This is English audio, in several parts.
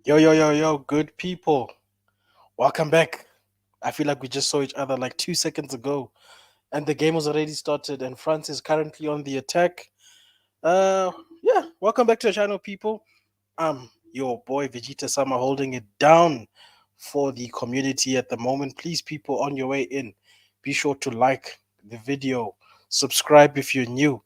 Yo, yo, yo, yo, good people. Welcome back. I feel like we just saw each other like 2 seconds ago, and the game was already started, and France is currently on the attack. Uh, yeah, welcome back to the channel, people. I'm your boy Vegeta Sama holding it down for the community at the moment. Please, people, on your way in, be sure to like the video, subscribe if you're new.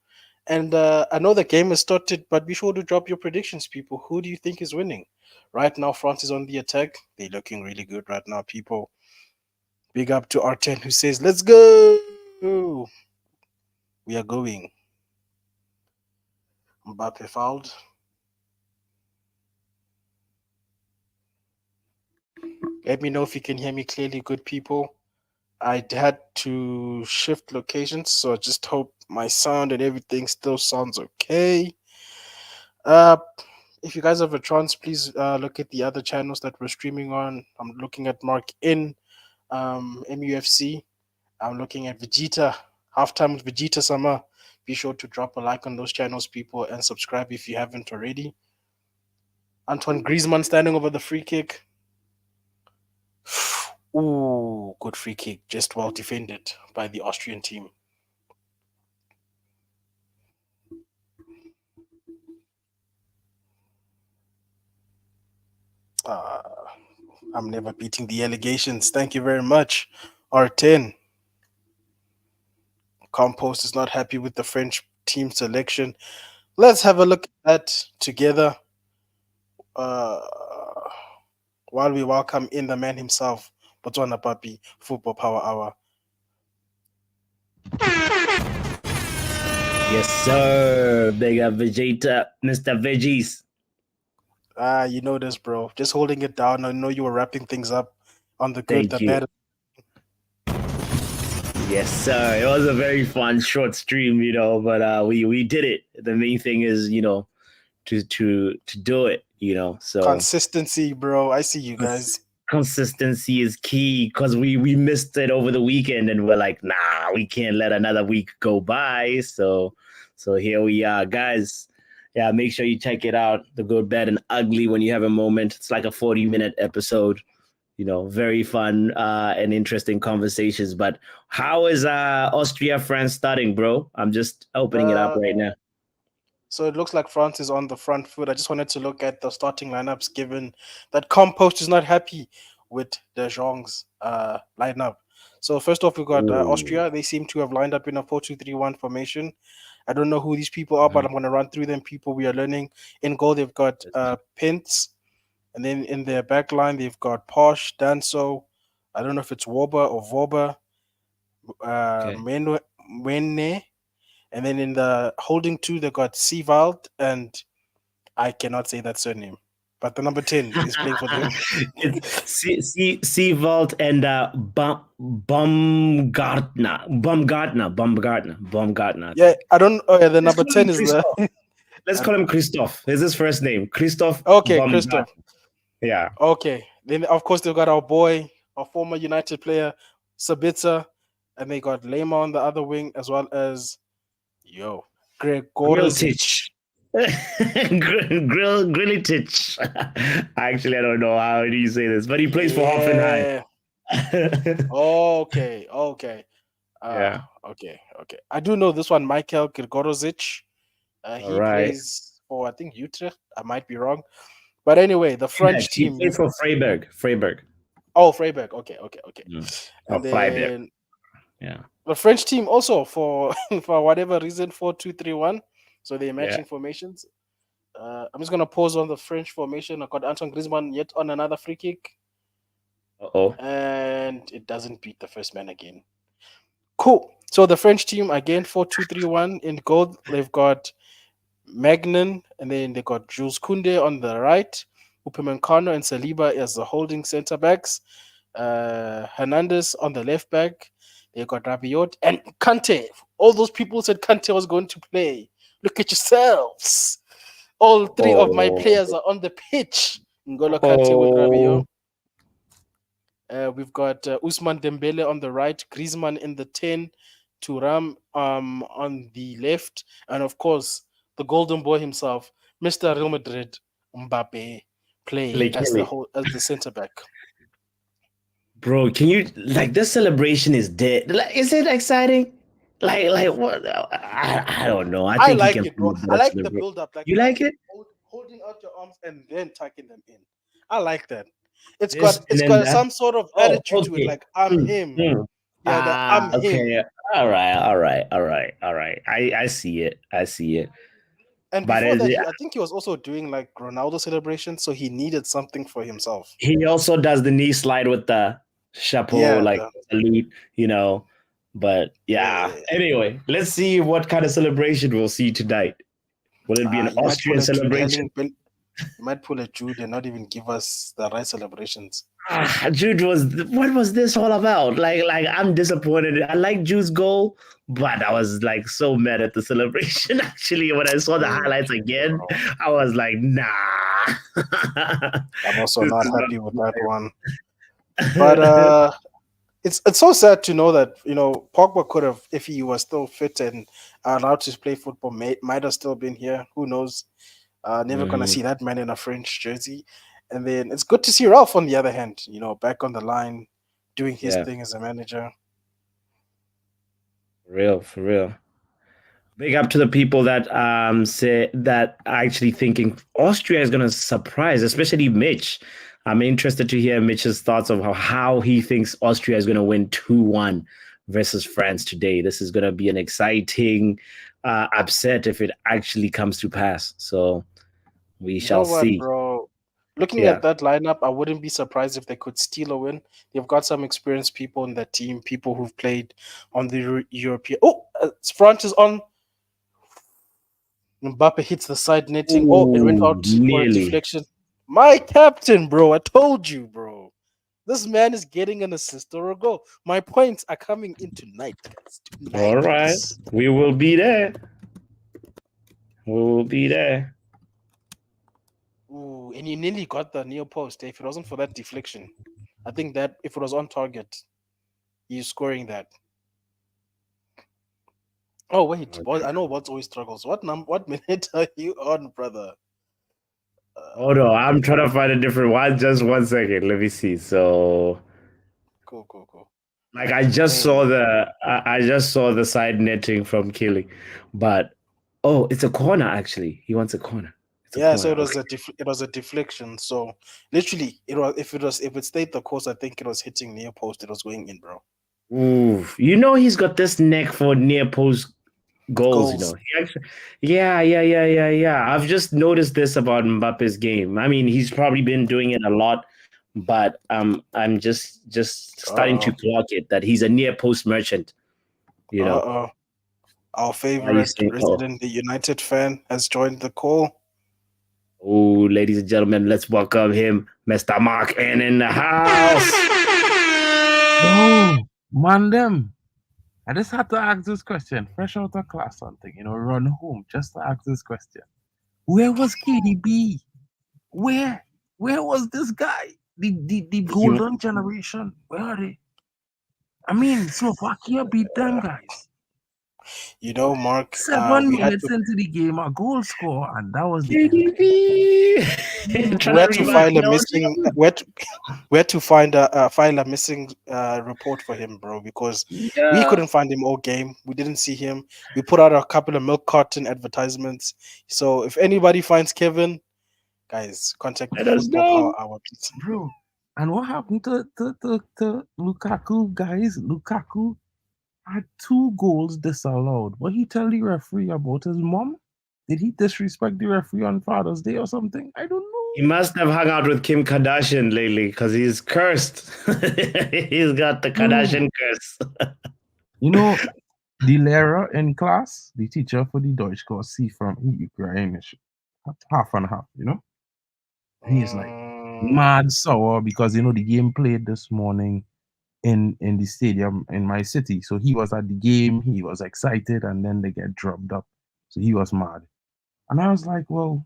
And I know the game has started, but be sure to drop your predictions, people. Who do you think is winning? Right now, France is on the attack. They're looking really good right now, people. Big up to R10 who says, let's go. We are going. Mbappe fouled. Let me know if you can hear me clearly, good people. I had to shift locations, so I just hope my sound and everything still sounds okay. Uh, if you guys have a chance, please look at the other channels that we're streaming on. I'm looking at Mark in MUFC. I'm looking at Vegeta, Halftime with Vegeta Sama. Be sure to drop a like on those channels, people, and subscribe if you haven't already. Antoine Griezmann standing over the free kick. Ooh, good free kick. Just well defended by the Austrian team. Uh, I'm never beating the allegations. Thank you very much. R10. Compost is not happy with the French team selection. Let's have a look at that together uh, while we welcome in the man himself, Botswana Papi, Football Power Hour. Yes, sir. Big up Vegeta, Mr. Veggies. You know this, bro. Just holding it down. I know you were wrapping things up on the good, Thank the you. bad. Yes, sir. It was a very fun short stream, but we did it. The main thing is, to do it, So Consistency, bro. I see you guys. consistency is key because we missed it over the weekend and we're like, nah, we can't let another week go by. So here we are, guys. Yeah, make sure you check it out. The Good, Bad, and Ugly when you have a moment. It's like a 40-minute episode. Very fun and interesting conversations. But how is Austria France starting, bro? I'm just opening it up Uh, right now. so it looks like France is on the front foot. I just wanted to look at the starting lineups, given that Compost is not happy with De Jong's lineup. So first off, we got Ooh. Austria. They seem to have lined up in a 4-2-3-1 formation. I don't know who these people are, but I'm going to run through them. People we are learning. In goal, they've got Pence. And then in their back line, they've got Posh, Danso. I don't know if it's Woba or Voba, Okay. Mwene. And then in the holding two, they got Seavald, and I cannot say that surname. But the number 10 is playing for them. It's Seavolt and Baumgartner. I Yeah, think. I don't. Oh, yeah, the Let's number call him 10 is the. Christoph. Let's call him Christoph. Is his first name Christoph Okay, Christoph. Baumgartner? Yeah. Okay. Then, of course, they've got our boy, our former United player, Sabitzer. And they got Lema on the other wing, as well as, Gregorzic. Grilltich. Grillitich. Actually, I don't know how do you say this, but he plays for Hoffenheim. Yeah. Okay. Okay. Yeah. Okay. I do know this one, Michael Grigorozic. All He right. plays for, I think, Utrecht. I might be wrong. But anyway, the French Next, he team. plays for Freiburg. Freiburg. Oh, Freiburg. Okay. Mm. Or And Freiburg. then Yeah. the French team also for for whatever reason 4-2-3-1. So they're Yeah. matching formations. I'm just gonna pause on the French formation. I got Antoine Griezmann yet on another free kick, Uh-oh. and it doesn't beat the first man again. Cool. So the French team again 4-2-3-1 in goal. They've got Magnan, and then they got Jules Kunde on the right, Upamecano and Saliba as the holding centre backs, Hernandez on the left back. They got Rabiot and Kante. All those people said Kante was going to play. Look at yourselves. All three of my Oh. players are on the pitch. N'Golo Kante with Rabiot. Oh. We've got Usman Dembele on the right, Griezmann in the 10, Turam on the left, and of course, the golden boy himself, Mr. Real Madrid, Mbappe. play Play Kelly. as the center back. Bro, can you like this celebration is dead? Like, is it exciting? Like what? I don't know. I I think he like can it, play bro. a I better like the celebration. build up, like You like it? holding out your arms and then tucking them in. I like that. It's This got and then that. some sort of Oh, attitude to it, okay. like I'm Mm, him. mm. Yeah, that I'm him. Okay. All right. All right. All right. All right. I see it. I see it. And But before that, I think he was also doing like Ronaldo celebration, so he needed something for himself. he also does the knee slide with the chapeau, Yeah, like salute, But yeah. yeah. Anyway, let's see what kind of celebration we'll see tonight. Will it be an He might pull Austrian a Jude celebration? Belling. He might pull a Jude and not even give us the right celebrations. Jude what was this all about? Like I'm disappointed. I like Jude's goal, but I was like so mad at the celebration. Actually, when I saw the True, highlights true, again, bro. I was like, nah. I'm also This not is happy with that one. But not it's so sad to know that Pogba could have, if he was still fit and allowed to play football, might have still been here. Who knows? Never gonna Mhm. see that man in a French jersey. And then it's good to see Ralph on the other hand, back on the line, doing his Yeah, thing as a manager. for real, for real. Big up to the people that say that are actually thinking Austria is gonna surprise, especially Mitch. I'm interested to hear Mitch's thoughts of how he thinks Austria is gonna win 2-1 versus France today. This is gonna be an exciting upset if it actually comes to pass. So we You know shall what, see. bro? Looking at Yeah. that lineup, I wouldn't be surprised if they could steal a win. They've got some experienced people in that team, people who've played on the European. Oh, France is on. Mbappe hits the side netting. Oh, it went Ooh, out for a nearly. deflection. My captain, bro. I told you, bro. This man is getting an assist or a goal. My points are coming in tonight, guys. All Tonight. right. We will be there. We will be there. Ooh, and he nearly got the near post. If it wasn't for that deflection, I think that if it was on target, he's scoring that. Oh wait, I know what's always struggles. What minute are you on, brother? Oh no, Uh, I'm trying to find a different one. Just 1 second. Let me see. So, cool. like, I just saw Hey, I just saw the side netting from Kelly, but oh, it's a corner. Actually, he wants a corner. It's a yeah. So corner. it was Okay. it was a deflection. So literally, if it stayed the course, I think it was hitting near post. It was going in, bro. Ooh, he's got this neck for near post goals. Goals. He actually, yeah. I've just noticed this about Mbappe's game. I mean, he's probably been doing it a lot, but I'm just Uh starting to oh. clock it that he's a near post merchant. You Uh know. oh. Our Why are you favorite saying, oh, resident the United fan has joined the call. oh, ladies and gentlemen, let's welcome him, Mr. Mark N in the house. Yo, man, them. I just had to ask this question. Fresh out of class, something, run home just to ask this question. Where was KDB? Where? Where was this guy? The You golden generation. Where are they? I mean, Slovakia beat them guys. you know, Mark. 7 minutes into the game, a goal score, and that was the end. KDB. Trying We to had to rematch file a missing. Belgium. We had to find file a missing report for him, bro, because we Yeah, couldn't find him all game. We didn't see him. We put out a couple of milk carton advertisements. So if anybody finds Kevin, guys, contact the let us Football Power know. Hour, please. Bro, and what happened to Lukaku, guys? Lukaku had 2 goals disallowed. What he tell the referee about his mom? Did he disrespect the referee on Father's Day or something? I don't He know. must have hung out with Kim Kardashian lately because he's cursed. He's got the Bro, Kardashian curse. you know, the Lehrer in class, the teacher for the Deutsch course, see from Ukrainian, half and half, And he's like Mm, mad sour because the game played this morning in the stadium in my city. So he was at the game, he was excited, and then they get drubbed up. So he was mad. And I was like, well,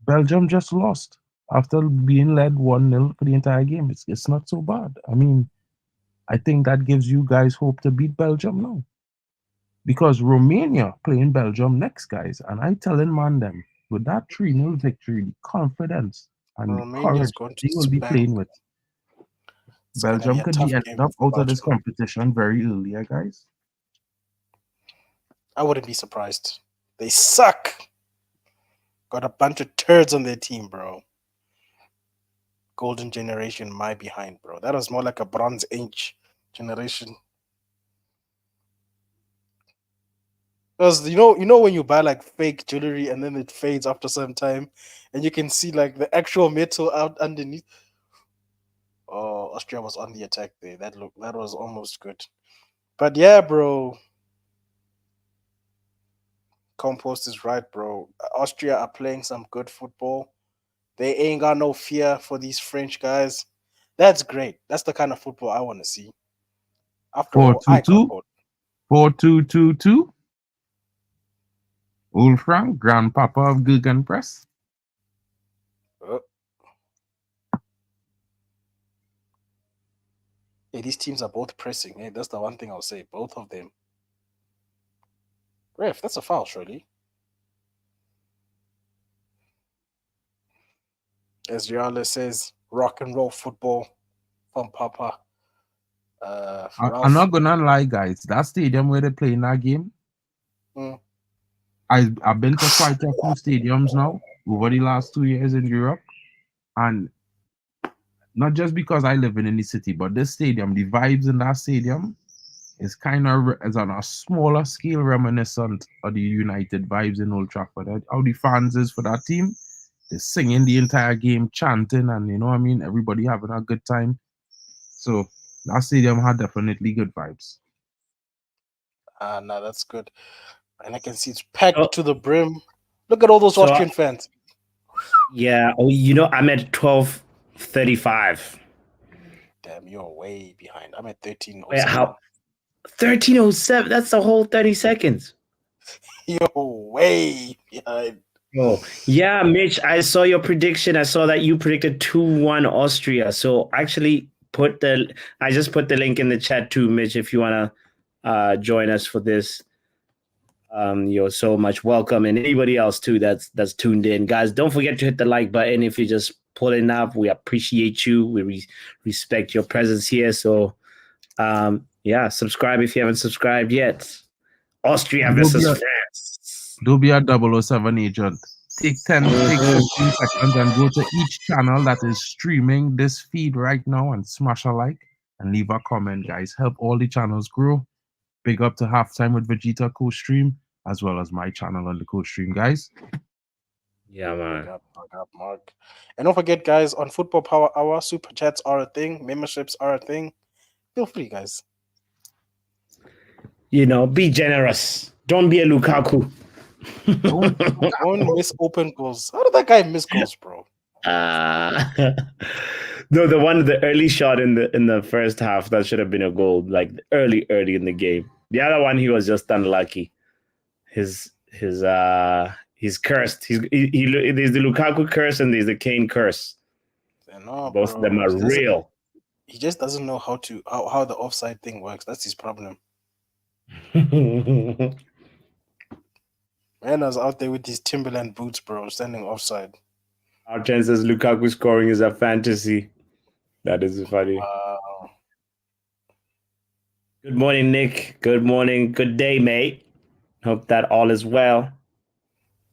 Belgium just lost after being led 1-0 for the entire game. It's not so bad. I mean, I think that gives you guys hope to beat Belgium now. Because Romania playing Belgium next, guys. And I telling man them with that 3-0 victory, the confidence. And Romania is courage going to they will be spank. playing with. It's going to be Belgium a could tough be ended game up for out of this Belgium. competition very early, guys. I wouldn't be surprised. They suck. Got a bunch of turds on their team, bro. Golden generation, my behind, bro. That was more like a Bronze Age generation. Because you know when you buy like fake jewelry and then it fades after some time, and you can see like the actual metal out underneath. Oh, Austria was on the attack there. That was almost good. But yeah, bro, Compost is right, bro. Austria are playing some good football. They ain't got no fear for these French guys. That's great. That's the kind of football I want to see. After Four all, two I got two. bored. 4-2-2-2. Wolfram, grandpapa of Gegenpress. Uh, yeah, these teams are both pressing. Hey, that's the one thing I'll say. Both of them. Ref, that's a foul, surely. As Riala says, rock and roll football from Papa. I'm Ralph. not gonna lie, guys. That stadium where they play in that game, Mm, I've been to quite a few stadiums now over the last 2 years in Europe, and not just because I live in the city, but this stadium, the vibes in that stadium is kind of is on a smaller scale, reminiscent of the United vibes in Old Trafford. How the fans is for that team, they're singing the entire game, chanting, and you know what I mean. Everybody having a good time. So that stadium had definitely good vibes. nah, that's good. And I can see it's packed Oh, to the brim. Look at all those so Austrian fans. yeah, oh, you know, I'm at 12:35. Damn, you're way behind. I'm at Wait, 13:07. how 13:07? That's the whole 30 seconds. You're way behind. Oh, yeah, Mitch, I saw your prediction. I saw that you predicted 2-1 Austria. So actually I just put the link in the chat too, Mitch, if you wanna join us for this. You're so much welcome, and anybody else too that's tuned in, guys. Don't forget to hit the like button if you're just pulling up. We appreciate you. We respect your presence here. So, yeah, subscribe if you haven't subscribed yet. Austria And versus France. don't be a 007 agent. Take 15 seconds and go to each channel that is streaming this feed right now and smash a like and leave a comment, guys. Help all the channels grow. Big up to Halftime with Vegeta co-stream, as well as my channel on the co-stream, guys. Yeah, man. Big up, Mark. And don't forget, guys, on Football Power Hour, super chats are a thing, memberships are a thing. Feel free, guys. You know, be generous. Don't be a Lukaku. Don't miss open goals. How did that guy miss goals, bro? Uh, no, the early shot in the first half that should have been a goal, like early in the game. The other one, he was just unlucky. He's cursed. There's the Lukaku curse and there's the Kane curse. No, Both of bro. them are real. He just doesn't know how the offside thing works. That's his problem. Man was out there with his Timberland boots, bro, standing offside. Our chances Lukaku scoring is a fantasy. That is funny. Good morning, Nick. Good morning. Good day, mate. Hope that all is well.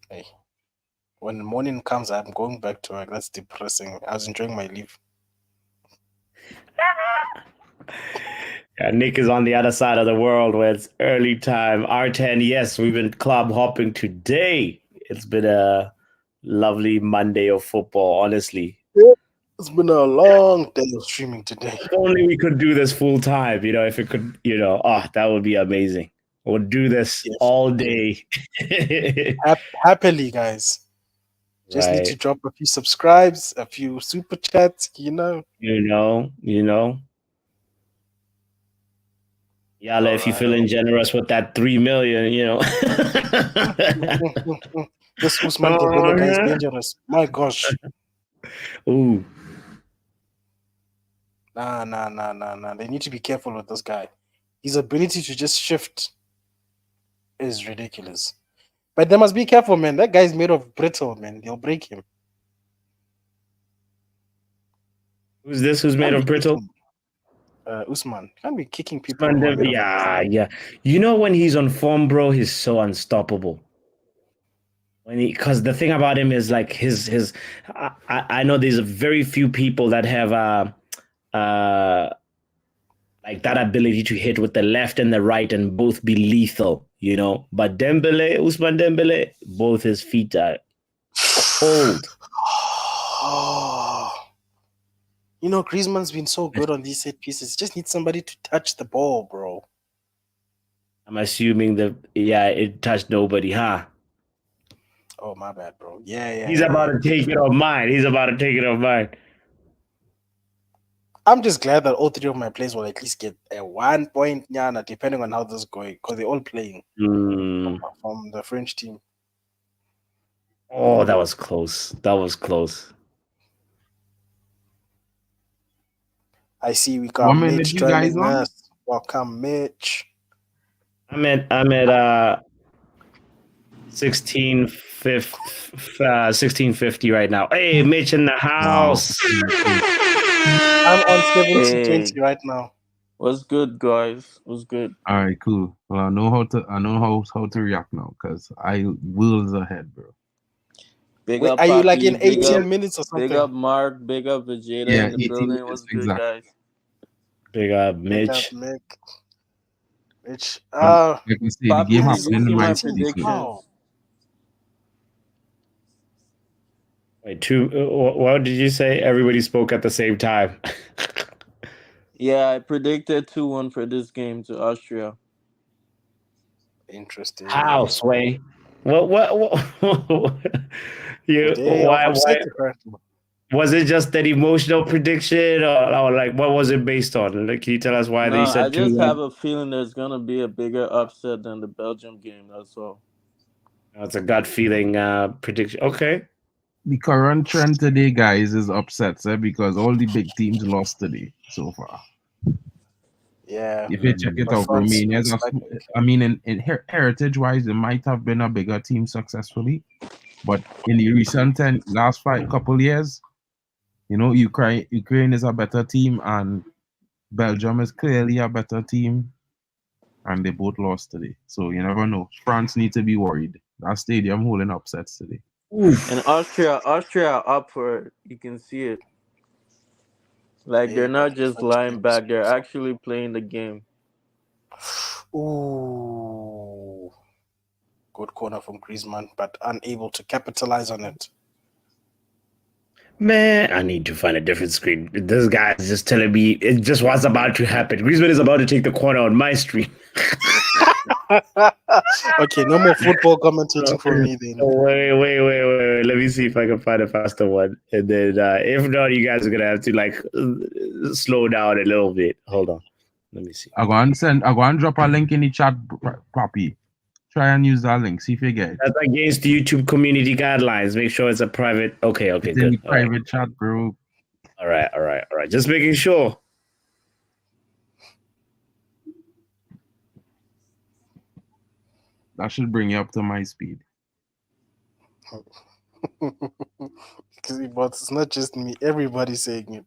Hey, when the morning comes, I'm going back to work. That's depressing. I was enjoying my leave. Yeah, Nick is on the other side of the world where it's early time. R10, yes, we've been club hopping today. It's been a lovely Monday of football, honestly. It's been a long day of streaming today. If only we could do this full time, if it could, that would be amazing. We'll do this all day. Happily, guys. Just need to drop a few subscribes, a few super chats, Yala, if you're feeling generous with that 3 million, This Usman Dembele guy is dangerous. My gosh. Ooh. Nah. They need to be careful with this guy. His ability to just shift is ridiculous. But they must be careful, man. That guy's made of brittle, man. They'll break him. Who's this? Who's made of brittle? Usman. Can't be kicking people who are made of Yeah, yeah. You know when he's on form, bro, he's so unstoppable. Because the thing about him is like his. I know there's very few people that have uh like that ability to hit with the left and the right and both be lethal, you know. But Dembele, Usman Dembele, both his feet are cold. Oh. You know, Griezmann's been so good on these set pieces. Just need somebody to touch the ball, bro. I'm assuming that it touched nobody, huh? Oh, my bad, bro. Yeah. He's about to take it off mine. He's about to take it off mine. I'm just glad that all three of my players will at least get a 1 point, Nyana, depending on how this is going, because they're all playing from the French team. Oh, that was close. That was close. I see we got What minute Mitch you guys joining on? us. Welcome, Mitch. I'm at 1650 right now. Hey, Mitch in the house. I'm on 70-20 Hey, right now. what's good, guys? What's good? All right, cool. Well, I know how to react now because I wills ahead, bro. Big Wait, up, are you like Papi. in Big 18 up, minutes or something? big up, Mark. Big up, Vegeta Yeah, in the 18 building. minutes, What's good, exactly. guys? Big up, Big up, Mitch. Mick. Mitch. Like I say, the Papi, game did happened you in see my my city. So. predictions? Wow. Wait, what did you say? Everybody spoke at the same time. Yeah, I predicted 2-1 for this game to Austria. Interesting. How, Sway? What? They Why? are upset apparently. Was it just an emotional prediction, or like what was it based on? Like, can you tell us why they No, I said just 2-1? have a feeling there's gonna be a bigger upset than the Belgium game. That's all. It's a gut feeling prediction. Okay. The current trend today, guys, is upsets because all the big teams lost today so far. Yeah. If you check it But out, France Romania's. looks like I mean, in heritage-wise, it might have been a bigger team successfully, but in the recent last couple years, you know, Ukraine is a better team, and Belgium is clearly a better team, and they both lost today. So you never know. France need to be worried. That stadium holding upsets today. And Austria are up for it. You can see it. Like they're hey, not but the just French lying team is back; they're so actually playing the game. Ooh. Good corner from Griezmann, but unable to capitalize on it. Man, I need to find a different screen. This guy is just telling me it's just what's about to happen. Griezmann is about to take the corner on my stream. Okay, no more football commentating for me then. Wait. Let me see if I can find a faster one. And then if not, you guys are gonna have to like slow down a little bit. Hold on. Let me see. I go and drop a link in the chat, Papi. Try and use that link. See if you get it. That's against YouTube community guidelines. Make sure it's a private. Okay, It's in good. the private chat, bro. All right. Just making sure. That should bring you up to my speed. But it's not just me. Everybody's saying it.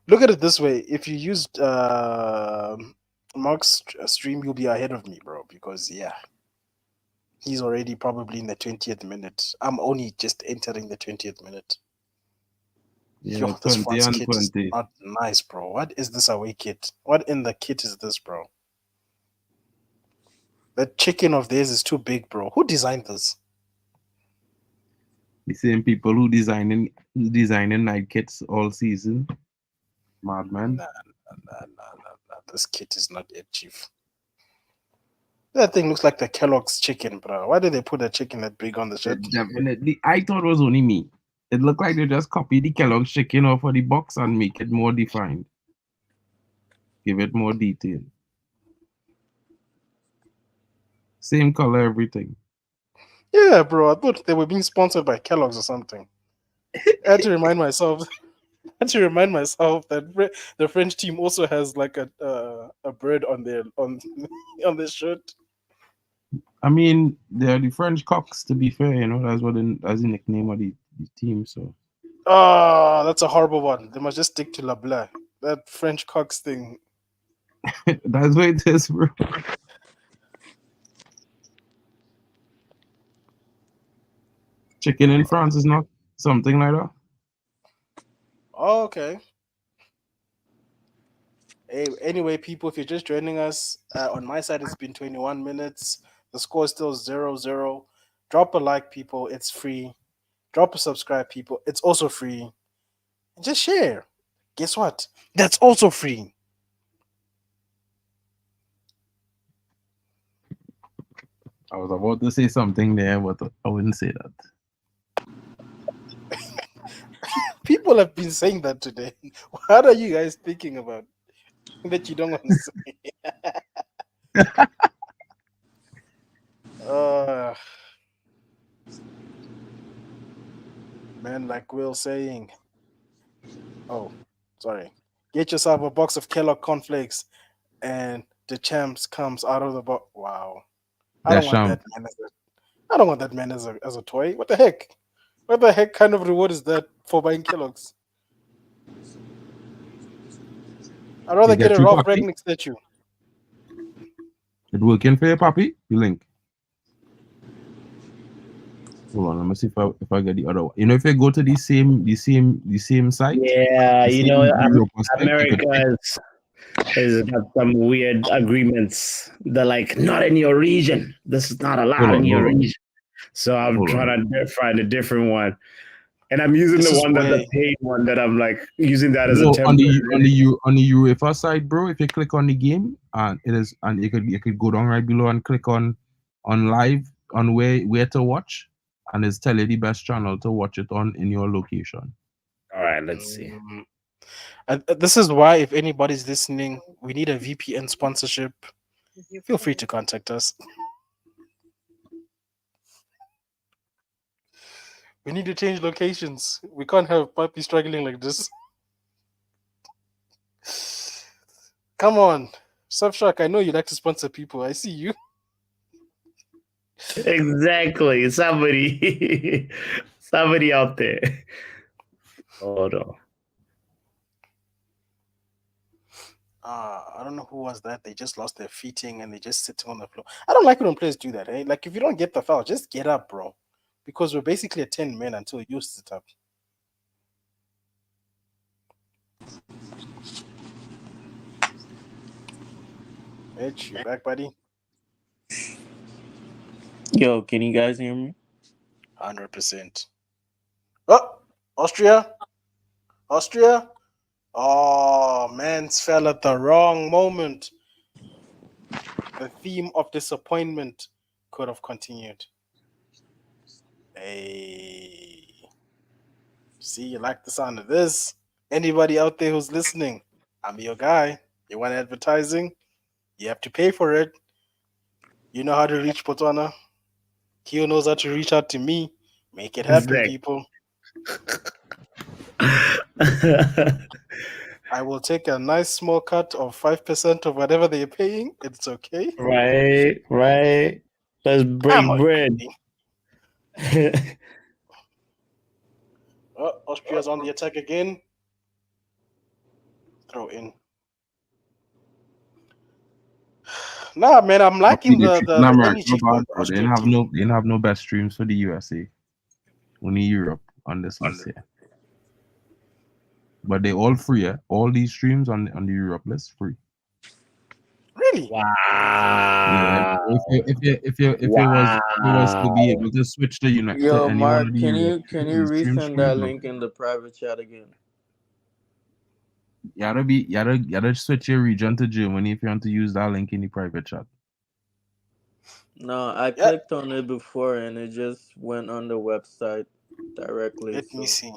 Look at it this way. If you used Mark's stream, you'll be ahead of me, bro. Because, yeah, he's already probably in the 20th minute. I'm only just entering the 20th minute. Yeah, Yo, this 20 France and kit 20. is not nice, bro. What is this away kit? What in the kit is this, bro? That chicken of theirs is too big, bro. Who designed this? The same people who designing night kits all season. Madman. Nah. This kit is not it, chief. That thing looks like the Kellogg's chicken, bro. Why did they put a chicken that big on the shirt? Definitely. I thought it was only me. It looked like they just copied the Kellogg's chicken off of the box and make it more defined. Give it more detail. Same color, everything. Yeah, bro. I thought they were being sponsored by Kellogg's or something. I had to remind myself. That the French team also has like a bird on their on their shirt. I mean, they're the French cocks, to be fair, you know, that's the nickname of the team. So Oh, that's a horrible one. They must just stick to La Bleu. That French Cox thing. That's what it is, bro. Chicken in France is not something like that. Oh, okay. Hey, anyway, people, if you're just joining us, on my side, it's been 21 minutes. The score is still 0-0. Drop a like, people. It's free. Drop a subscribe, people. It's also free. And just share. Guess what? That's also free. I was about to say something there, but I wouldn't say that. People have been saying that today. What are you guys thinking about that you don't want to say? Man, like Will saying, oh, sorry. Get yourself a box of Kellogg cornflakes and the champs comes out of the box. Wow. I don't want that Deschamps. man I don't want that man as a toy. What the heck? What the heck kind of reward is that for buying Kellogg's? I'd rather You get get a you, Ralph Papi? Ragnick statue. It working for you, Papi? You link. Hold on, let me see if I get the other one. You know, if you go to the same site, Yeah, the you know, same Europa site, you could pick. America is got some weird agreements. They're like, not in your region. This is not allowed in your Hold region. So I'm on. trying to find a different one. And I'm using This the is one that's a where paid one that I'm like using that as a No, on template. the UEFA side, bro. If you click on the game, and you could go down right below and click on live on where to watch, and it's tell you the best channel to watch it on in your location. All right, let's see. this is why if anybody's listening, we need a VPN sponsorship. Feel free to contact us. We need to change locations. We can't have Puppy struggling like this. Come on. Subshark, I know you like to sponsor people. I see you. Exactly. Somebody out there. Hold on. I don't know who was that. They just lost their feeting and they just sitting on the floor. I don't like it when players do that. Eh? Like if you don't get the foul, just get up, bro. Because we're basically a 10 men until you sit up. Edge, you back, buddy? Yo, can you guys hear me? 100%. Oh, Austria. Oh, man's fell at the wrong moment. The theme of disappointment could have continued. Hey. See, you like the sound of this? Anybody out there who's listening, I'm your guy. You want advertising? You have to pay for it. You know how to reach Botswana. Kyo knows how to reach out to me. Make it happen, Exact. people. I will take a nice small cut of 5% of whatever they're paying. It's okay. Right. Let's break I'm bread. okay. Oh, Austria's on the attack again. Throw in. Nah, man, I'm liking the energy going for They didn't Austrian have team. no best streams for the USA. Only Europe on this list here. But they all free, yeah. All these streams on the Europe list free. Really? Wow. Yeah. If it was to be able to switch to Yo, any one of Mark, the can Europe you stream resend that streams, link in the private chat again? you gotta switch your region to Germany if you want to use that link in the private chat. No, I Yeah. clicked on it before and it just went on the website directly. Let me see.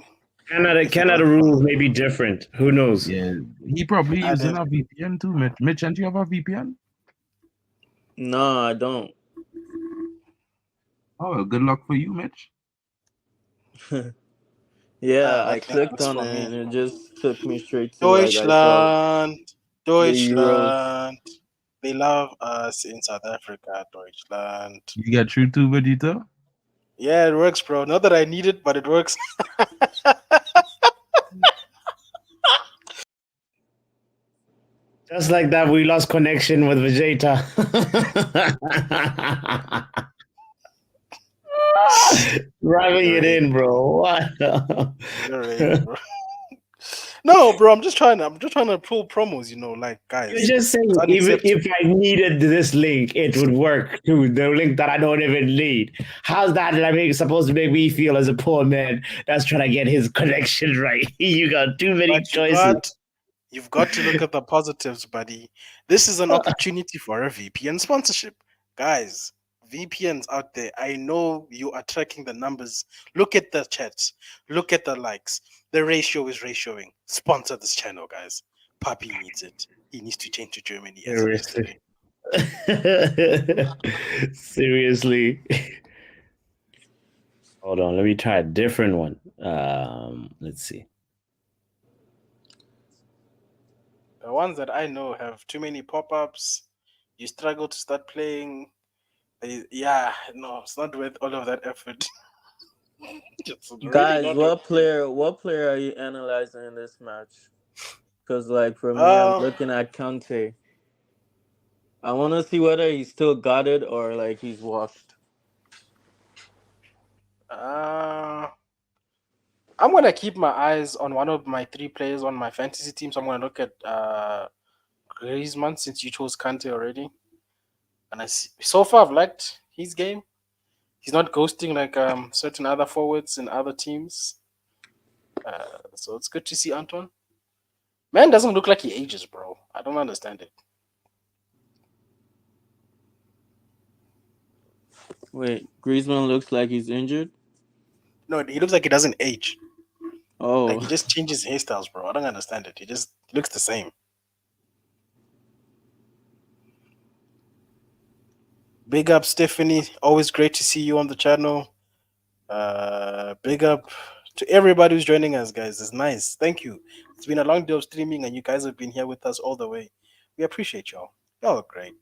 Canada rules may be different. Who knows? Yeah, he probably using a VPN too, Mitch. Mitch, and you have a VPN? No, I don't. Oh, well, good luck for you, Mitch. Yeah, I think clicked that's on for it me. and it just took me straight to like I saw Deutschland. Euros. They love us in South Africa, Deutschland. You get through too, Vegeta? Yeah, it works, bro. Not that I need it, but it works. Just like that, we lost connection with Vegeta. Driving it in, bro. What? Exhilarating, bro. No, bro, I'm just trying to pull promos, like You're guys. just It's saying, even unacceptable. if I needed this link, it would work too. The link that I don't even need. How's that supposed to make me feel as a poor man that's trying to get his connection right? You got too many But choices. you've got to look at the positives, buddy. This is an opportunity for a VPN sponsorship. Guys, VPNs out there, I know you are tracking the numbers. Look at the chats. Look at the likes. The ratio is ratioing. Sponsor this channel, guys. Papi needs it. He needs to change to Germany as of yesterday. Seriously. Hold on, let me try a different one. Let's see. The ones that I know have too many pop-ups. You struggle to start playing. Yeah, no, it's not worth all of that effort. It's really Guys, not what worth player are you analyzing in this match? Because like for it. me, I'm looking at Kante. I want to see whether he's still got it or like he's washed. I'm gonna keep my eyes on one of my 3 players on my fantasy team. So I'm gonna look at Griezmann since you chose Kante already. And so far I've liked his game. He's not ghosting like certain other forwards in other teams. So it's good to see Anton. Man doesn't look like he ages, bro. I don't understand it. Wait, Griezmann looks like he's injured. No, he looks like he doesn't age. Like he Oh, just changes hairstyles, bro. I don't understand it. He looks the same. Big up, Stephanie. Always great to see you on the channel. Big up to everybody who's joining us, guys. It's nice. Thank you. It's been a long day of streaming, and you guys have been here with us all the way. We appreciate y'all. Y'all are great.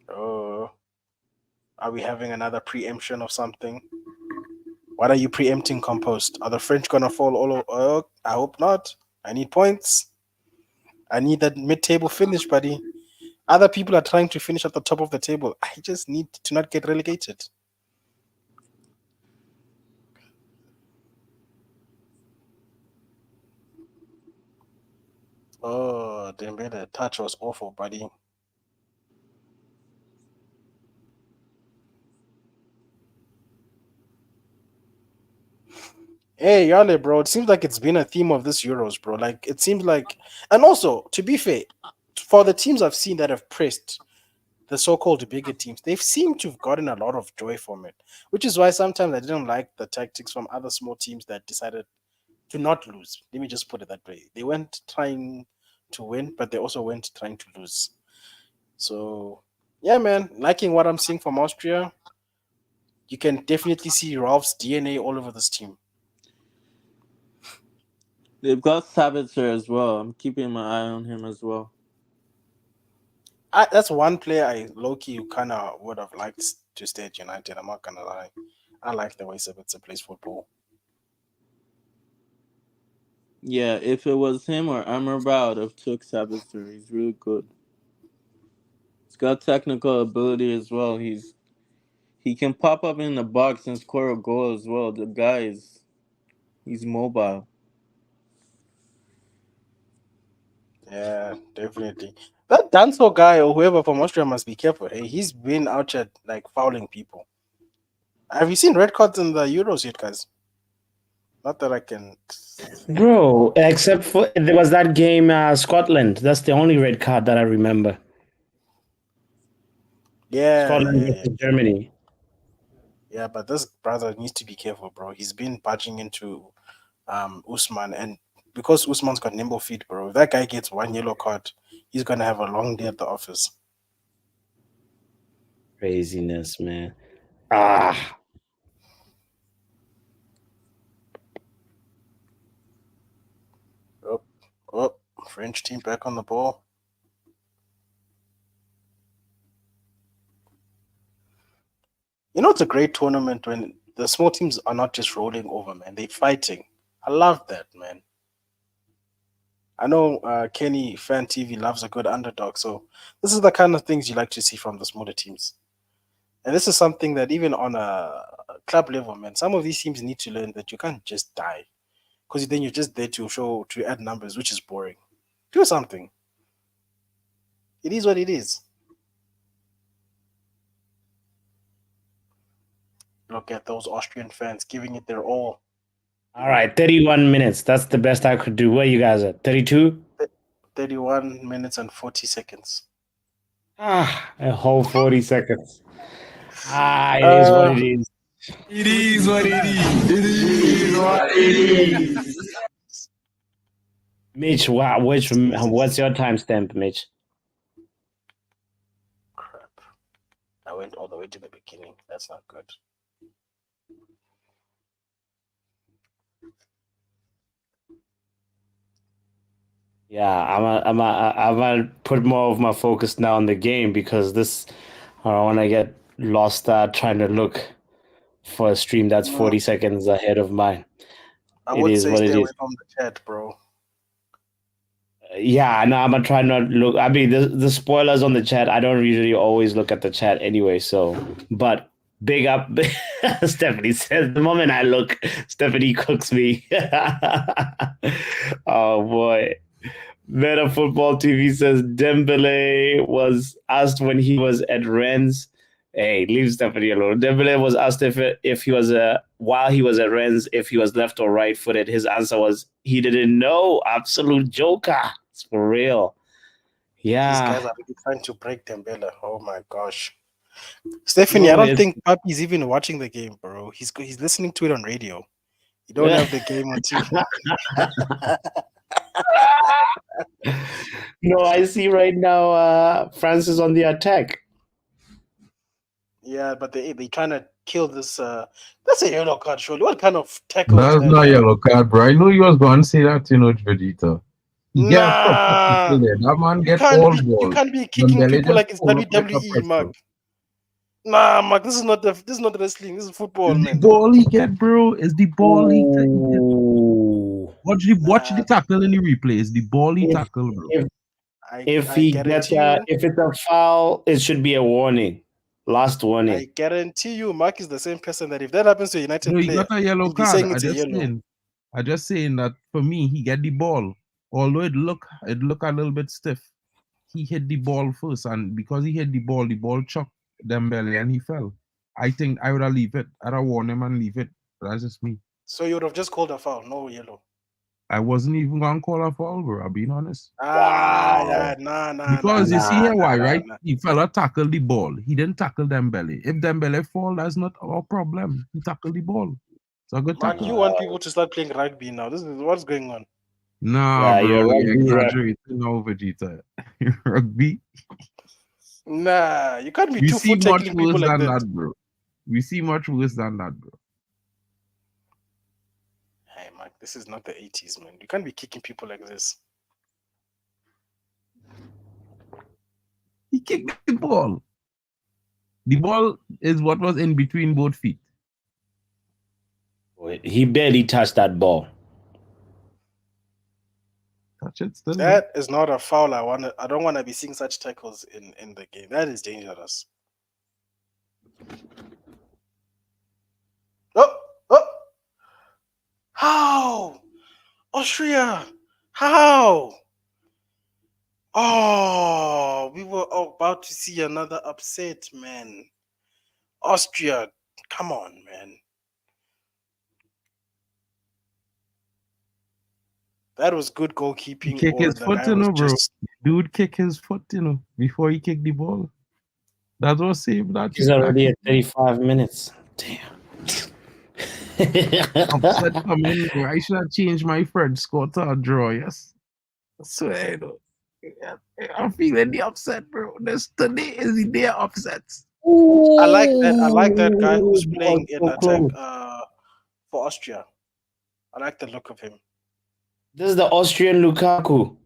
Oh, are we having another preemption of something? What are you preempting, Compost? Are the French gonna fall all over? Oh, I hope not. I need points. I need that mid-table finish, buddy. Other people are trying to finish at the top of the table. I just need to not get relegated. Oh, Dembele, touch was awful, buddy. Hey, Yale, bro. It seems like it's been a theme of this Euros, bro. Like, it seems like. And also, to be fair, for the teams I've seen that have pressed the so-called bigger teams, they've seemed to have gotten a lot of joy from it, which is why sometimes I didn't like the tactics from other small teams that decided to not lose. Let me just put it that way. They weren't trying to win, but they also weren't trying to lose. So, yeah, man, liking what I'm seeing from Austria. You can definitely see Ralph's DNA all over this team. they've got Sabitzer as well. I'm keeping my eye on him as well. That's one player I low-key kind of would have liked to stay at United. I'm not gonna lie. I like the way Sabitzer plays football. Yeah, if it was him or Amrabat, I would have took Sabitzer. He's really good. He's got technical ability as well. He can pop up in the box and score a goal as well. The guy he's mobile. Yeah, definitely. That Danso guy or whoever from Austria must be careful. Hey, he's been out here like fouling people. Have you seen red cards in the Euros yet, guys? Not that I can think of. Bro, except for there was that game, Scotland. That's the only red card that I remember. Yeah, Scotland yeah, yeah. versus Germany. Yeah, but this brother needs to be careful, bro. He's been barging into Usman, and because Usman's got nimble feet, bro. If that guy gets one yellow card, he's gonna have a long day at the office. Craziness, man. Ah, Oh, oh, French team back on the ball. It's a great tournament when the small teams are not just rolling over, man. They're fighting. I love that, man. I know Kenny Fan TV loves a good underdog, so this is the kind of things you like to see from the smaller teams. And this is something that even on a club level, man, some of these teams need to learn that you can't just die because then you're just there to add numbers, which is boring. Do something. It is what it is. Look at those Austrian fans giving it their all. All right, 31 minutes. That's the best I could do. Where you guys at? 32? 31 minutes and 40 seconds. A whole 40 seconds. It is what Uh, it is. It is what it is. It is what it is. Mitch, what's your timestamp, Mitch? crap. I went all the way to the beginning. That's not good. Yeah, I'm gonna put more of my focus now on the game because I don't want to get lost trying to look for a stream that's 40 seconds ahead of mine. I It would is say what stay it away is. from the chat, bro. Yeah, no, I'm gonna try not look. I mean, the spoilers on the chat. I don't usually always look at the chat anyway. So, but big up, Stephanie says the moment I look, Stephanie cooks me. Oh boy. Meta Football TV says Dembele was asked when he was at Rennes. Hey, leave Stephanie alone. Dembele was asked if he was while he was at Rennes if he was left or right footed. His answer was he didn't know. Absolute joker. It's for real. These Yeah. guys are really trying to break Dembele. Oh my gosh. Stephanie, No, I don't it's think Papi's even watching the game, bro. He's listening to it on radio. You don't have the game on TV. No, I see right now France is on the attack. Yeah, but they trying to kill this. That's a yellow card, surely. What kind of tackle is That's that, not man? yellow card, bro. I knew you was going to say that, Vegeta. He get a proper tackle Nah, there. That man you get can't all be you ball. can't be kicking Dembele people just like it's pull up like a WWE, Mark. pretzel. Nah, Mark, this is not wrestling. This is football, It's the man. ball he get, bro. It's the ball he get. Ooh. Watch the Nah, tackle in the replay. It's the ball he If tackle, bro. if if I he gets guarantee you, if it's a foul, it should be a warning. Last warning. I guarantee you, Mark is the same person that if that happens to a No, United he got player, a yellow he'll be card. saying it's a yellow. I just saying that for me, he get the ball. Although it look a little bit stiff. He hit the ball first, and because he hit the ball chucked Dembele and he fell. I think I would have leave it. I'd have warn him and leave it. But that's just me. So you would have just called a foul, no yellow. I wasn't even gonna call a foul, bro. I'm being honest. Yeah, nah. Because you see here why, right? Nah. The fella tackled the ball. He didn't tackle Dembele. If Dembele fall, that's not our problem. He tackled the ball. It's a good Man, tackle. you want people to start playing rugby now. This is what's going on. Nah, Yeah, bro, you're you're rugby ref. exaggerating now, Vegeta. Rugby. Nah, you can't be We two see foot much tackling people worse like than that. that, bro. We see much worse than that, bro. Hey, Mike, this is not the 80s, man. You can't be kicking people like this. He kicked the ball. The ball is what was in between both feet. He barely touched that ball. Touch it still. That is not a foul. I don't want to be seeing such tackles in the game. That is dangerous. Oh! How? Austria! How? Oh, we were about to see another upset, man. Austria, come on, man. That was good goalkeeping. Kick Or his the foot, guy was bro. just. Dude kick his foot, before he kicked the ball. That was saved. That He's already at 35 minutes. Damn. upset coming. I should have changed my Fred score to a draw, yes. I swear, I'm feeling the upset, bro. Today is the day of upsets. I like that. I like that guy who's playing in so attack close. for Austria. I like the look of him. This is the Austrian Lukaku.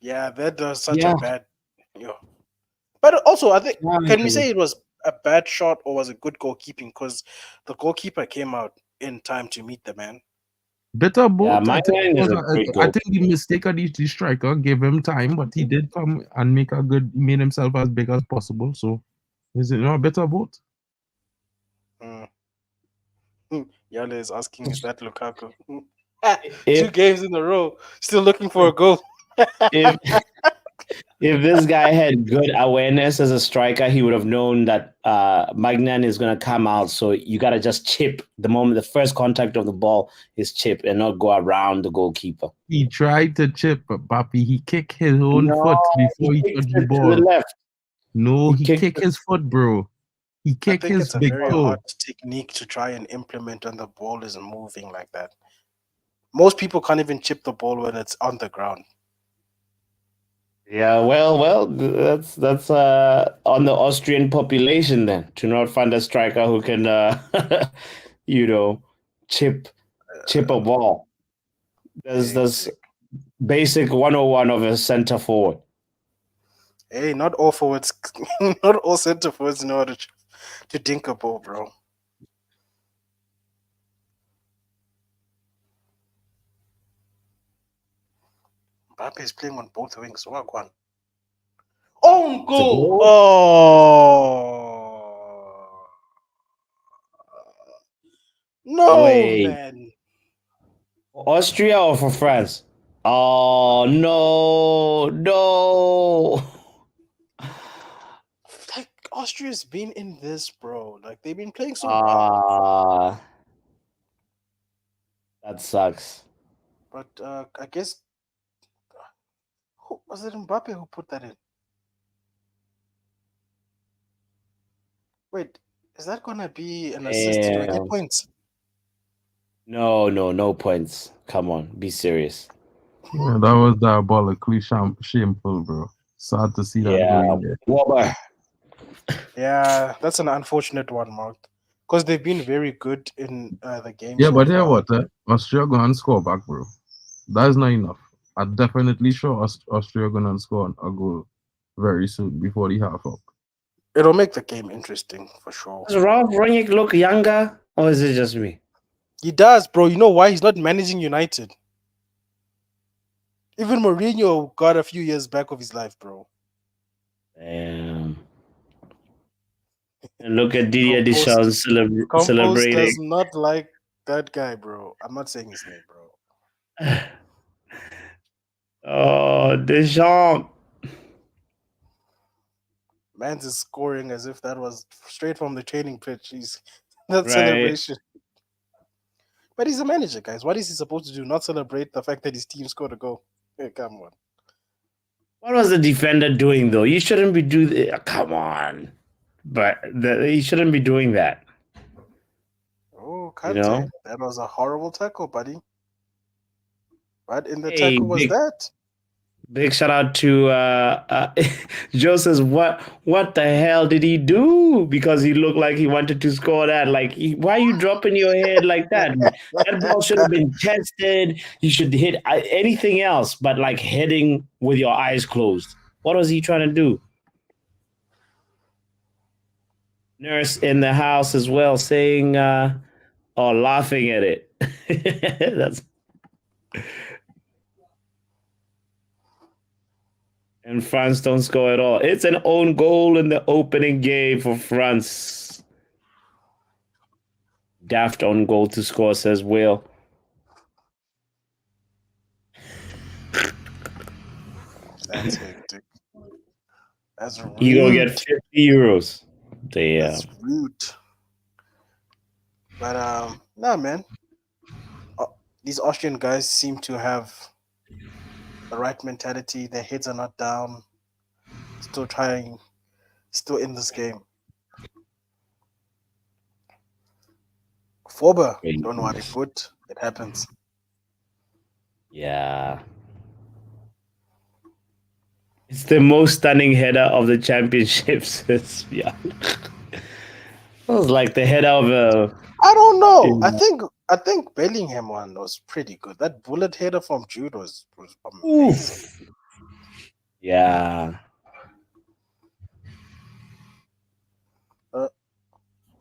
Yeah, that does such a bad. Yeah. But also, I think can we say it was a bad shot or was it good goalkeeping? Because the goalkeeper came out in time to meet the man. Bit of Yeah, both. my man is a great I goal. think the mistake of the striker gave him time, but he did come and make a good. He made himself as big as possible. So, is it not a bit of both? Mm. Yale is asking, is that Lukaku? 2 If games in a row, still looking for a goal. if if this guy had good awareness as a striker, he would have known that Magnan is going to come out. So you got to just chip the moment the first contact of the ball is chip and not go around the goalkeeper. He tried to chip, but Papi, he kicked his own No, foot before he he kicks touched the it to the ball. left. No, He he kicked kicked his foot, bro. He I kicked think his it's a big very toe. hard technique to try and implement when the ball is moving like that. Most people can't even chip the ball when it's on the ground. Yeah, well, that's on the Austrian population then to not find a striker who can, you know, chip a ball. That's Hectic. basic 101 of a center forward. Hey, not all forwards, not all center forwards know how to dink a ball, bro. Mbappe is playing on both wings. What one? Own It's a goal. goal. Oh no, Wait, man! Austria or for France? Oh no. Like Austria's been in this, bro. Like they've been playing so well, Ah, that sucks. but I guess who was it? Mbappe who put that in? Wait, is that gonna be an assist? Do I get Damn. points? No points. Come on, be serious. Yeah, that was diabolically shameful, bro. Sad to see that Yeah, going there. Wobber. Yeah, that's an unfortunate one, Mark. Because they've been very good in the game Yeah, so but hear far. what? Austria gonna score back, bro. That's not enough. I'm definitely sure Austria gonna score a goal very soon before the half up. It'll make the game interesting for sure. Does Ralph Rangnick look younger, or is it just me? He does, bro. You know why? He's not managing United. Even Mourinho got a few years back of his life, bro. Damn. And look at Didier Compost, Deschamps Compost celebrating. does not like that guy, bro. I'm not saying his name, bro. Oh, Deschamps. Man's is scoring as if that was straight from the training pitch. He's that Right. celebration. But he's a manager, guys. What is he supposed to do? Not celebrate the fact that his team scored a goal? Hey, come on. What was the defender doing though? You shouldn't be doing. Come on, but he shouldn't be doing that. Oh, You Kante. know. That was a horrible tackle, buddy. What in the Hey, tackle was that? big shout out to Joe says, what the hell did he do? Because he looked like he wanted to score that. Like, why are you dropping your head like that? That ball should have been tested. You should hit anything else but like heading with your eyes closed. What was he trying to do? Nurse in the house as well saying or laughing at it. That's and France don't score at all. It's an own goal in the opening game for France. Daft on goal to score, says Will. That's hectic. That's You gonna get rude. 50 euros. That's Damn. rude. But nah, man. These Austrian guys seem to have the right mentality. Their heads are not down. Still trying. Still in this game. Forber, don't worry, put it happens. Yeah. It's the most stunning header of the championships. Yeah. It was like the header of a. I don't know. I think Bellingham one was pretty good. That bullet header from Jude was amazing. Oof. Yeah.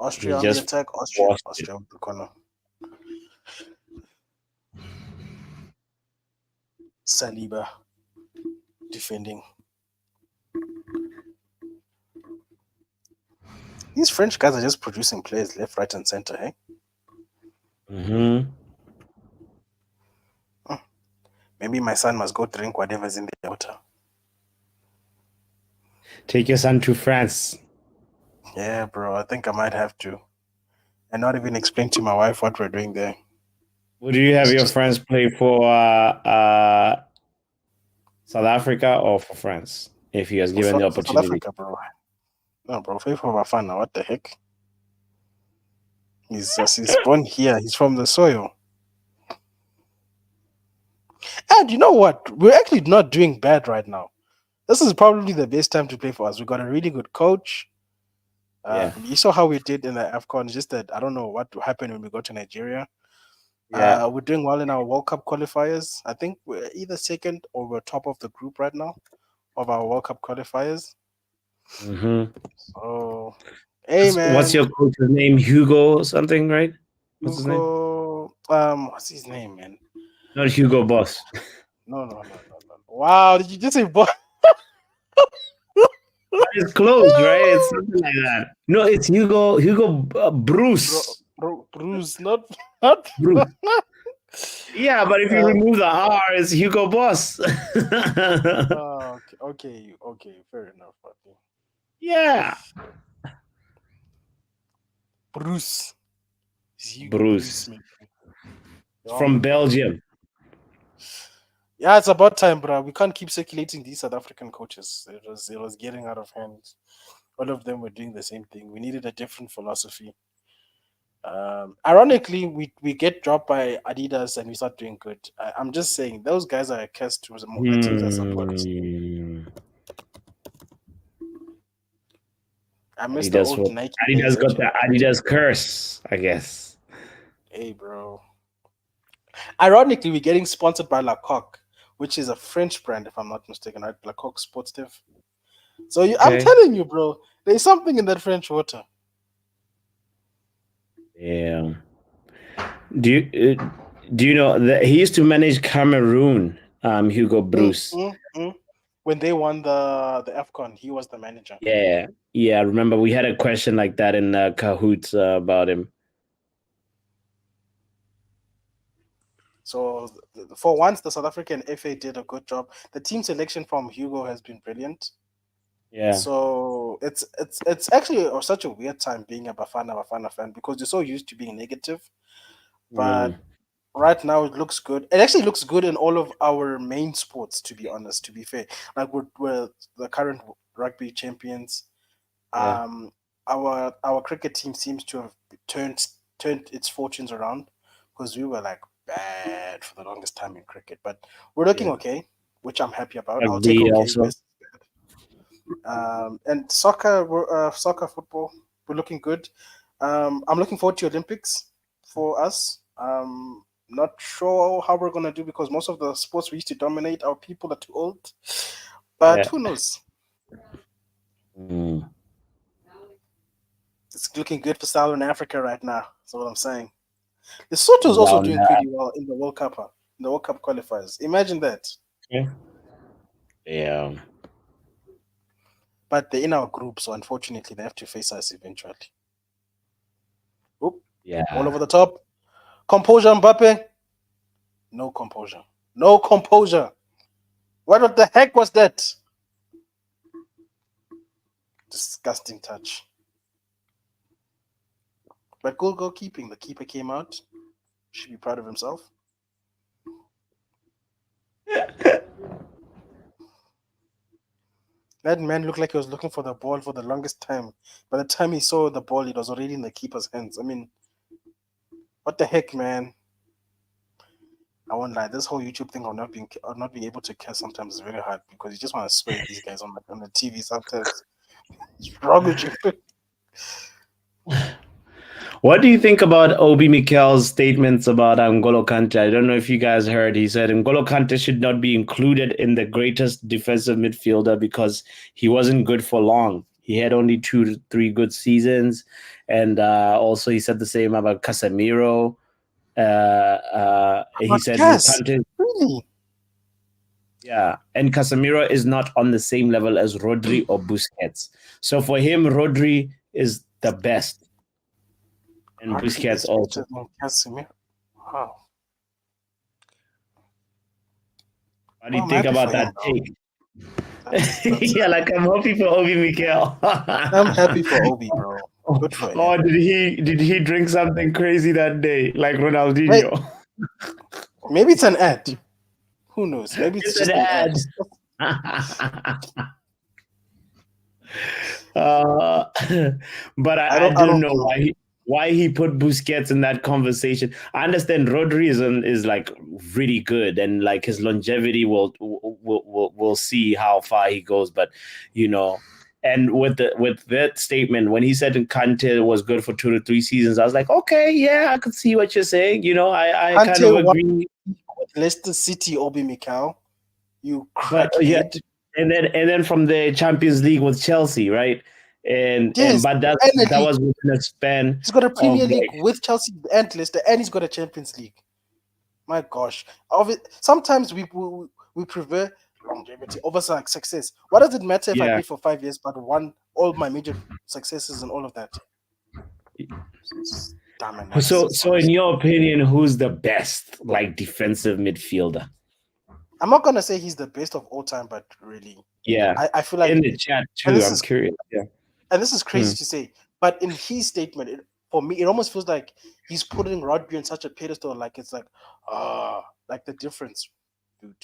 Austria He on the just attack. Austria washed it. with the corner. Saliba defending. These French guys are just producing players left, right, and center, hey? Mm-hmm. Maybe my son must go drink whatever's in the water. Take your son to France. Yeah, bro, I think I might have to. And not even explain to my wife what we're doing there. Would you have It's your just- friends play for South Africa or for France if he was given the South opportunity? Africa, bro. No, bro, faith for Bafana, what the heck? He's born here. He's from the soil. And you know what? We're actually not doing bad right now. This is probably the best time to play for us. We got a really good coach. Yeah. You saw how we did in the AFCON. Just that I don't know what happened when we go to Nigeria. Yeah. We're doing well in our World Cup qualifiers. I think we're either second or we're top of the group right now of our World Cup qualifiers. Mm-hmm. So, hey What's man, your coach's name? Hugo something, right? What's his name? Hugo. What's his name, man? Not Hugo Boss. No. Wow, did you just say boy? It's close, right? It's something like that. No, it's Hugo Bruce. Bruce, not Bruce. Yeah, but if you Uh, remove the R, it's Hugo Boss. okay, fair enough. Okay. Yeah. Bruce. It's Hugo Bruce. maybe. It's from Belgium. Yeah, it's about time, bro. We can't keep circulating these South African coaches. It was getting out of hand. All of them were doing the same thing. We needed a different philosophy. Ironically, we get dropped by Adidas and we start doing good. I'm just saying those guys are a curse to the teams I support. I miss the old Nike days. Adidas got the Adidas curse, I guess. Hey, bro. Ironically, we're getting sponsored by Lacoque, which is a French brand, if I'm not mistaken, right? Lacoque Sportif. So I'm telling you, bro, there's something in that French water. Yeah. Do you know that he used to manage Cameroon? Hugo Bruce. When they won the AFCON, he was the manager. Yeah. Remember, we had a question like that in Cahoots about him. So for once, the South African FA did a good job. The team selection from Hugo has been brilliant. Yeah. So it's actually such a weird time being a Bafana fan because you're so used to being negative. But right now it looks good. It actually looks good in all of our main sports, to be honest, to be fair. Like we're the current rugby champions. Yeah. Our cricket team seems to have turned its fortunes around because we were like bad for the longest time in cricket. But we're looking okay, which I'm happy about. I'll take okay also. versus bad. And soccer, football, we're looking good. I'm looking forward to Olympics for us. Not sure how we're gonna do because most of the sports we used to dominate, our people are too old. But who knows? It's looking good for Southern Africa right now. That's what I'm saying. Lesotho is also doing pretty well in the World Cup, in the World Cup qualifiers. Imagine that. Yeah. But they're in our group, so unfortunately they have to face us eventually. Oop. Yeah. All over the top. Composure, Mbappe. No composure. No composure. What the heck was that? Disgusting touch. But good goalkeeping. The keeper came out. Should be proud of himself. That man looked like he was looking for the ball for the longest time. By the time he saw the ball, it was already in the keeper's hands. I mean, what the heck, man? I won't lie. This whole YouTube thing of not being able to care sometimes is very hard because you just want to swear at these guys on the TV sometimes. What's wrong with you? What do you think about Obi Mikel's statements about N'Golo Kante? I don't know if you guys heard. He said N'Golo Kante should not be included in the greatest defensive midfielder because he wasn't good for long. He had only 2 to 3 good seasons. And also he said the same about Casemiro. He said Kante, really? Yeah, and Casemiro is not on the same level as Rodri or Busquets. So for him, Rodri is the best, and Rodri Busquets is also. better than Casemiro. Wow. What do Well, you I'm think happy about for that him, bro. take? That's Yeah, like I'm happy for Obi Mikel. I'm happy for Obi, bro. Good for him. Oh, did he drink something crazy that day, like Wait, Ronaldinho? maybe it's an ad. Who knows? Maybe it's It's an just an ad. ad. Uh, but I I don't don't know know. why he put Busquets in that conversation. I understand Rodri is like really good, and like his longevity will see how far he goes. But you know, and with that statement when he said Kante was good for 2 to 3 seasons, I was like, okay, yeah, I could see what you're saying. You know, I kind Kante of won agree. with Leicester City, Obi Mikel. You But yeah, crackhead. and then from the Champions League with Chelsea, right? And Yes, but and a that league. was within a span He's got a of Premier League like with Chelsea and Leicester, and he's got a Champions League. My gosh. Sometimes we prefer longevity over success. What does it matter if I yeah. played for 5 years but won all my major successes and all of that? It's dumb analysis, So in honestly. your opinion, who's the best like defensive midfielder? I'm not gonna say he's the best of all time, but really, Yeah, I feel in like, the chat and too. this I'm is curious. Yeah. and this is Hmm. crazy to say, but in his statement, for me, it almost feels like he's putting Rodri on such a pedestal, like it's like, like the difference, dude.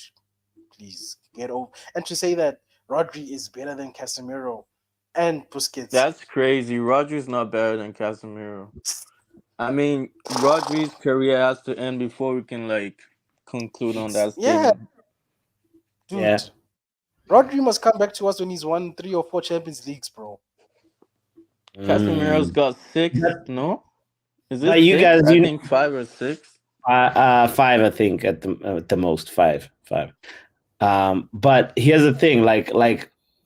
Please get over. And to say that Rodri is better than Casemiro and Busquets. That's crazy. Rodri's not better than Casemiro. I mean, Rodri's career has to end before we can like conclude on that Yeah, statement. dude. Yeah. Rodri must come back to us when he's won 3 or 4 Champions Leagues, bro. Casemiro's Mm. got six. But No, is it but you six? guys, I think 5 or 6. five, I think at the most five. But here's the thing, like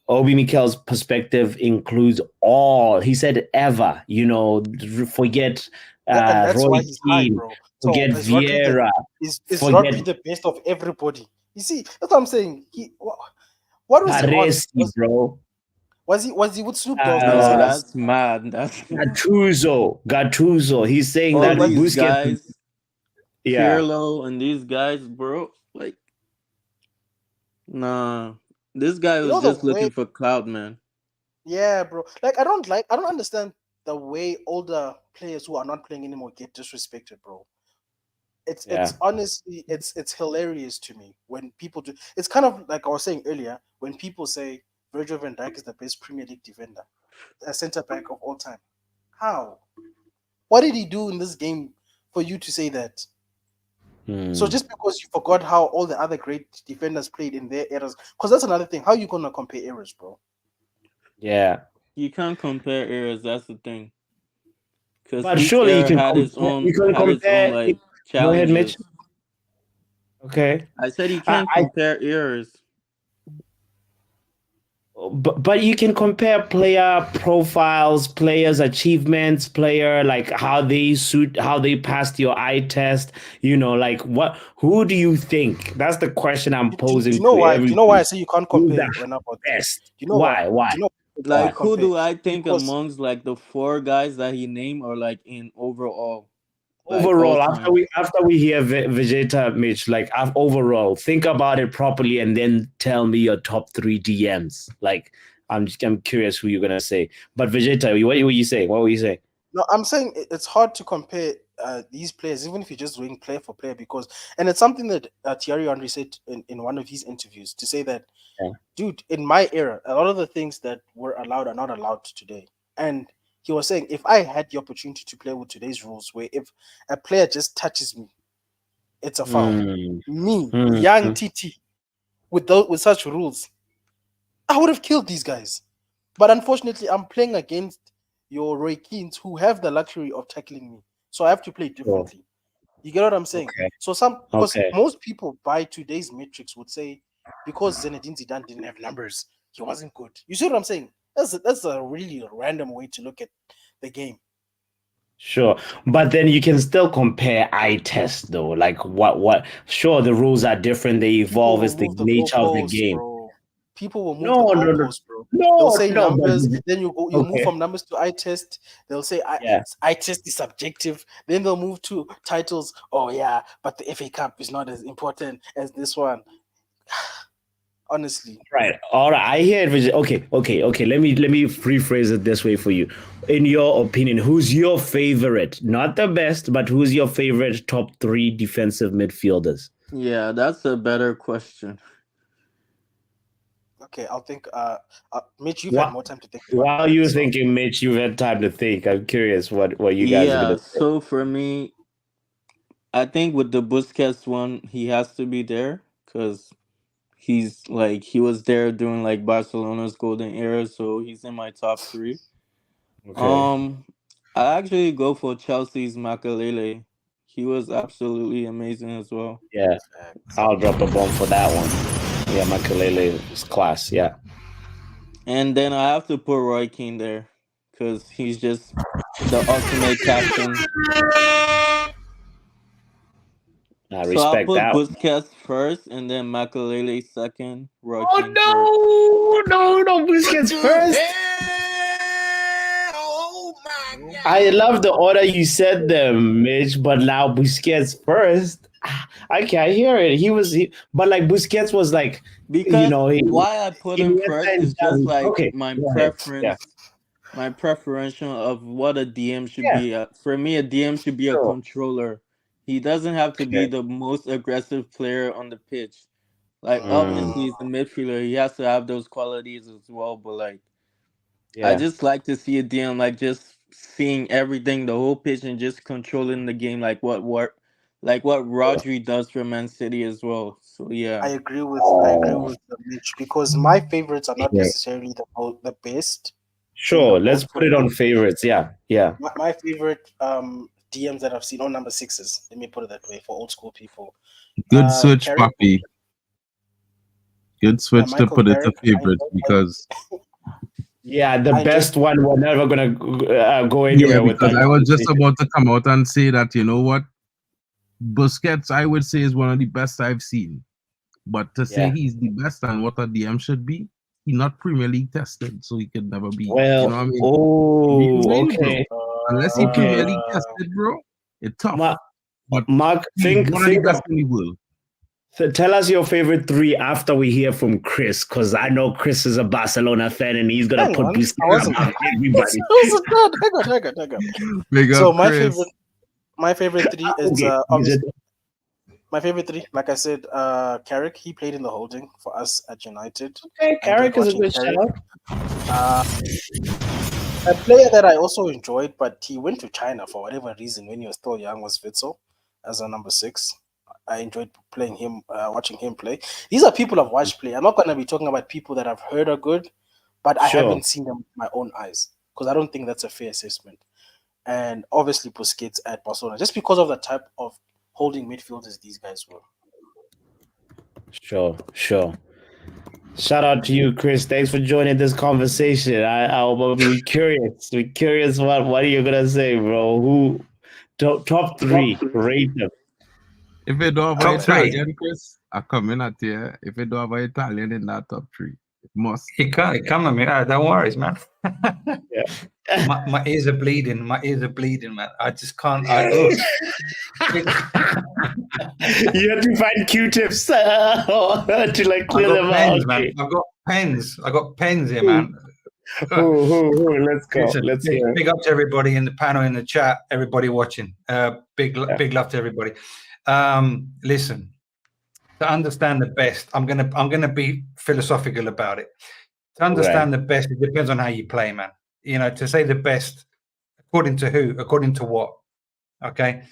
Obi Mikel's perspective includes all. He said ever, forget Yeah, and that's Roy why he's high, Keane, bro. So forget Vieira, is forget Rodri the best of everybody? You see, that's what I'm saying. What was he on? Paresi, bro. Was he with Snoop Dogg when he No, said Uh, this? that's mad. That's Gattuso. He's saying all that Was these Busquets, guys, yeah, Pirlo and these guys, bro. Like, nah, this guy you know was the just way? looking for clout, man. Yeah, bro. I don't understand the way older players who are not playing anymore get disrespected, bro. It's yeah. honestly it's hilarious to me when people do. It's kind of like I was saying earlier when people say Virgil van Dijk is the best Premier League defender, a centre back of all time. How? What did he do in this game for you to say that? So Hmm. just because you forgot how all the other great defenders played in their eras, because that's another thing. How you gonna compare eras, bro? Yeah. You can't compare eras. That's the thing, because But each surely era had its you own can compare. like Go ahead, Mitch. challenges. Okay. I said you I, can't I compare eras. but you can compare player profiles, players' achievements, player like how they passed your eye test. Like who do you think? That's the question I'm Do you posing know to why? Do you know why I everybody. say you can't Who's compare the when about this? best? Do you know why? Why? Why? Do you know why you Why? Like, can't who compare? do I think Because amongst like the four guys that he named, or like in overall, like all Overall, after time? we hear Vegeta, Mitch, like overall, think about it properly, and then tell me your top three DMs. Like, I'm curious who you're gonna say. But Vegeta, what were you saying? What were you saying? no, I'm saying it's hard to compare these players, even if you're just doing player for player, because and it's something that Thierry Henry said in one of his interviews to say that, Yeah. dude, in my era, a lot of the things that were allowed are not allowed today. And he was saying, if I had the opportunity to play with today's rules, where if a player just touches me, it's a foul. Hmm. Me, Hmm. young TT, with such rules, I would have killed these guys. But unfortunately, I'm playing against your Roy Keens who have the luxury of tackling me. So I have to play Sure. differently. You get what I'm saying? Okay. So because Okay. most people by today's metrics would say because Zinedine Zidane didn't have numbers, he wasn't good. You see what I'm saying? That's a really random way to look at the game. Sure. But then you can still compare eye test though. Like what sure the rules are different, they People evolve, will it's the move the nature of the goalposts, game. bro. People will move the No, no, no. goalposts, bro. They'll No, say no, but numbers, then you move okay. from numbers to eye test. They'll say Yeah. eye test is subjective. Then they'll move to titles. Oh yeah, but the FA Cup is not as important as this one. Honestly, Right. All right. I hear it. Okay. Let me rephrase it this way for you. In your opinion, who's your favorite? Not the best, but who's your favorite top 3 defensive midfielders? Yeah, that's a better question. okay. I'll think. Mitch, you've had What more time to think about while it. you're So thinking, Mitch, you've had time to think. I'm curious what you guys are Yeah, gonna say. so for me, I think with the Busquets one, he has to be there because he was there during like Barcelona's golden era, so he's in my top three. Okay. Um, I actually go for Chelsea's Makalele. He was absolutely amazing as well. Yeah. facts. I'll drop a bomb for that one. Yeah, Makalele is class. Yeah. And then I have to put Roy Keane there because he's just the ultimate captain. I So I'll respect put that. Busquets first, and then Makalele second, Roy Keane third. Oh no, Busquets first. I love the order you said them, Mitch, but now Busquets first. I can't hear it. But like Busquets was like, Because he why I put him Iniesta first and is just Xavi. like Okay, my go ahead. Yeah, preference, my preferential of what a DM should yeah, be. For me, a DM should be a sure. controller. He doesn't have to be Okay. the most aggressive player on the pitch. Like Mm, obviously, he's a midfielder. He has to have those qualities as well. But like, I yeah. just like to see a DM like just seeing everything, the whole pitch, and just controlling the game, like what Rodri does for Man City as well. So yeah. I agree with Mitch because my favorites are not Okay. necessarily the best in the Sure. Let's world put it on football. favorites. Yeah, yeah. My favorite DMs that I've seen on number sixes. Let me put it that way for old school people. Good switch, Carrick, Papi. Good switch to Michael put it to Carrick. favorites because Yeah, the I enjoyed. best one. We're never gonna go yeah, anywhere with because that I was just conversation. about to come out and say that you know what, Busquets I would say is one of the best I've seen. But to say Yeah. he's the best and what a DM should be, he's not Premier League tested, so he could never be. You know Well, what I mean? oh, Real, bro. okay, Unless he Premier okay. League tested, bro, it's tough. Mark, But Mark, he's think one of the think best in the world. tell us your favorite 3 after we hear from Chris, because I know Chris is a Barcelona fan and he's gonna Hang put on, I Busquets wasn't. above everybody. I wasn't done. Hang on. Big So up, Chris. my favorite three is Okay, obviously my favorite three. Like I said, Carrick. He played in the holding for us at United. okay, I enjoyed Carrick is a watching good Carrick. shout. Uh, a player that I also enjoyed, but he went to China for whatever reason when he was still young, was Witzel as a number 6. I enjoyed playing him, watching him play. These are people I've watched play. I'm not going to be talking about people that I've heard are good, but I Sure, haven't seen them with my own eyes because I don't think that's a fair assessment. And obviously Busquets at Barcelona, just because of the type of holding midfielders these guys were. sure. Shout out to you, Chris. Thanks for joining this conversation. I'll be curious. Be curious what are you gonna say, bro? Who top 3? Rate them. If you don't have an Top three. Italian, Chris, I come in at you. If you don't have an Italian in that top 3, it must. He come at me. Don't worry, man. Yeah. my ears are bleeding. My ears are bleeding, man. I just can't. You have to find Q-tips to like clear I've them got out. pens, man. Okay. I've got pens here, man. Let's go. Listen, Let's hear it. big up to everybody in the panel, in the chat, everybody watching. Big love to everybody. Listen, to understand the best, I'm gonna be philosophical about it. To understand the best, it depends on how you play, man. You know, to say the best, according to who, according to what. Okay,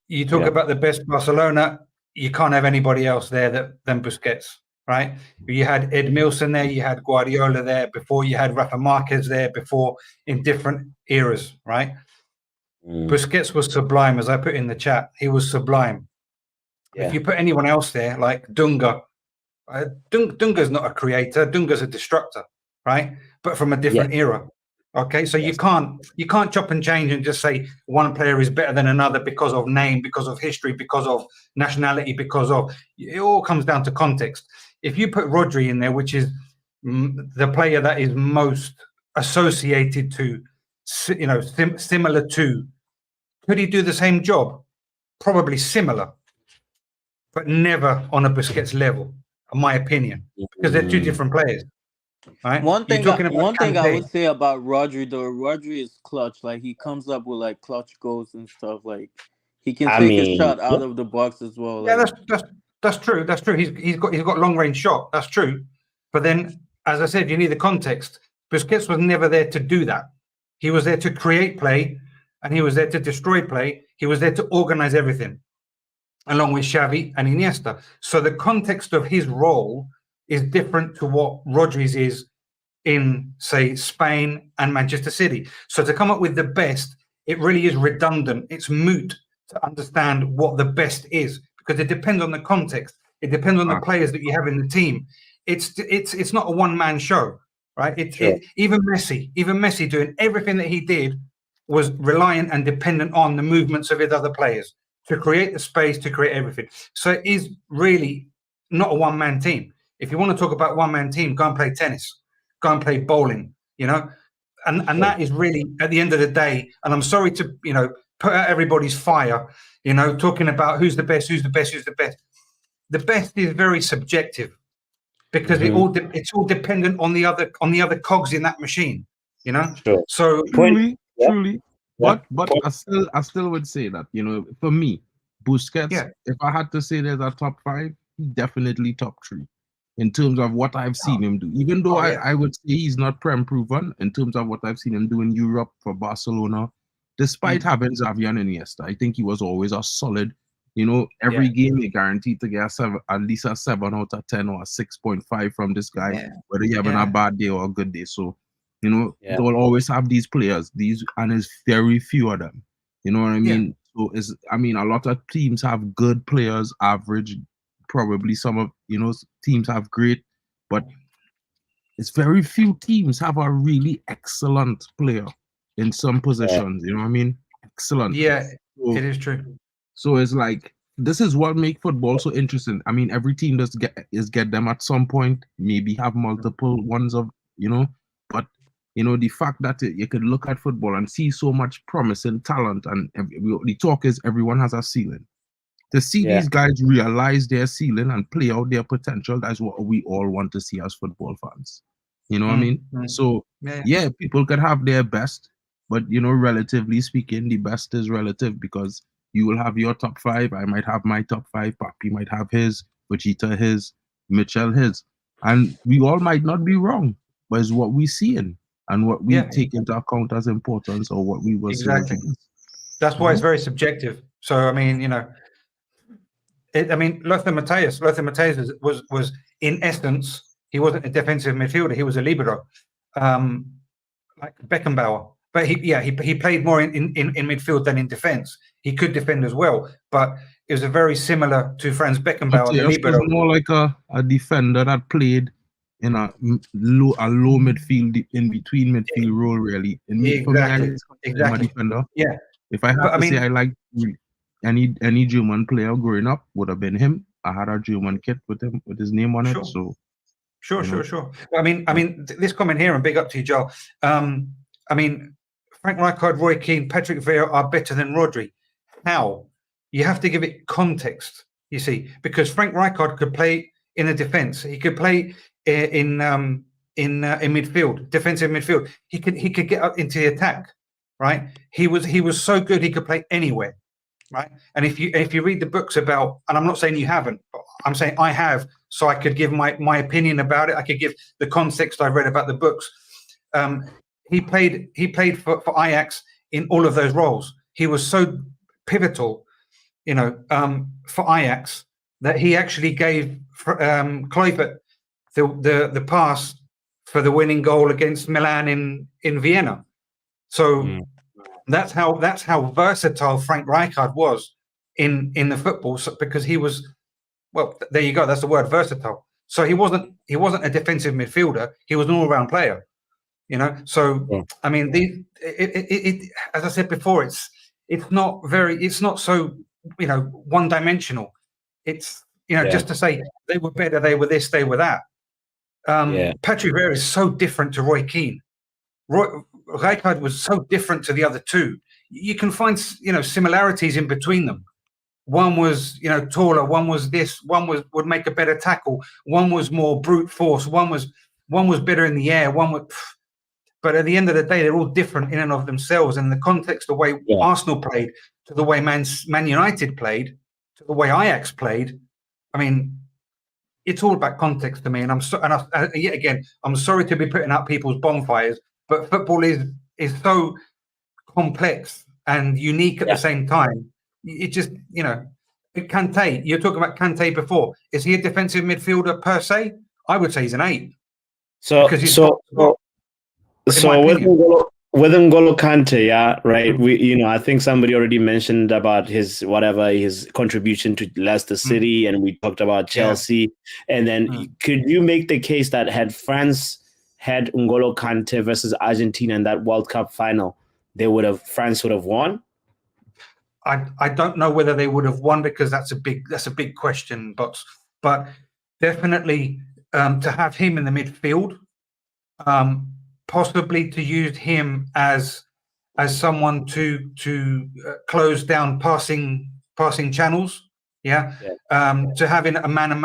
you talk about the best Barcelona, you can't have anybody else there than Busquets, right? You had Ed Milson there, you had Guardiola there before, you had Rafa Marquez there before, in different eras, right? Busquets was sublime, as I put in the chat. He was sublime. If you put anyone else there, like Dunga, Dunga's not a creator, Dunga's a destructor, right? But from a different era. Okay, so you can't chop and change and just say one player is better than another because of name, because of history, because of nationality, because of it all comes down to context. If you put Rodri in there, which is the player that is most associated to, similar to, could he do the same job? Probably similar, but never on a Busquets level, in my opinion, because they're two different players. Right? One You're thing, talking about one thing I Kante. would say about Rodri though, Rodri is clutch. Like he comes up with like clutch goals and stuff. Like he can I take his mean, shot out of the box as well. Yeah, Like that's true. That's true. He's got long range shot. That's true. But then, as I said, you need the context. Busquets was never there to do that. He was there to create play, and he was there to destroy play. He was there to organize everything, along with Xavi and Iniesta. So the context of his role is different to what Rodri's is in, say, Spain and Manchester City. So to come up with the best, it really is redundant. It's moot to understand what the best is, because it depends on the context. It depends on the players that you have in the team. It's not a one-man show, right? Even Messi doing everything that he did was reliant and dependent on the movements of his other players to create the space, to create everything. So it is really not a one-man team. If you want to talk about one-man team, go and play tennis, go and play bowling, and that is really, at the end of the day, and I'm sorry to, put out everybody's fire, talking about who's the best. The best is very subjective, because it's all dependent on the other cogs in that machine, Sure. So Truly. Yeah. But I still would say that, for me, Busquets, if I had to say there's a top 5, he's definitely top 3 in terms of what I've seen him do. Even though I would say he's not prem proven in terms of what I've seen him do in Europe for Barcelona, despite having Xavi and Iniesta, I think he was always a solid. Every game you're guaranteed to get at least a 7 out of 10 or a 6.5 from this guy, whether you're having a bad day or a good day. So, they'll always have these players, and there's very few of them. You know what I mean? So a lot of teams have good players, average. Probably some of teams have great, but it's very few teams have a really excellent player in some positions. You know what I mean? Excellent. Yeah, so, it is true. So it's like, this is what makes football so interesting. I mean, every team does get them at some point, maybe have multiple ones of, but the fact that you could look at football and see so much promising talent, and the talk is everyone has a ceiling. To see these guys realize their ceiling and play out their potential, that's what we all want to see as football fans. You know what I mean? So, people could have their best, but, relatively speaking, the best is relative, because you will have your top 5. I might have my top 5. Papi might have his, Vegeta his, Mitchell his. And we all might not be wrong, but it's what we see in and what we take into account as importance, or what we will Exactly. see. That's why it's very subjective. So, I mean, Lothar Matthäus was in essence, he wasn't a defensive midfielder. He was a libero, like Beckenbauer. But he played more in midfield than in defense. He could defend as well, but it was a very similar to Franz Beckenbauer, the libero. Was more like a defender that played in a low midfield, in between midfield role, really. Exactly. A defender. Yeah. If I have to say, I like any German player growing up, would have been him. I had a German kit with him with his name on it. So sure. I mean, this comment here, and big up to you, Joel. Frank Rijkaard, Roy Keane, Patrick Vieira are better than Rodri. How? You have to give it context, you see, because Frank Rijkaard could play in the defense. He could play in midfield, defensive midfield. He could get up into the attack, right? He was so good he could play anywhere, right? And if you read the books about, and I'm not saying you haven't, but I'm saying I have, so I could give my opinion about it. I could give the context I read about the books. He played for Ajax in all of those roles. He was so pivotal, for Ajax, that he actually gave Kluivert the pass for the winning goal against Milan in Vienna. So that's how versatile Frank Rijkaard was in the football, because he was, well, there you go. That's the word, versatile. So he wasn't a defensive midfielder. He was an all-round player. You know, so Yeah. I mean, as I said before, it's not so, you know, one dimensional. It's, you know, Yeah. just to say they were better, they were this, they were that. Patrick Vieira is so different to Roy Keane. Rijkaard was so different to the other two. You can find, you know, similarities in between them. One was, you know, taller. One was this. One would make a better tackle. One was more brute force. One was better in the air. But at the end of the day, they're all different in and of themselves. And in the context, the way Arsenal played, to the way Man United played, to the way Ajax played, I mean, it's all about context to me. And yet again, I'm sorry to be putting out people's bonfires, but football is so complex and unique at the same time. It just, you know, Kante, you're talking about Kante before. Is he a defensive midfielder per se? I would say he's an 8. Because he's with N'Golo Kante, yeah, right. We, you know, I think somebody already mentioned about his contribution to Leicester City, and we talked about Chelsea. And then, could you make the case that had France had N'Golo Kante versus Argentina in that World Cup final, France would have won? I don't know whether they would have won, because that's a big question, but definitely to have him in the midfield. Possibly to use him as someone to close down passing channels. To having a man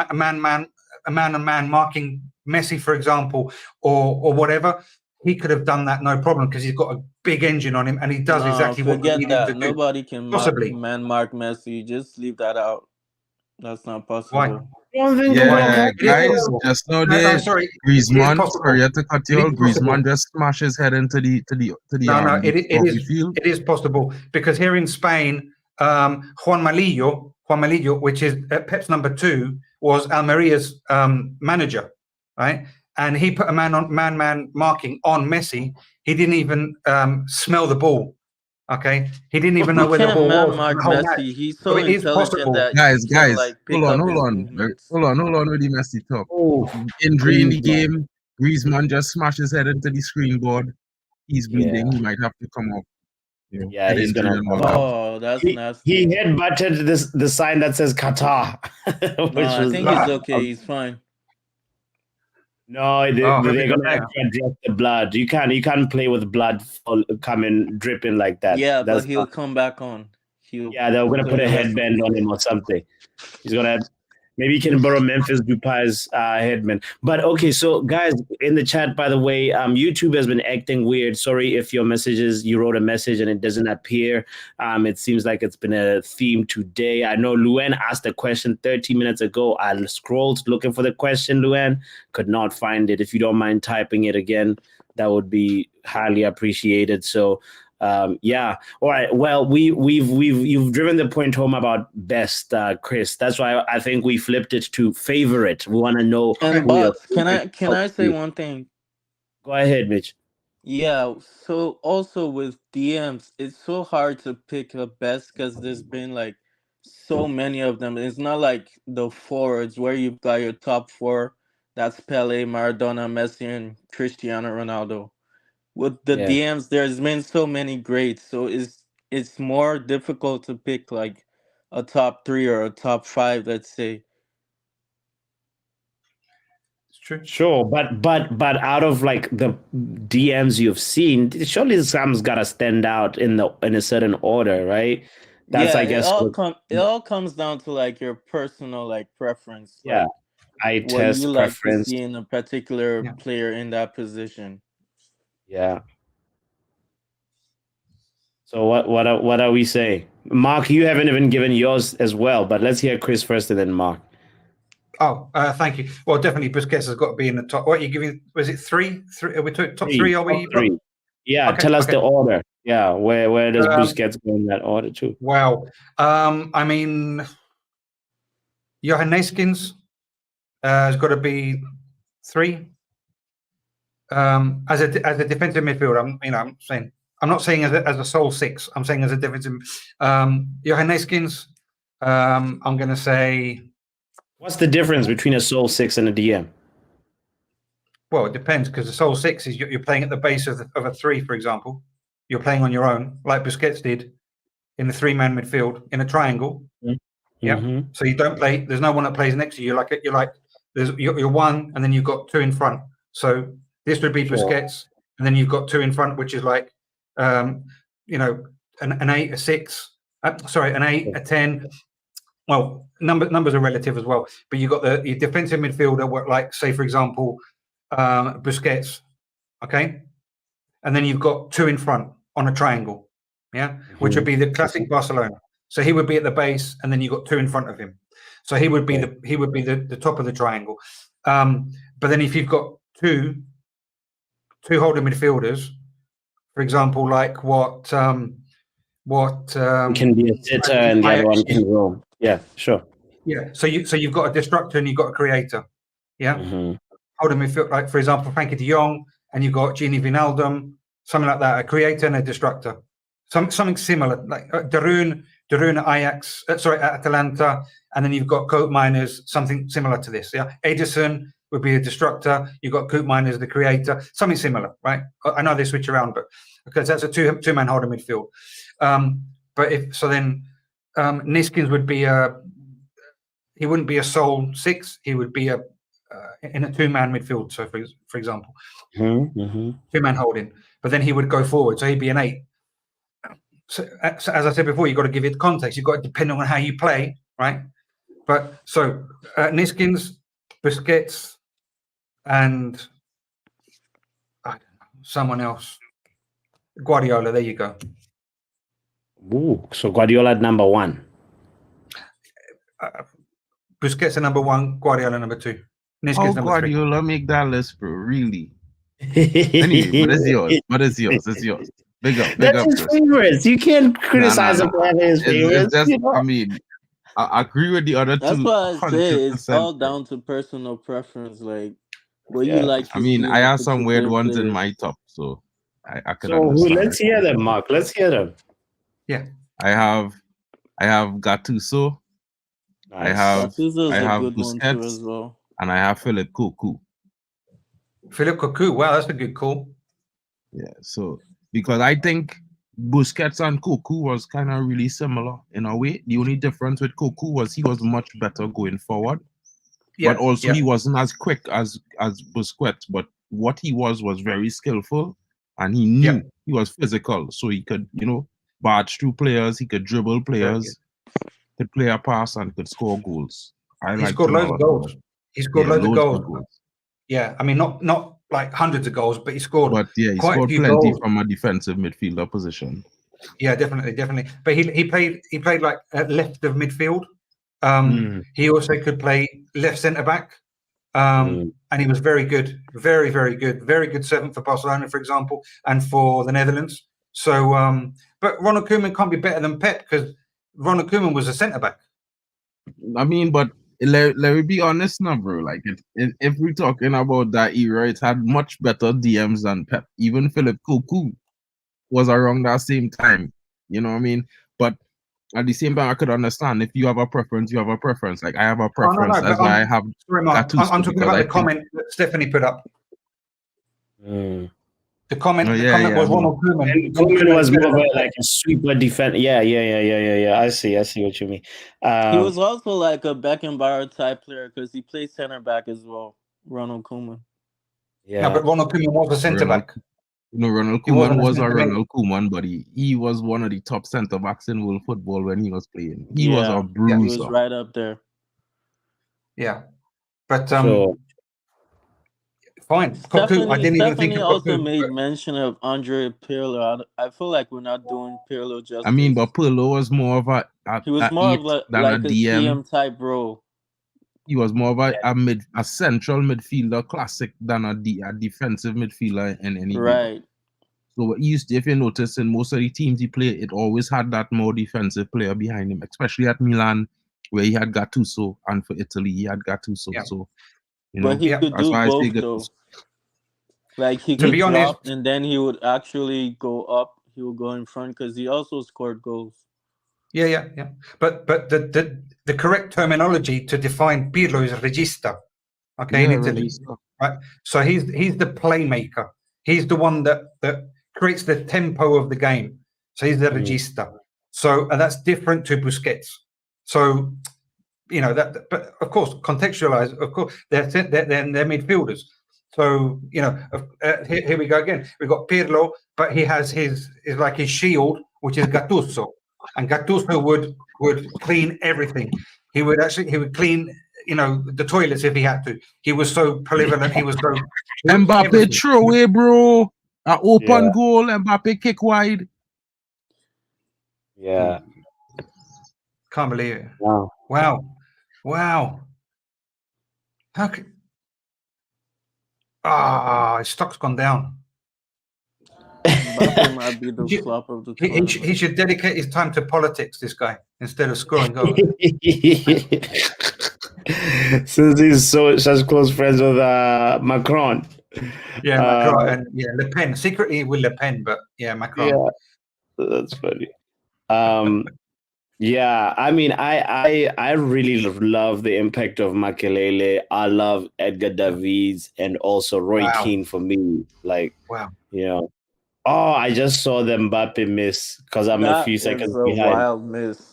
marking Messi, for example, or whatever. He could have done that no problem, because he's got a big engine on him, and he does exactly what you need him to do. Nobody can man mark Messi. Just leave that out. That's not possible. Why? Yeah, guys, just now there, Griezmann, sorry to cut you off, Griezmann just smashed his head into the it is possible, because here in Spain, Juan Malillo, which is Pep's number 2, was Almeria's manager, right? And he put a man marking on Messi. He didn't even smell the ball. Okay, he didn't even know where the ball was. Mark Messi. He's so intelligent that guys, like, hold on with the Messi talk. Injury in the game. Griezmann just smashed his head into the screen board. He's bleeding. He might have to come off. Yeah, he's gonna. Oh, that's nasty. He head butted the sign that says Qatar. I think he's okay. He's fine. No, they're gonna address the blood. You can't play with blood coming dripping like that. Yeah, but he'll come back on. They're gonna put a headband on him or something. He's gonna. Maybe he can borrow Memphis Depay's headband. But okay, so guys in the chat, by the way, YouTube has been acting weird. Sorry if your messages, you wrote a message and it doesn't appear. It seems like it's been a theme today. I know Luan asked a question 30 minutes ago. I scrolled looking for the question, Luan, could not find it. If you don't mind typing it again, that would be highly appreciated. So all right. Well, you've driven the point home about best, Chris. That's why I think we flipped it to favorite. We want to know. But can I say one thing? Go ahead, Mitch. Yeah. So also with DMs, it's so hard to pick a best, because there's been like so many of them. It's not like the forwards where you've got your top 4. That's Pele, Maradona, Messi, and Cristiano Ronaldo. With the DMs, there's been so many greats, so it's more difficult to pick like a top 3 or a top 5, let's say. It's true. Sure, but out of like the DMs you've seen, surely some's gotta stand out in a certain order, right? That's I guess it all comes down to like your personal like preference. Yeah, like, eye test what you preference. like to see in a particular player in that position. Yeah. So what are we saying? Mark, you haven't even given yours as well, but let's hear Chris first and then Mark. Oh, thank you. Well, definitely Busquets has got to be in the top. What are you giving? Was it 3? Are we top 3? Are we? 3. Yeah, okay, tell us the order. Yeah, where does Busquets go in that order too? Wow. I mean, Johan Neeskens has got to be 3. As a defensive midfielder, I'm saying, I'm not saying as a sole 6. I'm saying as a defensive. Johan Neeskens. I'm going to say. What's the difference between a sole 6 and a DM? Well, it depends, because the sole six is you're playing at the base of a three, for example. You're playing on your own, like Busquets did in the three-man midfield in a triangle. Yeah. So you don't play. There's no one that plays next to you. You're one, and then you've got two in front. So this would be Busquets, and then you've got two in front, which is like, an 8, a 6. An 8, a 10. Well, numbers are relative as well. But you've got your defensive midfielder, like say for example, Busquets, okay, and then you've got two in front on a triangle, which would be the classic Barcelona. So he would be at the base, and then you've got two in front of him. So he would be the top of the triangle. But then if you've got two holding midfielders, for example, like what can be a sitter and the other one can roam. Yeah, sure. Yeah. So you've got a destructor and you've got a creator. Yeah. Holding midfield, like for example, Frankie de Jong, and you've got Gini Wijnaldum, something like that, a creator and a destructor. Something similar, like Darun at Ajax, at Atalanta, and then you've got Koopmeiners, something similar to this. Yeah, Ederson would be a destructor. You've got Koopmeiners, the creator, something similar, right? I know they switch around, but because that's a two-man holding midfield. But then Niskins would be he wouldn't be a sole six. He would be in a two-man midfield. So for example, two-man holding, but then he would go forward, so he'd be an 8. So as I said before, you've got to give it context. You've got to depend on how you play, right? But so Niskins, Busquets, and someone else, Guardiola. There you go. Ooh, so Guardiola at number 1. Busquets at number 1, Guardiola number 2. Niskins number Guardiola 3. make that list, bro? Really? Anyway, what is yours? It's yours. Big up. His favorites. You can't criticize him for having his favorites. I mean, I agree with the other two. That's why I say it's all down to personal preference. Like what you like. I mean, I have some weird ones in my top, so I could. So let's hear them, Mark. Let's hear them. Yeah, I have Gattuso. Nice. I have Busquets as well. And I have Philippe Cocu. Wow, that's a good call. Yeah, so because I think Busquets and Cocu was kind of really similar in a way. The only difference with Cocu was he was much better going forward. But also he wasn't as quick as Busquets. But what he was very skillful, and he knew he was physical, so he could, barge through players, he could dribble players, could play a pass, and could score goals. He scored loads of goals. He scored loads of goals. Yeah, I mean, not like hundreds of goals, but he scored. But he scored plenty goals from a defensive midfielder position. Yeah, definitely. But he played like left of midfield. He also could play left centre back, and he was very good, very good servant for Barcelona, for example, and for the Netherlands. So, but Ronald Koeman can't be better than Pep because Ronald Koeman was a centre back. I mean, but let me be honest now, bro. Like, if we're talking about that era, it had much better DMs than Pep. Even Philippe Cocu was around that same time. You know what I mean? But at the same time, I could understand if you have a preference, you have a preference. Like I have a preference. That's why I have. Sorry, Mark. I'm talking about the comment that Stephanie put up. The comment was Ronald Koeman. And Koeman was more of like a sweeper defense. Yeah. I see what you mean. He was also like a Beckenbauer type player because he played center back as well. Ronald Koeman. Yeah, but Ronald Koeman was a center back. Ronald Koeman was a Ronald Koeman, but he was one of the top centre backs in world football when he was playing. He was a bruiser. He was right up there. Yeah, but fine. Stephanie, I didn't even think of also made mention of Andre Pirlo. I feel like we're not doing Pirlo justice. I mean, but Pirlo was more of he was more of like a DM type role. He was more of a central midfielder classic than a defensive midfielder in any game. So if you notice in most of the teams he played, it always had that more defensive player behind him, especially at Milan, where he had Gattuso, and for Italy he had Gattuso. Yeah. So but he could do both though. Like he could drop and then he would actually go up. He would go in front because he also scored goals. Yeah. But the correct terminology to define Pirlo is regista. okay, in Italy, Regista. right? So he's the playmaker. He's the one that creates the tempo of the game. So he's the regista. So and that's different to Busquets. So that, but of course, contextualize. Of course, they're midfielders. So here we go again. We've got Pirlo, but he has his shield, which is Gattuso, and Gattuso would clean everything. He would clean the toilets if he had to. He was so prevalent. He was so Mbappe throw away, bro. An open goal. Mbappe kick wide. Yeah. Can't believe it. Wow. How could... his stock's gone down. Mbappe might be the flop of the tournament. He should dedicate his time to politics, this guy, instead of scoring goals. Since he's such close friends with Macron. Yeah, Macron and Le Pen. Secretly with Le Pen, but Macron. Yeah, that's funny. Yeah, I mean, I really love the impact of Makelele. I love Edgar Davids and also Roy Keane for me. Like, I just saw the Mbappe miss because I'm a few seconds behind. Wild miss.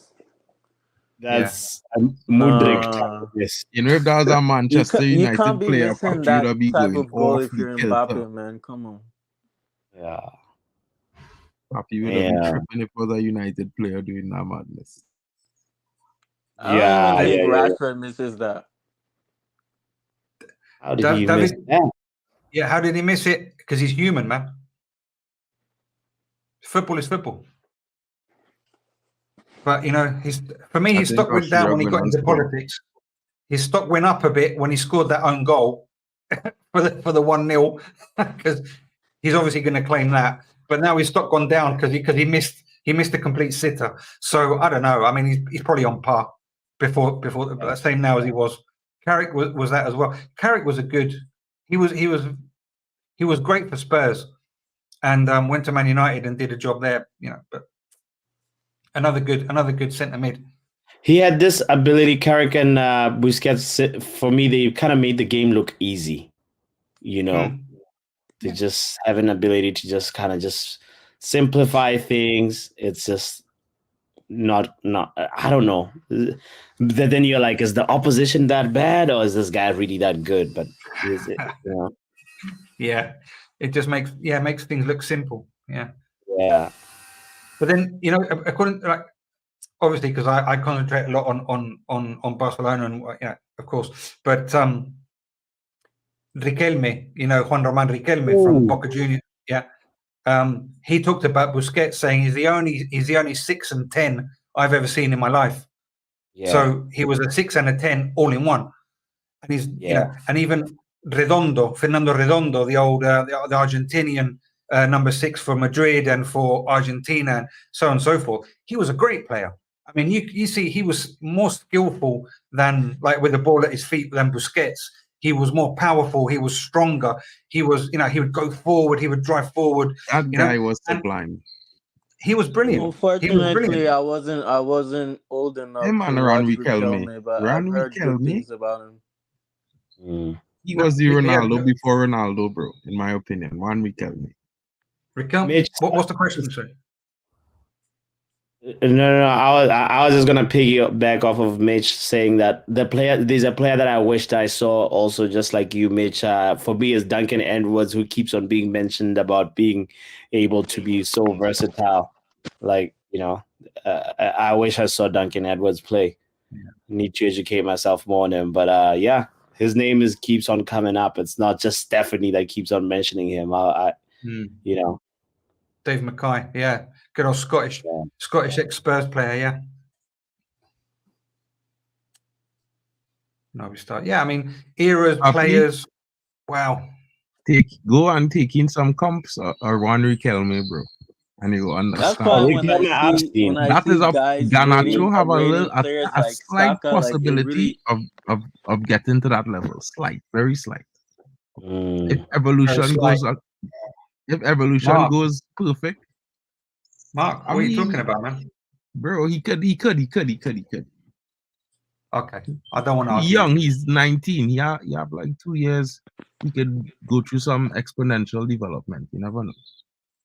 That's a Mudryk miss. If that was a Manchester United can't be player, missing that that be type going of goal off if you're the Mbappe, kilter. man. Come on. Yeah. Papi would have been tripping if it was a United player doing that madness. I don't even think Rashford misses that. How did he miss that? Yeah, how did he miss it? Because he's human, man. Football is football. But for me, his stock went down when he got into politics. His stock went up a bit when he scored that own goal for the 1-0 because he's obviously going to claim that. But now his stock gone down because he missed a complete sitter. So I don't know. I mean, he's probably on par before the same now as he was. Carrick was that as well. Carrick was he was great for Spurs and went to Man United and did a job there. But another good centre mid. He had this ability, Carrick and Busquets. For me, they kind of made the game look easy. They just have an ability to just kind of just simplify things. It's just not. I don't know. Then you're like, is the opposition that bad, or is this guy really that good? But is it? Yeah, it just makes things look simple. Yeah. But then according obviously because I concentrate a lot on Barcelona and of course, but Riquelme, Juan Roman Riquelme from Boca Juniors, he talked about Busquets saying he's the only 6 and 10 I've ever seen in my life. So he was a 6 and a 10 all in one, and he's and even Fernando Redondo, the old the Argentinian number 6 for Madrid and for Argentina and so on and so forth. He was a great player. I mean, you see, he was more skillful than with the ball at his feet than Busquets. He was more powerful. He was stronger. He was, he would go forward. He would drive forward. That guy was sublime. He was brilliant. Unfortunately, I wasn't old enough to watch Riquelme, but I've heard good things about him. He was the Ronaldo before Ronaldo, bro. In my opinion, Juan Riquelme. What's the question, sir? No. I was just gonna piggyback off of Mitch saying that there's a player that I wished I saw also, just like you, Mitch. For me, is Duncan Edwards, who keeps on being mentioned about being able to be so versatile. Like I wish I saw Duncan Edwards play. Need to educate myself more on him, but his name keeps on coming up. It's not just Stephanie that keeps on mentioning him. Dave Mackay, good old Scottish ex-Spurs player, No, we start. I mean, eras, players. Wow. Go and take in some comps or Juan Riquelme, bro, and you understand. That's why when I see guys Ganacho have a slight Saka, possibility of getting to that level. Slight, very slight. If evolution goes perfect. Mark, what are you talking about, man? Bro, he could. Okay, I don't want to argue. Young, he's 19. He have like 2 years. He could go through some exponential development. You never know.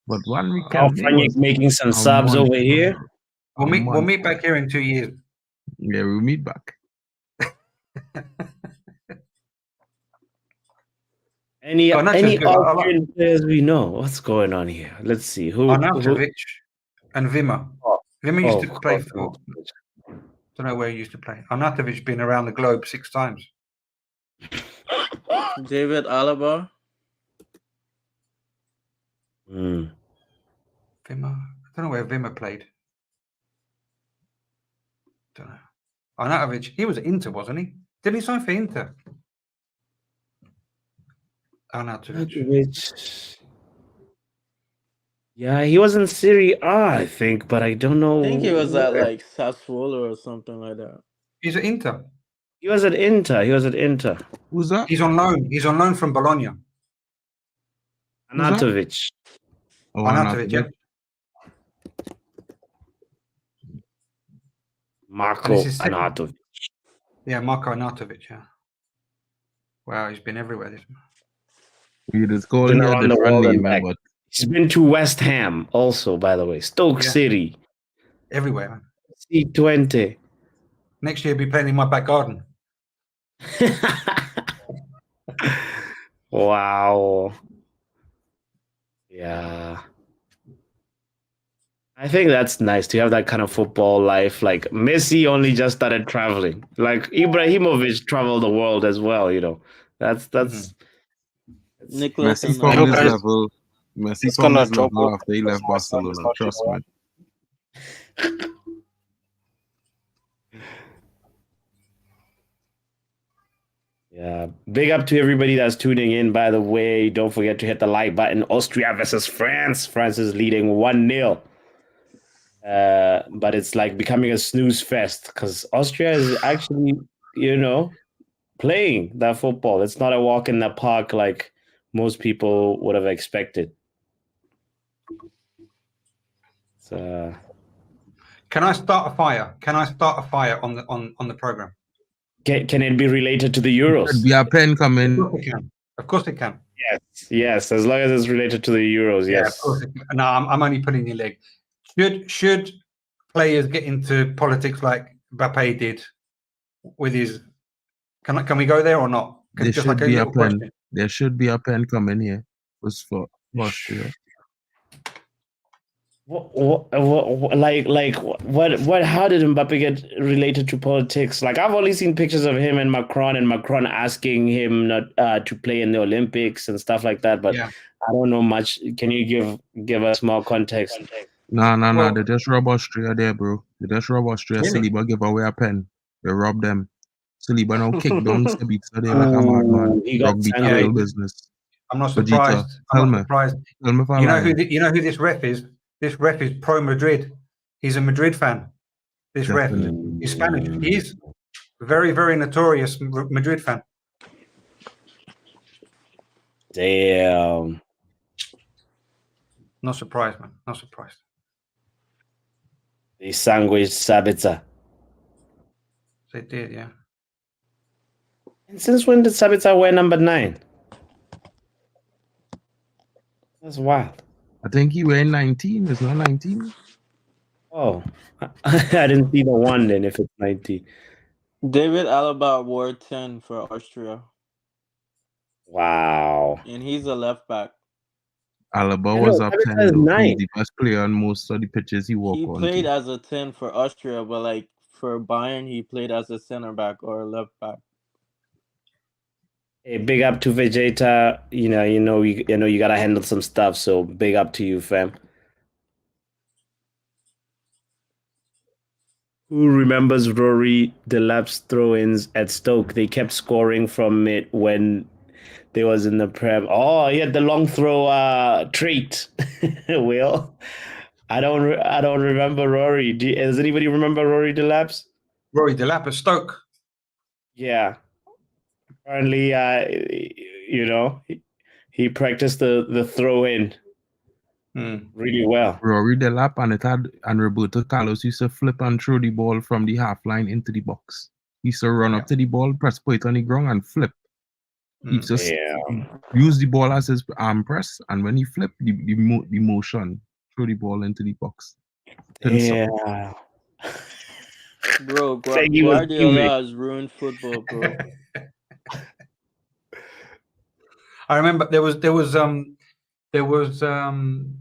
But one Oh, weekend, Frank making some a subs over monster. here. We'll meet back here in 2 years. Yeah, we'll meet back. Any Garnacho's good. I like Austrian players we know? What's going on here? Let's see. Who Arnautovic and Wimmer. Oh, Wimmer used oh, to play of for, course. don't know where he used to play. Arnautovic's been around the globe 6 times. David Alaba. Hmm. Wimmer. I don't know where Wimmer played. Don't know. Arnautovic, he was at Inter, wasn't he? Did he sign for Inter? Arnautovic. Yeah, he was in Serie A, I think, but I don't know. I think he was at where. like Sassuolo or something like that. He's at Inter. He was at Inter. Who's that? He's on loan. He's on loan from Bologna. Arnautovic. Oh, Arnautovic, yeah. Marco And this is second. Arnautovic. Yeah, Marko Arnautovic, yeah. Wow, he's been everywhere, this man. We just call Been him a around the different world and name, back. but He's been to West Ham also, by the way. Stoke Yeah. City. Everywhere, man. C20. Next year, he'll be playing in my back garden. Wow. Yeah. I think that's nice to have that kind of football life. Like Messi only just started traveling. Like Ibrahimovic traveled the world as well, you know. That's Nicholas Messi and found his guys- level. Messi It's found gonna his drop level off after he because left my son is Barcelona. not Trust here. me. Yeah. Big up to everybody that's tuning in, by the way. Don't forget to hit the like button. Austria versus France. France is leading 1-0. But it's like becoming a snooze fest because Austria is actually, playing that football. It's not a walk in the park like most people would have expected. So, Can I start a fire? Can I start a fire on the program? can it be related to the Euros? Could be a pen Of coming. course it can. Of course it can. Yes, as long as it's related to the Euros, Yeah, yes. of course it can. No, I'm only pulling your leg. Should players get into politics like Mbappe did with his? Can we go there or not? There Just should like be a little pen. question. There should be a pen coming here. Was for Austria. What, how did Mbappe get related to politics? Like, I've only seen pictures of him and Macron asking him not to play in the Olympics and stuff like that, but Yeah. I don't know much. Can you give us more context? Nah. Well- They just rob Austria there, bro. They just rob Austria. Really? Saliba give away a pen. They rob them. Saliba now kick down Sabitzer there like a madman. He got Rugby sandwiched. tackle business. I'm not Vegeta, surprised. tell I'm me. not surprised. Tell me if I'm You know lying. who this ref is? This ref is pro Madrid. He's a Madrid fan. This ref. Definitely. He's Spanish. He is very, very notorious Madrid fan. Damn. Not surprised, man. Not surprised. They sandwiched Sabitzer. They did, yeah. And since when did Sabitzer wear number 9? That's wild. I think he wearing 19. It's not 19. Oh, I didn't see the 1 then if it's 90. David Alaba wore 10 for Austria, Wow. and he's a left back. Alaba I was know, up Sabitzer 10. is Though. 9. He's the best player on most of the pitches he walked He on. played as a 10 for Austria, but like for Bayern, he played as a center back or a left back. Hey, big up to Vegeta. You gotta handle some stuff, so big up to you, fam. Who remembers Rory Delap's throw-ins at Stoke? They kept scoring from it when they was in the Prem. Oh, he had the long throw trait. Will, I don't remember Rory. Does anybody remember Rory Delap's? Rory Delap at Stoke. Yeah. Apparently, he practiced the throw-in really well. Rory Delap and Roberto Carlos used to flip and throw the ball from the half line into the box. He used to run up to the ball, press put it on the ground, and flip. He just Yeah. use the ball as his arm press, and when he flip, the motion throw the ball into the box. Yeah. Bro, Like he was Guardiola has ruined football, bro. I remember there was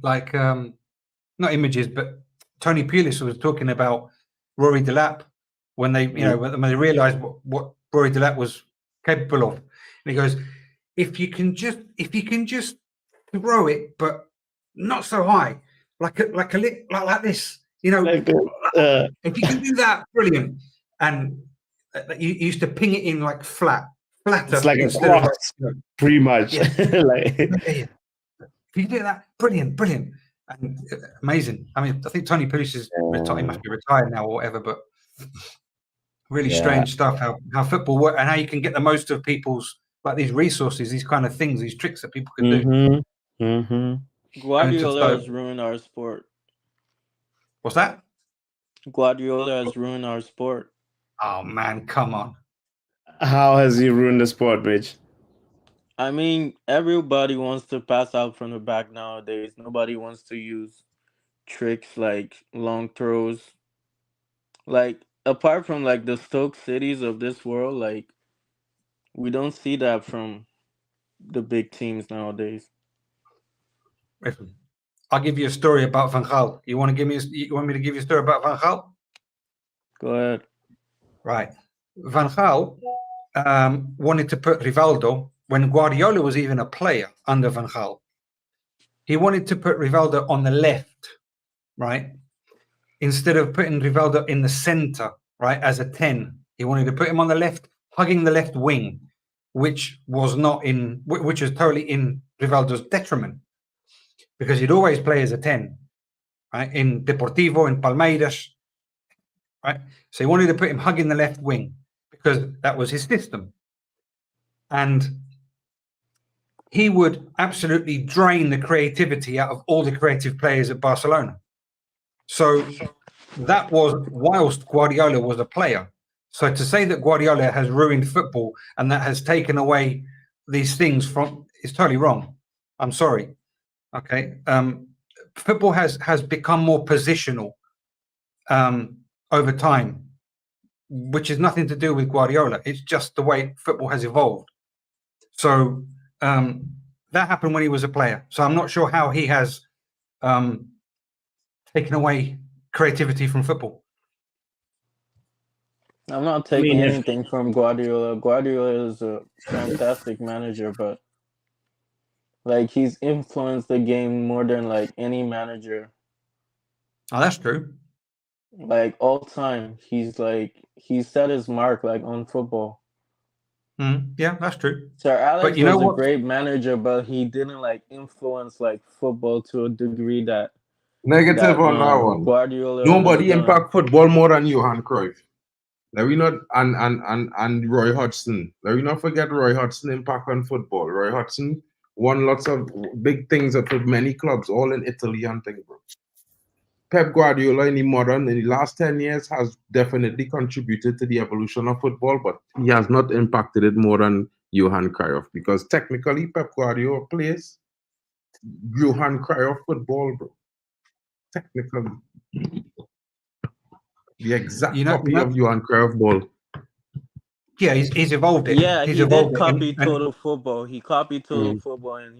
like not images, but Tony Pulis was talking about Rory Delap when they when they realised what Rory Delap was capable of, and he goes, if you can just throw it, but not so high, like this, like if you can do that, brilliant. And you used to ping it in like flatter. it's like a instead of cross, pretty much. Yeah. Like, if you do that, brilliant, and amazing. I mean, I think Tony Pulis is retired. He must be retired now or whatever. But really strange stuff how football works and how you can get the most of people's like these resources, these kind of things, these tricks that people can do. Guardiola has ruined our sport. What's that? Guardiola has ruined our sport. Oh man, come on. how has he ruined the sport, Mitch? I mean, everybody wants to pass out from the back nowadays. Nobody wants to use tricks like long throws. Like, apart from like the Stoke cities of this world, like we don't see that from the big teams nowadays. Listen, I'll give you a story about Van Gaal. You want me to give you a story about Van Gaal? Go ahead. Right. Van Gaal wanted to put Rivaldo when Guardiola was even a player under Van Gaal. He wanted to put Rivaldo on the left, right? Instead of putting Rivaldo in the center, right, as a 10. He wanted to put him on the left, hugging the left wing, which was totally in Rivaldo's detriment because he'd always play as a 10, right? In Deportivo, in Palmeiras, right? So he wanted to put him hugging the left wing because that was his system. And he would absolutely drain the creativity out of all the creative players at Barcelona. So that was whilst Guardiola was a player. So to say that Guardiola has ruined football and that has taken away these things from is totally wrong. I'm sorry. Okay. Football has become more positional over time, which is nothing to do with Guardiola. It's just the way football has evolved. So that happened when he was a player. So I'm not sure how he has taken away creativity from football. I'm not taking anything from Guardiola. Guardiola is a fantastic manager, but like he's influenced the game more than like any manager. Oh, that's true. Like all time, he's set his mark like on football. Yeah, that's true. Sir Alex was a great manager, but he didn't like influence like football to a degree that negative on that one. Guardiola. Nobody impact football more than Johan Cruyff. Let me not and Roy Hodgson. Let me not forget Roy Hodgson impact on football. Roy Hodgson won lots of big things at many clubs, all in Italy and things, bro. Pep Guardiola in the last 10 years has definitely contributed to the evolution of football, but he has not impacted it more than Johan Cruyff because technically Pep Guardiola plays Johan Cruyff football, bro. Technically. The exact copy of Johan Cruyff ball. Yeah, he's evolved it. Yeah, he did copy total football. He copied total football and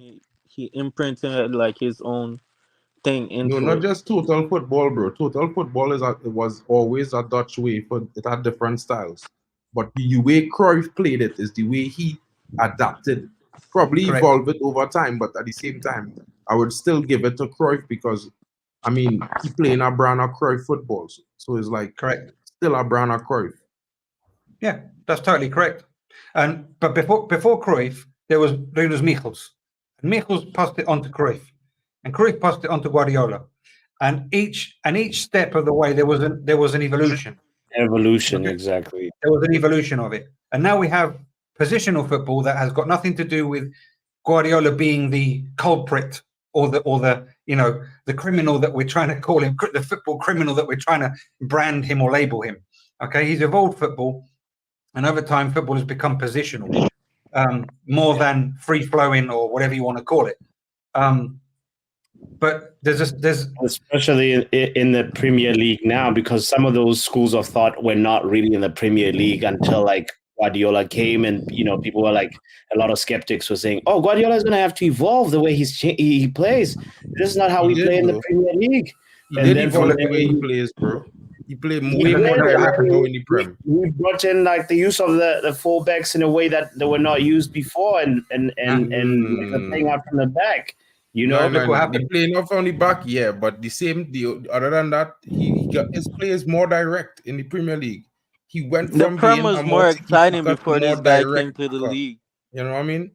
he imprinted like his own thing into not just total football, bro. Total football was always a Dutch way, but it had different styles. But the way Cruyff played it is the way he adapted. Probably evolved it over time, but at the same time, I would still give it to Cruyff because, I mean, he playing a brand of Cruyff football. So it's like still a brand of Cruyff. Yeah, that's totally correct. But before Cruyff, there was Michels. And Michels passed it on to Cruyff. And Cruyff passed it on to Guardiola. And each step of the way there was an evolution. Exactly. There was an evolution of it. And now we have positional football that has got nothing to do with Guardiola being the culprit or the criminal that we're trying to call him, the football criminal that we're trying to brand him or label him. Okay, he's evolved football and over time, football has become positional, more than free flowing or whatever you want to call it. But there's especially in the Premier League now, because some of those schools of thought were not really in the Premier League until like Guardiola came, and people were like, a lot of skeptics were saying, "Oh, Guardiola is going to have to evolve the way he plays. This is not how we play in the Premier League." He And did then from evolve there, the way he plays, bro. He played more, we more did. direct now in the Prem. We brought in like the use of the fullbacks in a way that they were not used before, and playing out from the back. Man, look what happened. They playing off on the back, yeah, but other than that, he got his players more direct in the Premier League. He went The from Prem being was a more more exciting tiki-taka to before more this guy direct came to the tacker. league. You know what I mean?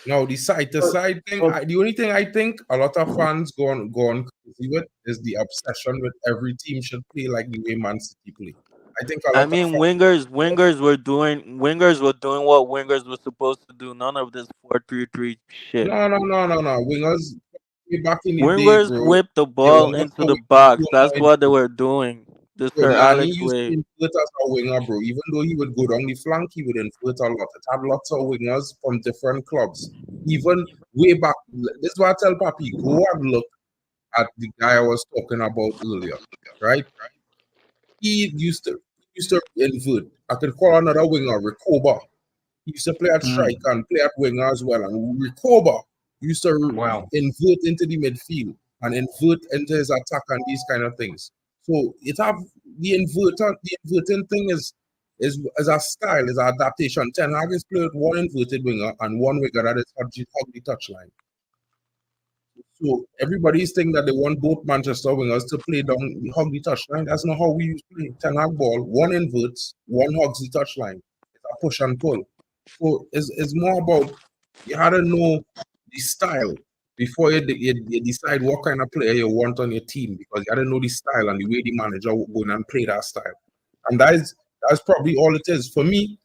Now the side to side thing, the only thing I think a lot of fans go on crazy with is the obsession with every team should play like the way Man City play. I think a lot I of mean, fans, wingers were doing what wingers were supposed to do. None of this 4-3-3 shit. no. Wingers way back in the day, Wingers bro, whipped the they ball were not into a the winger box. That's throwing. what they were doing. The Bro, Sir Nani Alex used to way. invert as a winger, bro. Even though he would go down the flank, he would invert a lot. It had lots of wingers from different clubs. Even way back, this is what I tell Papi, go and look at the guy I was talking about earlier, right? He used to invert. I could call another winger, Recoba. He used to play at strike and play at winger as well. And Recoba used to Wow. invert into the midfield and invert into his attack and these kind of things. So it have the inverting thing is a style, is an adaptation. Ten Hag is played one inverted winger and one winger that is hug the touchline. So everybody's thinking that they want both Manchester wingers to play down, hug the touchline. That's not how we use play. Ten Hag ball, one inverts, one hugs the touchline. It's a push and pull. So it's more about you had to know the style before you decide what kind of player you want on your team, because you had to know the style and the way the manager will go in and play that style. And that's probably all it is. For me,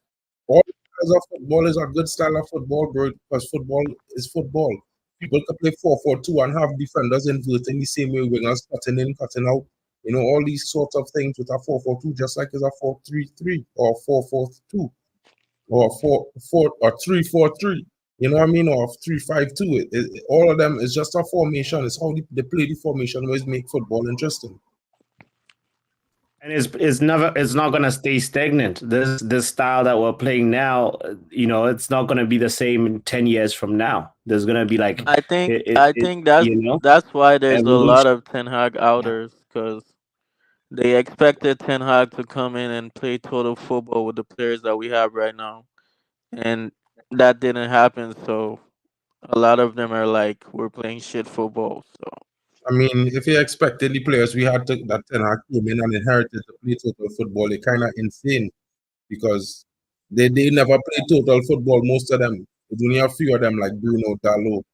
all styles of football is a good style of football, bro, because football is football. People can play 4-4-2 and have defenders inverting the same way, wingers cutting in, cutting out. All these sorts of things with a 4-4-2, just like it's a 4-3-3 or 4-4-2 or 4-4 or 3-4-3. You know what I mean? Or 3-5-2. All of them is just a formation. It's how they play the formation, always make football interesting. And it's not gonna stay stagnant. This style that we're playing now, it's not gonna be the same in 10 years from now. There's gonna be like I think that's why there's a lot evolution. of Ten Hag outers, because they expected Ten Hag to come in and play total football with the players that we have right now, and that didn't happen. So a lot of them are like, we're playing shit football. So I mean, if you expected the players we had that Ten Hag came in and inherited to play total football, they're kind of insane, because they never play total football, most of them. There's only a few of them like Bruno, Dalot,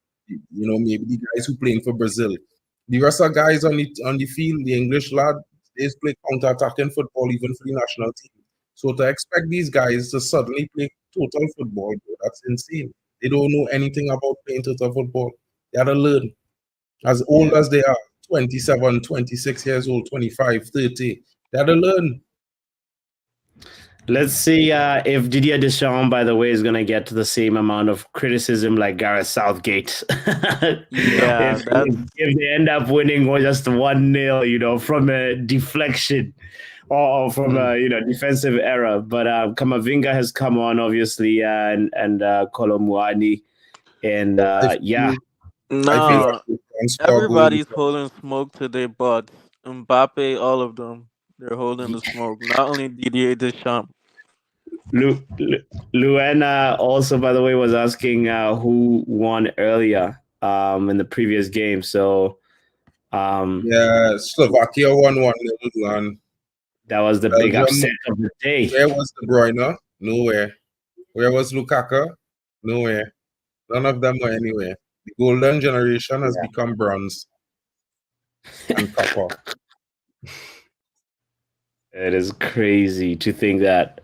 maybe the guys who playing for Brazil. The rest of guys on the field, the English lad, they play counter-attacking football even for the national team. So to expect these guys to suddenly play total football, bro, that's insane. They don't know anything about playing total football. They had to learn. As old as they are, 27, 26 years old, 25, 30, they had to learn. Let's see if Didier Deschamps, by the way, is going to get to the same amount of criticism like Gareth Southgate. yeah, if they end up winning or just 1-0, from a deflection or from a defensive error. But Kamavinga has come on, obviously, and Kolomuani, and no, everybody's holding smoke to their butts. Mbappe, all of them, they're holding the smoke. Not only Didier Deschamps. Luana also, by the way, was asking who won earlier in the previous game. So, Slovakia won 1-0, and that was the big upset of the day. Where was De Bruyne? Nowhere. Where was Lukaku? Nowhere. None of them were anywhere. The golden generation has become bronze and copper. It is crazy to think that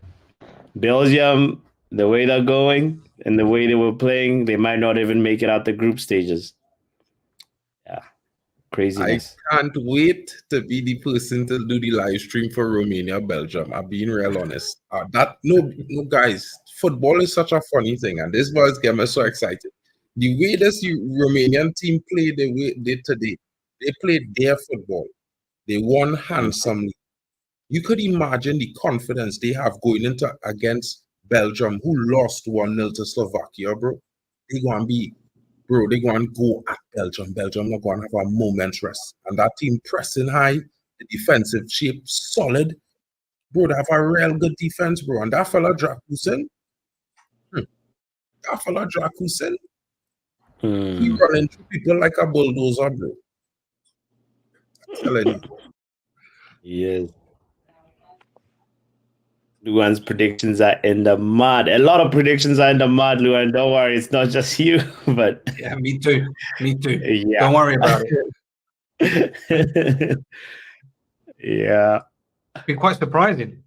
Belgium, the way they're going and the way they were playing, they might not even make it out the group stages. Yeah. Craziness. I can't wait to be the person to do the live stream for Romania, Belgium. I'm being real honest. No, guys, football is such a funny thing, and this boys get me so excited. The way this Romanian team played the way they did today, they played their football. They won handsomely. You could imagine the confidence they have going into against Belgium, who lost 1-0 to Slovakia, bro. They're going to go at Belgium. Belgium are going to have a moment's rest. And that team pressing high, the defensive shape solid. Bro, they have a real good defense, bro. And that fella, Drakusin, he running through people like a bulldozer, bro. I'm telling you. Yes. Luan's predictions are in the mud. A lot of predictions are in the mud, Luan. Don't worry, it's not just you, but Yeah, me too. Yeah. Don't worry about it. Yeah. Been quite surprising,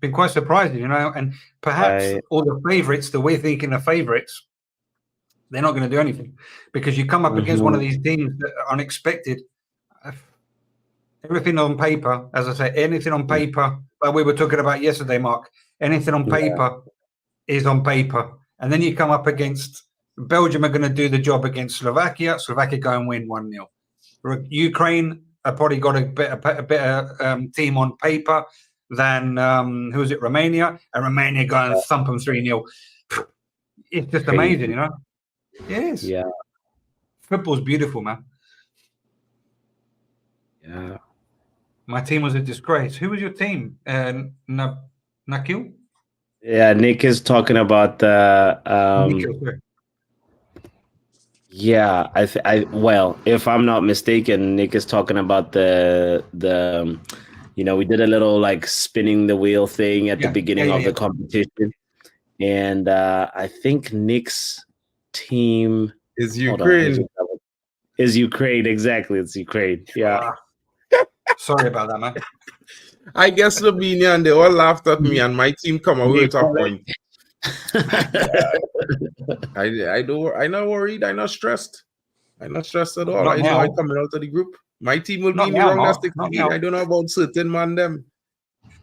you know, and perhaps all the favourites, the way thinking of favourites, they're not going to do anything because you come up against one of these teams that are unexpected. Everything on paper, as I say, anything on paper, like we were talking about yesterday, Mark, anything on paper is on paper. And then you come up against Belgium are going to do the job against Slovakia. Slovakia go and win 1-0. Ukraine have probably got a better team on paper than who is it, Romania, and Romania go and thump them 3-0. It's just amazing, you know. Yes. Yeah. Football's beautiful, man. Yeah. My team was a disgrace. Who was your team? Nakil? Yeah, Nick is talking about the. Yeah, well, if I'm not mistaken, Nick is talking about the we did a little like spinning the wheel thing at the beginning of the competition, and I think Nick's team is Ukraine. Is Ukraine, exactly? It's Ukraine. Yeah. Sorry about that, man. I guess Slovenia and they all laughed at me, and my team come away with a point. I'm not worried. I'm not stressed. I'm not stressed at all. I know I'm coming out of the group. My team will be in the round of 16. I don't know about certain man them.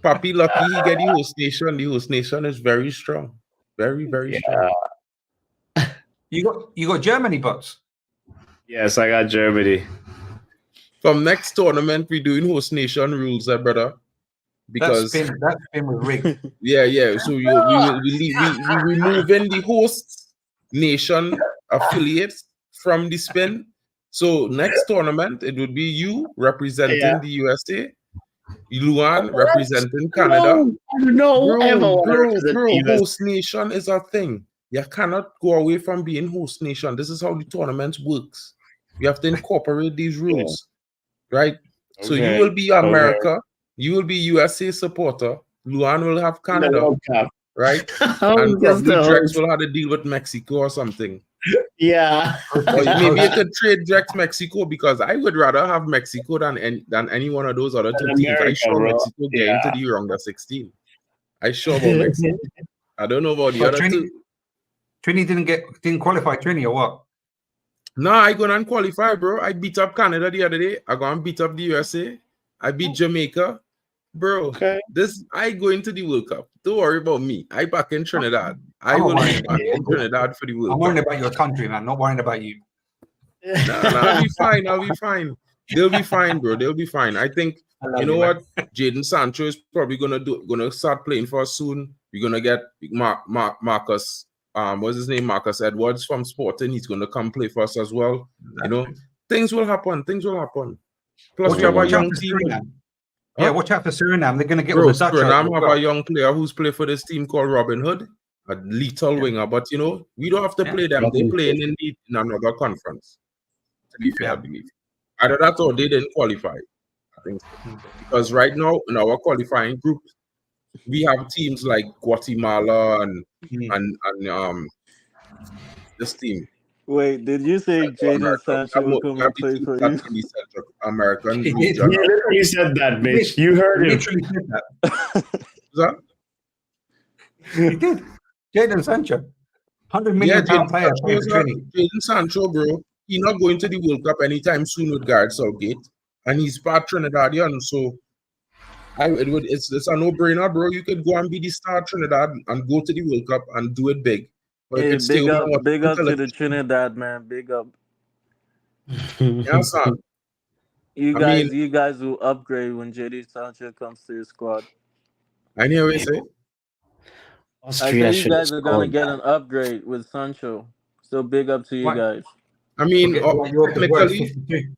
Papi lucky he get the host nation. The host nation is very strong. Very, very strong. You got Germany, Butts? Yes, I got Germany. From next tournament, we're doing host nation rules, brother. Because that's been with Rick. Yeah. So we removing the host nation affiliates from the spin. So next tournament, it would be you representing the USA, Luan representing Canada. Bro, host nation is a thing. You cannot go away from being host nation. This is how the tournament works. You have to incorporate these rules, right? Okay. So you will be America. Okay. You will be USA supporter. Luan will have Canada, right? And probably Drex will have to deal with Mexico or something. Yeah. Or maybe you could trade Drex Mexico, because I would rather have Mexico than any one of those other two teams. I sure Mexico get into the round of 16. I sure about Mexico. I don't know about the other two. Trini didn't qualify, Trini, or what? No, I go and qualify, bro. I beat up Canada the other day. I go and beat up the USA. I beat Jamaica. Bro, I go into the World Cup. Don't worry about me. I back in Trinidad. I will be back in Trinidad for the World Cup. I'm worrying about your country, man. Not worrying about you. No, I'll be fine. They'll be fine, bro. They'll be fine. I think you know what? Jadon Sancho is probably gonna start playing for us soon. We're gonna get Marcus. What's his name? Marcus Edwards from Sporting. He's gonna come play for us as well. You know, things will happen. Plus, we have a young team. Yeah, watch out for Suriname. They're going to get all the Dutch. Suriname have a young player who's played for this team called Robin Hood, a lethal winger. But, you know, we don't have to play them. They play in another conference. To be fair, I believe. Either that or they didn't qualify. I think so. Because right now, in our qualifying group, we have teams like Guatemala and this team. Wait, did you say Jadon Sancho will come and play for you? American. You said that, Mitch. You heard him. Literally said that. He did. Jadon Sancho. 100 million pound player. Jadon Sancho, bro. He's not going to the World Cup anytime soon with Gareth Southgate. and he's part Trinidadian. So it's a no-brainer, bro. You could go and be the star Trinidad and go to the World Cup and do it big. Or you Hey, could stay over and watch big on up to the television. Trinidad man. Big up. Yeah, son. You I mean, guys will upgrade when JD Sancho comes to your squad. I hear what you say. I Austria say you should have guys are gonna scored. get an upgrade with Sancho. So big up to you Why? guys. I mean, Forget Yorker's words, 52.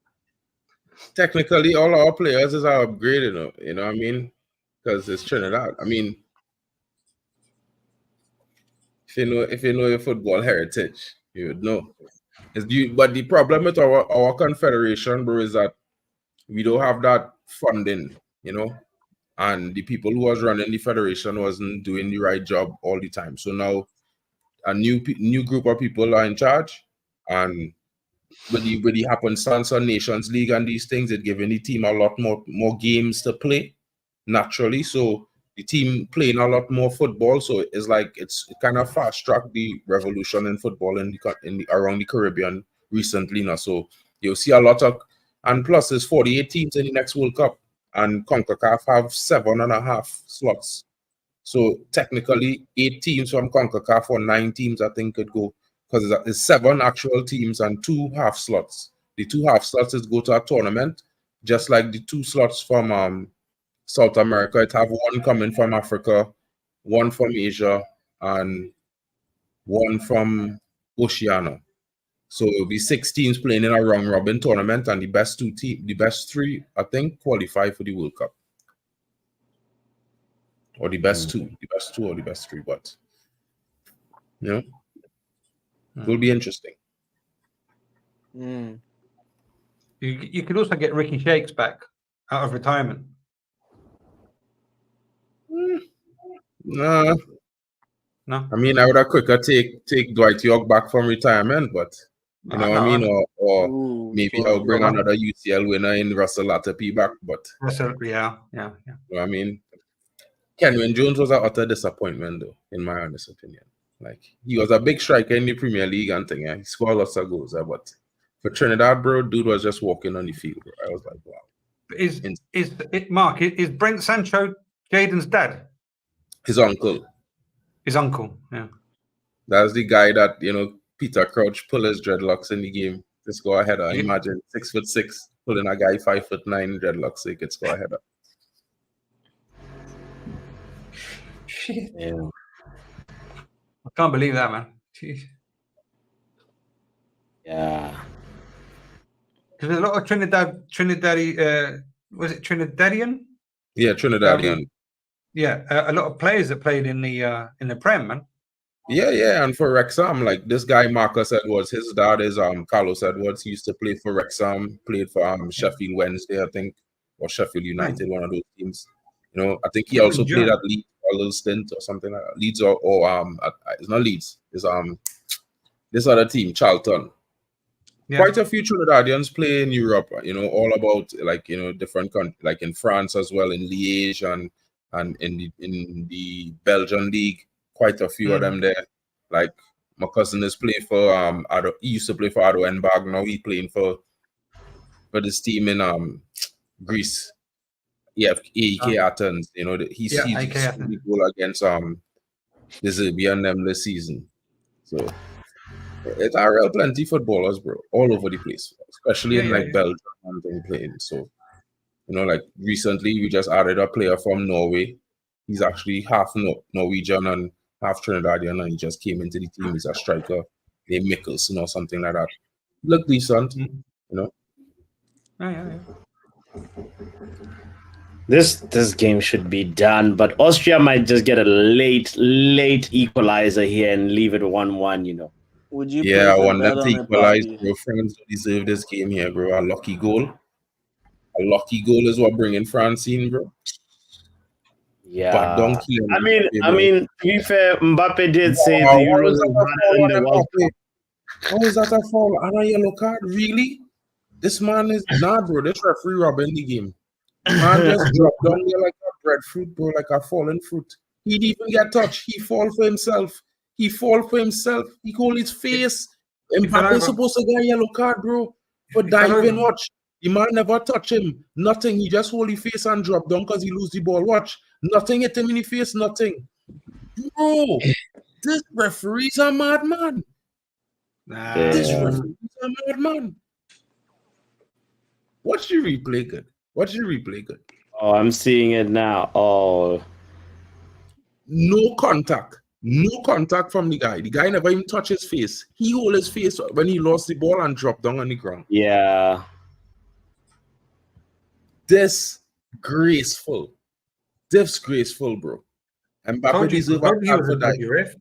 technically, all our players is are upgraded. You know what I mean? Because it's Trinidad. I mean, if you know your football heritage, you would know. But the problem with our confederation, bro, is that we don't have that funding, you know, and the people who was running the federation wasn't doing the right job all the time. So now a new group of people are in charge, and with the happenstance on Nations League and these things, it giving the team a lot more games to play naturally. So the team playing a lot more football. So it's like it kind of fast tracked the revolution in football around the Caribbean recently now. So you'll see a lot of, and plus there's 48 teams in the next World Cup, and CONCACAF have 7.5 slots. So technically 8 teams from CONCACAF or 9 teams I think could go, because it's 7 actual teams and 2 half slots. The 2 half slots is go to a tournament, just like the 2 slots from South America. It have 1 coming from Africa, 1 from Asia, and 1 from Oceania. So it'll be 6 teams playing in a round robin tournament, and the best 3, I think, qualify for the World Cup. Or the best 2 or the best 3, but you know, it will be interesting. You could also get Ricky Shakes back out of retirement. Nah. No, I mean, I would have quicker take Dwight York back from retirement, but you know what I mean, or maybe I'll bring another UCL winner in Russell Latapy back. But yeah. You know what I mean, Kenwyn Jones was an utter disappointment, though, in my honest opinion. Like, he was a big striker in the Premier League and thing. Yeah, he scored lots of goals, but for Trinidad, bro, dude was just walking on the field. Bro. I was like, wow. Mark? Is Brent Sancho Jaden's dad? His uncle. His uncle, yeah. That's the guy that, you know, Peter Crouch pull his dreadlocks in the game to score a header. Yeah. Imagine 6'6", pulling a guy 5'9" dreadlocks so he could score a header. Shit. Yeah. I can't believe that, man. Jeez. Yeah. Because a lot of Trinidadian, was it Trinidadian? Yeah, Trinidadian. Yeah, a lot of players that played in the Prem, man. Yeah, and for Wrexham, like this guy Marcus Edwards, his dad is Carlos Edwards. He used to play for Wrexham, played for Sheffield Wednesday, I think, or Sheffield United, one of those teams. You know, I think he also played at Leeds for a little stint or something like that. Leeds or it's not Leeds, it's this other team, Charlton. Yeah. Quite a few Trinidadians play in Europe, you know, all about like, you know, different countries, like in France as well, in Liège and in the Belgian league. Quite a few of them there. Like my cousin is playing for he used to play for Ado Enberg. Now he's playing for this team in Greece. Yeah, AEK Athens. You know, he's the goal against the Serbia and this season. So it's a real plenty footballers, bro, all over the place, especially in Belgium and them playing. So, you know, like recently we just added a player from Norway. He's actually half Norwegian and half Trinidadian, and he just came into the team. He's a striker named Mikkelsen or something like that. Look decent, you know. Yeah. This game should be done, but Austria might just get a late equalizer here and leave it 1-1, you know. Would you I want them to equalize. Your friends deserve this game here, bro. A lucky goal. A lucky goal is what bringing France in, bro. Yeah. But don't kill him. I mean, to be fair, Mbappe did say the Euros is harder than the World Cup. How is that a foul? And a yellow card? Really? This man is bro. This referee robbing the game. Man just dropped down there like a breadfruit, bro, like a fallen fruit. He didn't even get touched. He fall for himself. He hold his face. Mbappe supposed to get a yellow card, bro, for diving. Watch. The man never touch him. Nothing. He just hold his face and drop down because he lose the ball. Watch. Nothing hit him in the face. Nothing. Bro, this referee's a madman. This referee's a madman. Watch the replay good. Watch the replay good. Oh, I'm seeing it now. Oh. No contact. No contact from the guy. The guy never even touched his face. He hold his face when he lost the ball and dropped down on the ground. Yeah. Disgraceful. Disgraceful, bro. Mbappe deserves a card for that.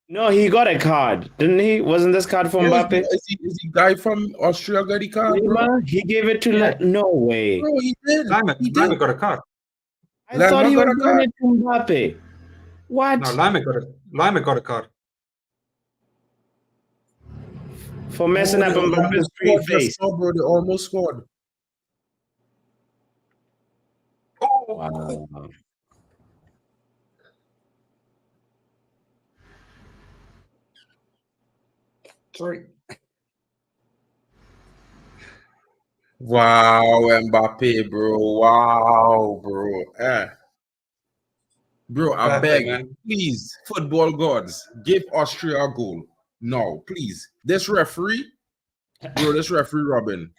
No, he got a card, didn't he? Wasn't this card from Mbappe? Is the guy from Austria got the card, bro? He gave it to no way. Bro, he did. Lima got a card. I thought he was giving it to Mbappe. What? No, Lima got a card. For messing up Mbappe's free face. Bro, they almost scored. Oh, Wow. sorry. Wow, Mbappe, bro. Wow, bro. Bro, I beg, man. Please, football gods, give Austria a goal. No, please. This referee, bro, this referee Robin.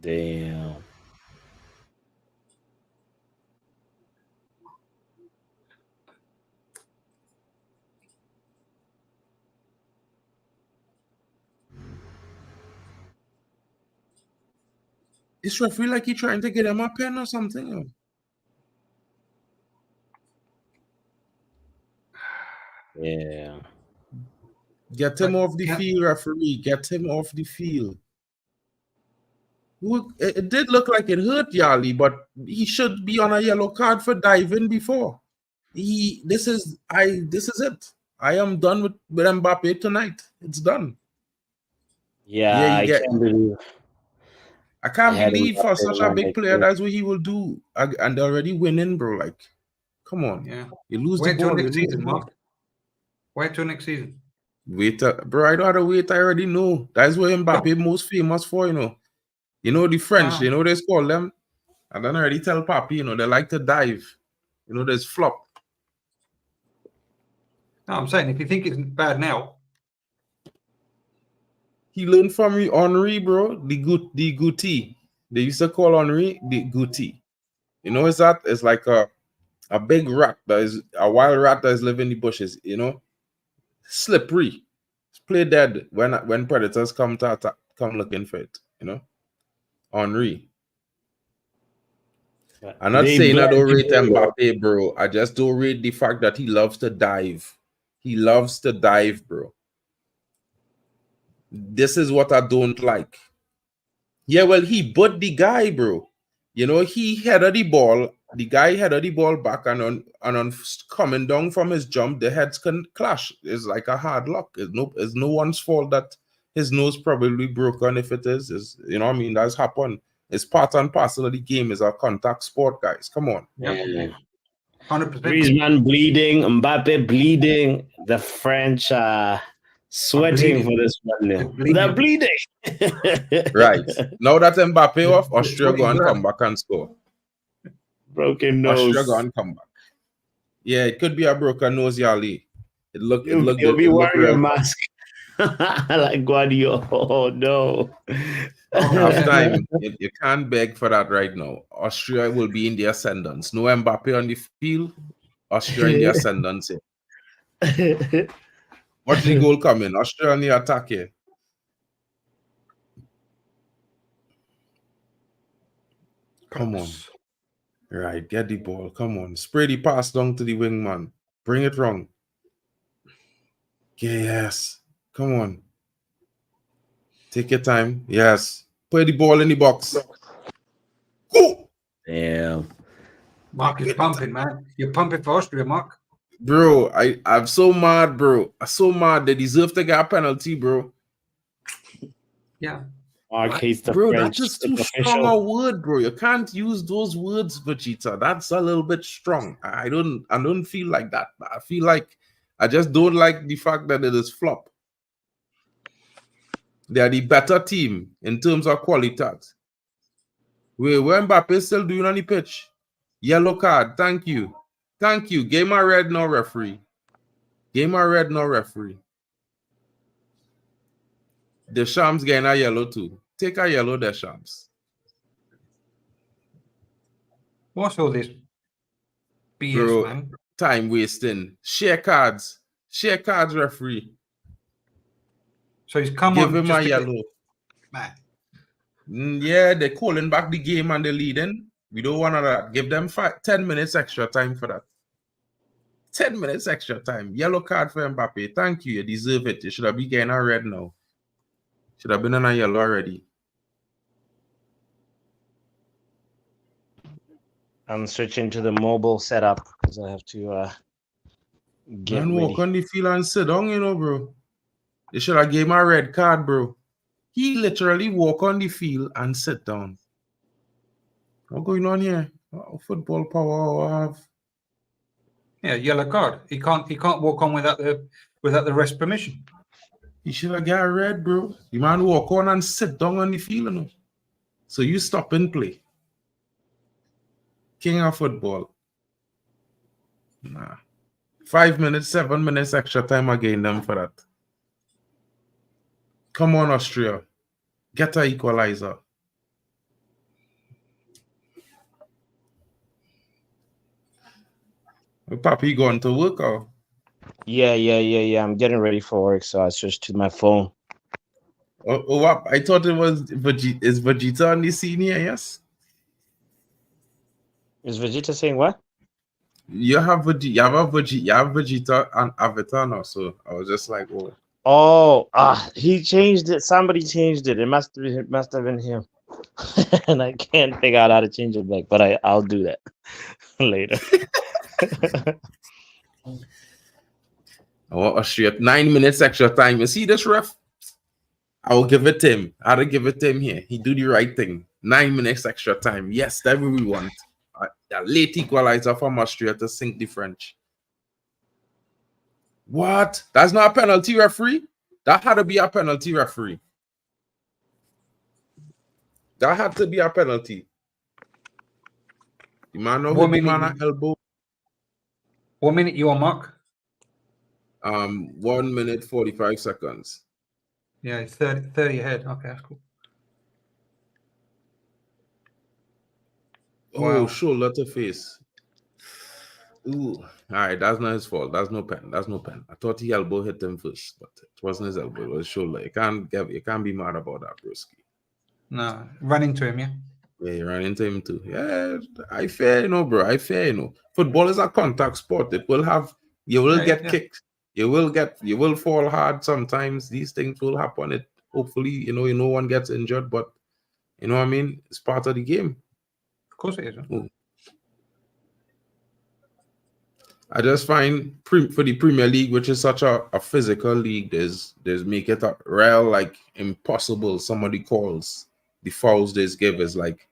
Damn. This referee like he trying to get him a pen or something. Yeah. Get him off the field, referee. Get him off the field. Look, it did look like it hurt Yali, but he should be on a yellow card for diving before. This is it. I am done with Mbappe tonight. It's done. Yeah, I can't believe for such a big player that's what he will do. And they're already winning, bro. Like, come on. Yeah. You lose Wait the ball. till next season, Mark. Wait till next season. Wait, bro, I don't have to wait. I already know. That's what Mbappe most famous for, you know. You know the French, you know they call them. I don't already tell Papi, you know, they like to dive. You know, there's flop. No, I'm saying if you think it's bad now. He learned from Henri, bro. The Guti. They used to call Henri the Guti. You know, it's like a big rat that is a wild rat that is living in the bushes, you know. Slippery. Play dead when predators come to attack, come looking for it, you know. Henri. I'm not saying I don't rate Mbappe, bro. I just don't rate the fact that he loves to dive. He loves to dive, bro. This is what I don't like. Yeah, well, he but the guy, bro. You know, he headed the ball. The guy headed the ball back, and on coming down from his jump, the heads can clash. It's like a hard luck. It's no one's fault that his nose probably broken. If it is, you know what I mean? That's happened. It's part and parcel of the game. It's a contact sport, guys. Come on. Yeah. 100%. Griezmann bleeding, Mbappe bleeding, the French sweating for this one. They're bleeding. Right. Now that Mbappe off, Austria go and come back and score. Broken nose. Austria go and come back. Yeah, it could be a broken nose, Yali. You'll be wearing a mask. Like Guardiola. Oh no. Half time. You can't beg for that right now. Austria will be in the ascendance. No Mbappe on the field. Austria in the ascendance here. Watch the goal coming. Austria on the attack here. Come on. Right, get the ball. Come on. Spray the pass down to the wing man. Bring it wrong. Yes. Come on. Take your time. Yes. Put the ball in the box. Go. Damn. Mark is pumping, man. You're pumping for Austria, Mark. Bro, I'm so mad, bro. I'm so mad. They deserve to get a penalty, bro. Yeah. Mark hates the bro, French. that's just too strong a word, bro. You can't use those words, Vegeta. That's a little bit strong. I don't feel like that. I feel like I just don't like the fact that it is flop. They are the better team in terms of quality. Where Mbappe still doing on the pitch? Yellow card. Thank you. Thank you. Game a red, no referee. Game a red, no referee. Deschamps getting a yellow too. Take a yellow, Deschamps. What's all this BS, Bro, man? time wasting. Share cards. Share cards, referee. So he's come Give on him just a to get, yellow. man. Yeah, they're calling back the game and they're leading. We don't want that. Give them 10 minutes extra time for that. 10 minutes extra time. Yellow card for Mbappe. Thank you. You deserve it. You should have been getting a red now. Should have been on a yellow already. I'm switching to the mobile setup because I have to get Man, ready. walk on the field and sit down, you know, bro. They should have gave him a red card, bro. He literally walk on the field and sit down. What's going on here? Football power I have. Yeah, yellow card. He can't walk on without the ref's permission. He should have got a red, bro. The man walk on and sit down on the field, you know. So you stop and play. King of football. Nah. 5 minutes, 7 minutes extra time again them for that. Come on, Austria. Get a equalizer. Papi going to work or? Yeah. I'm getting ready for work, so I switched to my phone. Oh, what? I thought it was Vegeta. Is Vegeta on the scene here? Yes. Is Vegeta saying what? You have Vegeta. You have Vegeta and Avatar now. So I was just like, oh. Oh, he changed it. Somebody changed it. It must have been him. And I can't figure out how to change it back, but I'll do that later. Oh, Austria, 9 minutes extra time. You see this ref? I will give it to him. I'll give it to him here. He do the right thing. 9 minutes extra time. Yes, that's what we want. A late equalizer from Austria to sink the French. What? That's not a penalty, referee? That had to be a penalty, referee. That had to be a penalty. The man hit the man at elbow. 1 minute you on, Mark? 1 minute 45 seconds. Yeah, it's 30 ahead. Okay, that's cool. Oh, Wow. shoulder to face. Ooh. All right, that's not his fault. That's no pen. That's no pen. I thought he elbow hit him first, but it wasn't his elbow. It was his shoulder. You can't be mad about that, broski. No, run into him, yeah. Yeah, you ran into him too. Yeah, I fair, you know, bro. I fair, you know. Football is a contact sport. It will have, you will get kicked. You will fall hard sometimes. These things will happen. It hopefully, you know, no one gets injured, but you know what I mean? It's part of the game. Of course it is. Ooh. I just find for the Premier League, which is such a physical league, there's make it a real like impossible. Somebody calls the fouls they give is like,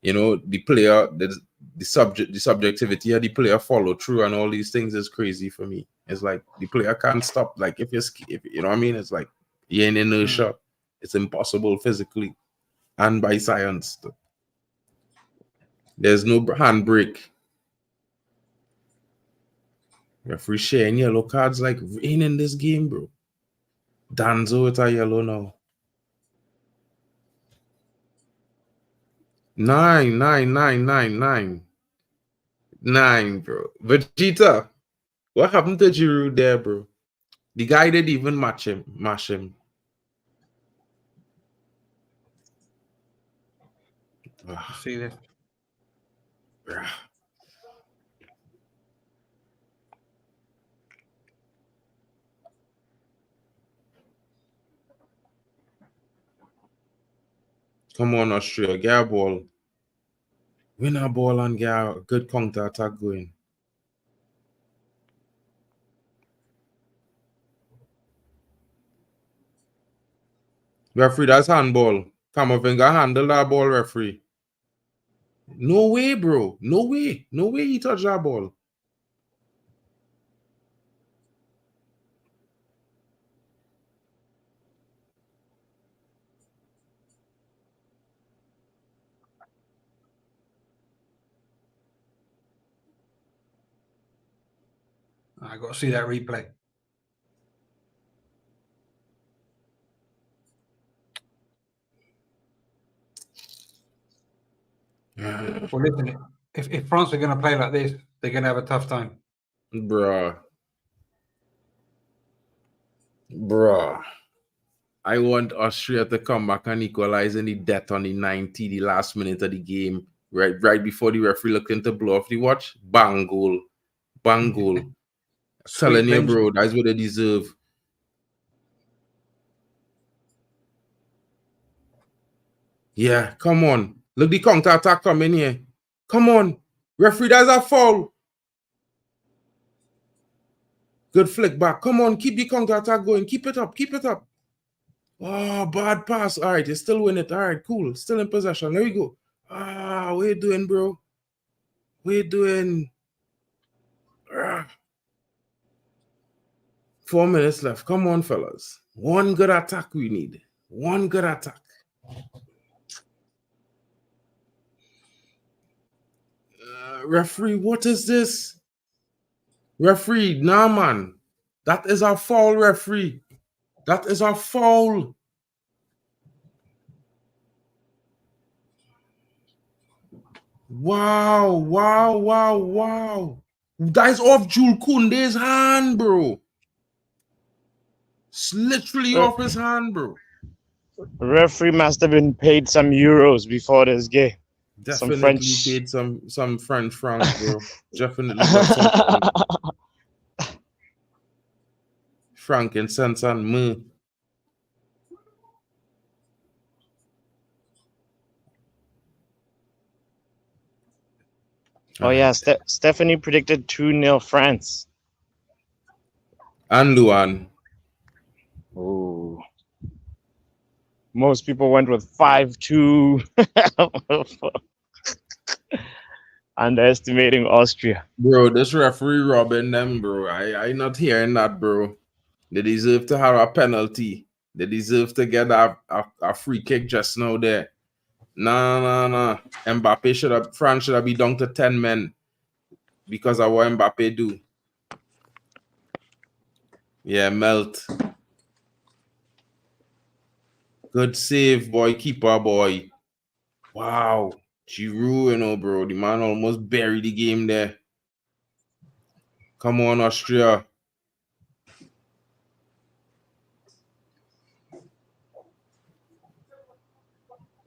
you know, the player, the subjectivity of the player follow through and all these things is crazy for me. It's like the player can't stop. Like if you know what I mean, it's like you're in inertia. It's impossible physically and by science. There's no handbrake. Referee sharing yellow cards like rain in this game, bro. Danzo with a yellow now. 9, 9, 9, 9, 9. 9, bro. Vegeta, what happened to Giroud there, bro? The guy didn't even mash him. See this. Come on, Austria, get a ball. Win a ball and get a good counter attack going. Referee, that's handball. Kamavinga handle that ball, referee. No way, bro. No way. No way he touched that ball. I got to see that replay. Well, listen, if France are going to play like this, they're going to have a tough time. Bruh. I want Austria to come back and equalize in the death on the 90, the last minute of the game. Right before the referee looking to blow off the watch. Bang goal. Bang goal. Telling you, bro, that's what they deserve. Yeah, come on. Look, the counter attack coming here. Come on. Referee, that's a foul. Good flick back. Come on, keep the counter attack going. Keep it up. Keep it up. Oh, bad pass. All right, you still win it. All right, cool. Still in possession. There we go. What you doing, bro? What you doing? 4 minutes left. Come on, fellas. One good attack we need. One good attack. Referee, what is this? Referee, nah, man. That is a foul, referee. That is a foul. Wow. That is off Jules Koundé's hand, bro. It's literally off his hand, bro. The referee must have been paid some euros before this game. Definitely some French. Paid some French francs, bro. Definitely got some frankincense and myrrh. Oh yeah, Stephanie predicted 2-0 France. And Luan. Oh. Most people went with 5-2. Underestimating Austria. Bro, this referee robbing them, bro. I not hearing that, bro. They deserve to have a penalty. They deserve to get a free kick just now there. Nah. France should have been down to 10 men because of what Mbappe do. Yeah, melt. Good save, boy. Keeper, boy. Wow. Giroud, bro. The man almost buried the game there. Come on, Austria.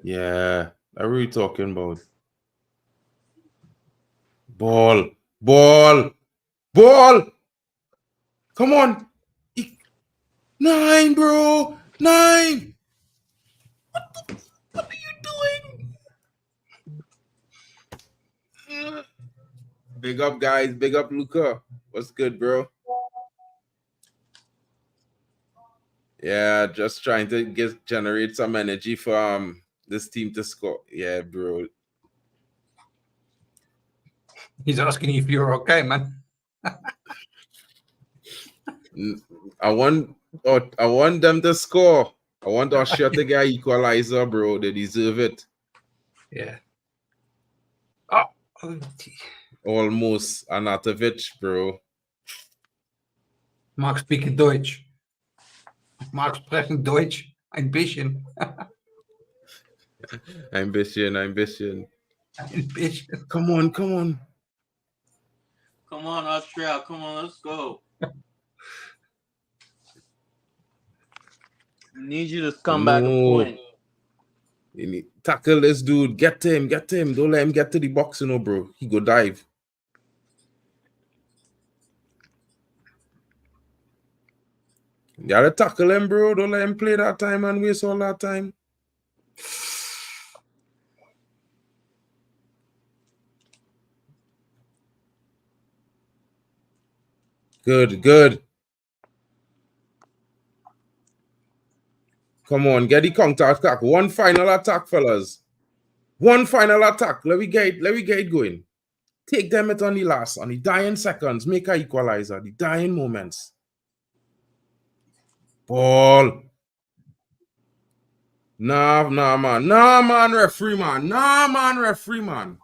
Yeah. What are we talking about? Ball. Come on. 9, bro. 9. What are you doing? Big up, guys. Big up, Luca. What's good, bro? Yeah, just trying to generate some energy for this team to score. Yeah, bro. He's asking if you're okay, man. I want them to score. I want Austria to get equalizer, bro. They deserve it. Yeah. Almost Anatovic, bro. Mark speaking Deutsch. Mark sprechen Deutsch. Ein bisschen. Ambition. Come on. Come on, Austria. Come on, let's go. I need you to come back a point. You need tackle this dude. Get him. Don't let him get to the box, bro. He go dive. You gotta tackle him, bro. Don't let him play that time and waste all that time. Good. Come on, get the counter attack. One final attack, fellas. One final attack. Let me get it going. Take them on the dying seconds. Make a equalizer. The dying moments. Ball. Nah, man. Nah, man, referee, man.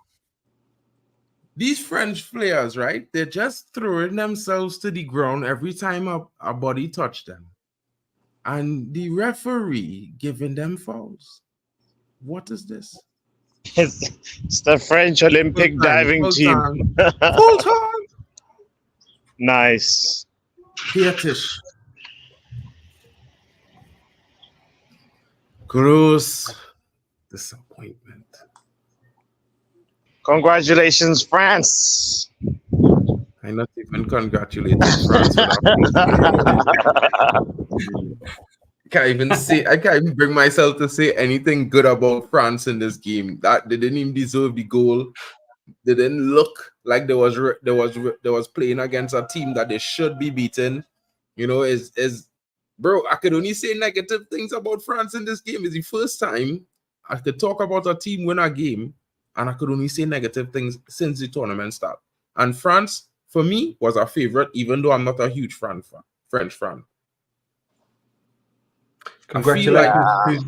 These French players, right? They're just throwing themselves to the ground every time a body touch them. And the referee giving them fouls. What is this? It's the French Olympic diving Full team. time. Full time. Nice. Pietish. Gross disappointment. Congratulations, France. I'm not even congratulating France for that. I can't even bring myself to say anything good about France in this game. That they didn't even deserve the goal. They didn't look like they was playing against a team that they should be beaten. You know, bro, I could only say negative things about France in this game. It's the first time I could talk about a team win a game, and I could only say negative things since the tournament started. And France, for me, was a favorite, even though I'm not a huge French fan. Congratulations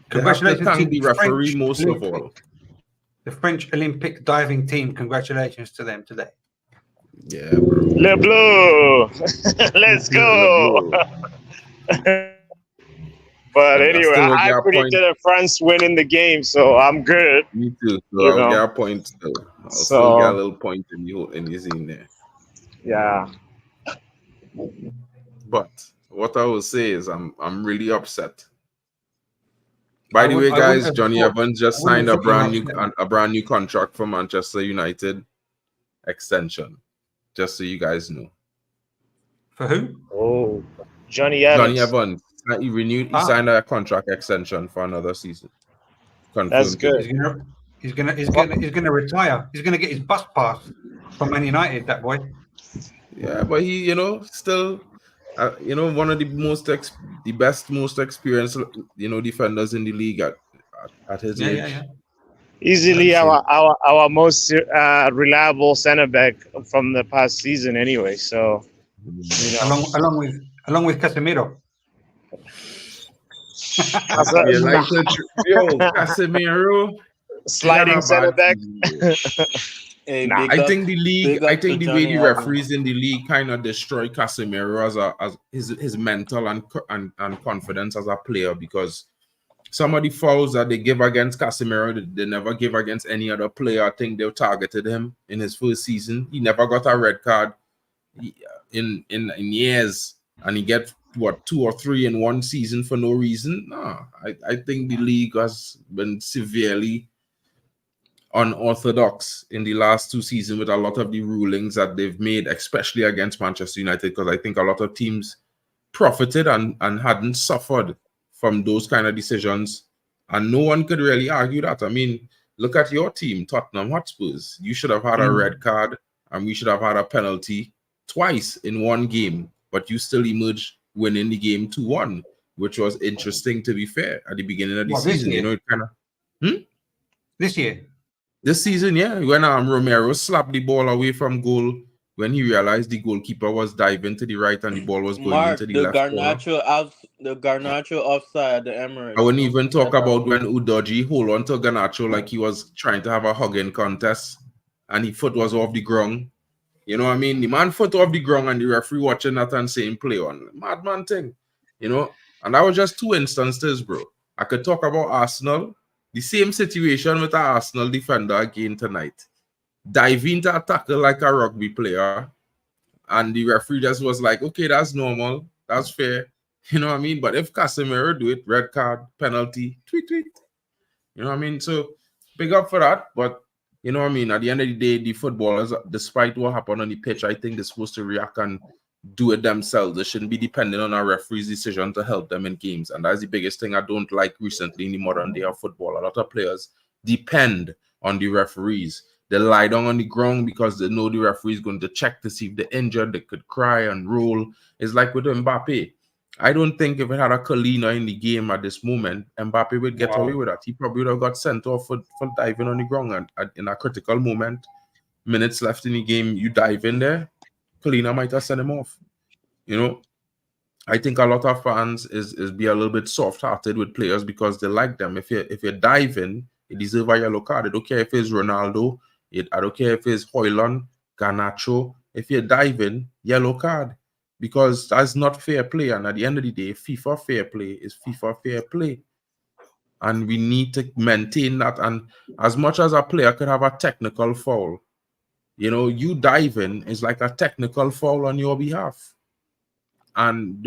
to thank the referee French most Olympic, of all. the French Olympic diving team. Congratulations to them today. Yeah, bro. Le Bleu. Let's go. But anyway, I predicted France winning the game, so I'm good. Me too. So I'll get a point still. I'll still get a little point in the scene there. Yeah. But what I will say is I'm really upset. By the way, guys, Johnny Evans just signed a brand new contract for Manchester United extension. Just so you guys know. For who? Oh, Johnny Evans. Johnny Evans. He signed a contract extension for another season. Confirmed. That's good. He's gonna retire. He's gonna get his bus pass from Man United. That boy. Yeah, but he, still, one of the best, most experienced, defenders in the league at his age. Yeah. Easily our most reliable center back from the past season, anyway. So, along with Casemiro. Casemiro, sliding center back. I think the league. I think the way the referees in the league kind of destroy Casemiro as his mental and confidence as a player, because some of the fouls that they give against Casemiro, they never give against any other player. I think they targeted him in his first season. He never got a red card in years, and he gets 2 or 3 in one season for no reason. No, I think the league has been severely unorthodox in the last 2 seasons with a lot of the rulings that they've made, especially against Manchester United, because I think a lot of teams profited and hadn't suffered from those kind of decisions, and no one could really argue that. I mean, look at your team, Tottenham Hotspurs. You should have had a red card, and we should have had a penalty twice in one game, but you still emerged winning the game 2-1, which was interesting, to be fair, at the beginning of the season. It kind of This season, yeah, when Romero slapped the ball away from goal, when he realized the goalkeeper was diving to the right and the ball was going into the left corner. The Garnacho offside at the Emirates. I wouldn't even talk about when Udoji hold on to Garnacho like he was trying to have a hugging contest and his foot was off the ground. You know what I mean? The man foot off the ground and the referee watching that and saying play on. Madman thing. And that was just 2 instances, bro. I could talk about Arsenal. The same situation with our Arsenal defender again tonight. Diving to a tackle like a rugby player. And the referee just was like, okay, that's normal. That's fair. You know what I mean? But if Casemiro do it, red card, penalty, tweet. You know what I mean? So, big up for that. But, you know what I mean? At the end of the day, the footballers, despite what happened on the pitch, I think they're supposed to react and do it themselves. They shouldn't be dependent on a referee's decision to help them in games. And that's the biggest thing I don't like recently in the modern day of football. A lot of players depend on the referees. They lie down on the ground because they know the referee is going to check to see if they're injured. They could cry and roll. It's like with Mbappe. I don't think if it had a Colina in the game at this moment, Mbappe would get away with that. He probably would have got sent off for diving on the ground. And in a critical moment, minutes left in the game, you dive in there, Colina might have sent him off. I think a lot of fans is be a little bit soft-hearted with players because they like them. If you dive in, you deserve a yellow card. I don't care if it's Ronaldo, I don't care if it's Hoyland, Garnacho. If you're diving, yellow card. Because that's not fair play. And at the end of the day, FIFA fair play is FIFA fair play. And we need to maintain that. And as much as a player could have a technical foul, you know, you diving is like a technical foul on your behalf. And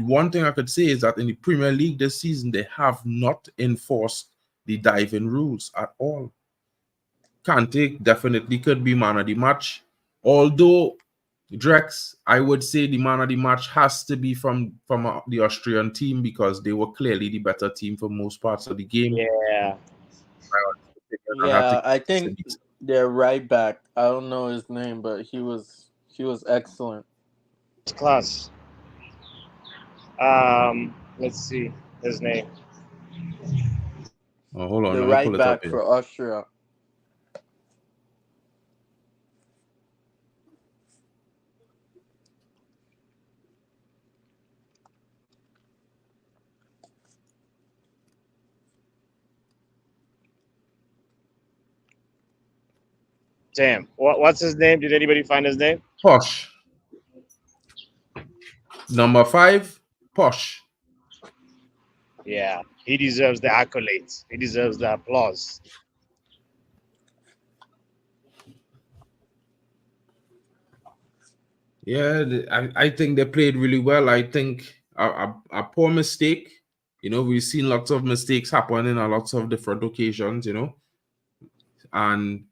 one thing I could say is that in the Premier League this season, they have not enforced the diving rules at all. Kante definitely could be man of the match. Although, Drex, I would say the man of the match has to be from the Austrian team because they were clearly the better team for most parts of the game. Yeah. Yeah, I think their right back. I don't know his name, but he was excellent. Class. Let's see his name. Oh, hold on. The let me right pull it up back here. for Austria. Damn. What's his name? Did anybody find his name? Posh. Number 5, Posh. Yeah, he deserves the accolades. He deserves the applause. Yeah, I think they played really well. I think a poor mistake. You know, we've seen lots of mistakes happen in lots of different occasions, you know. And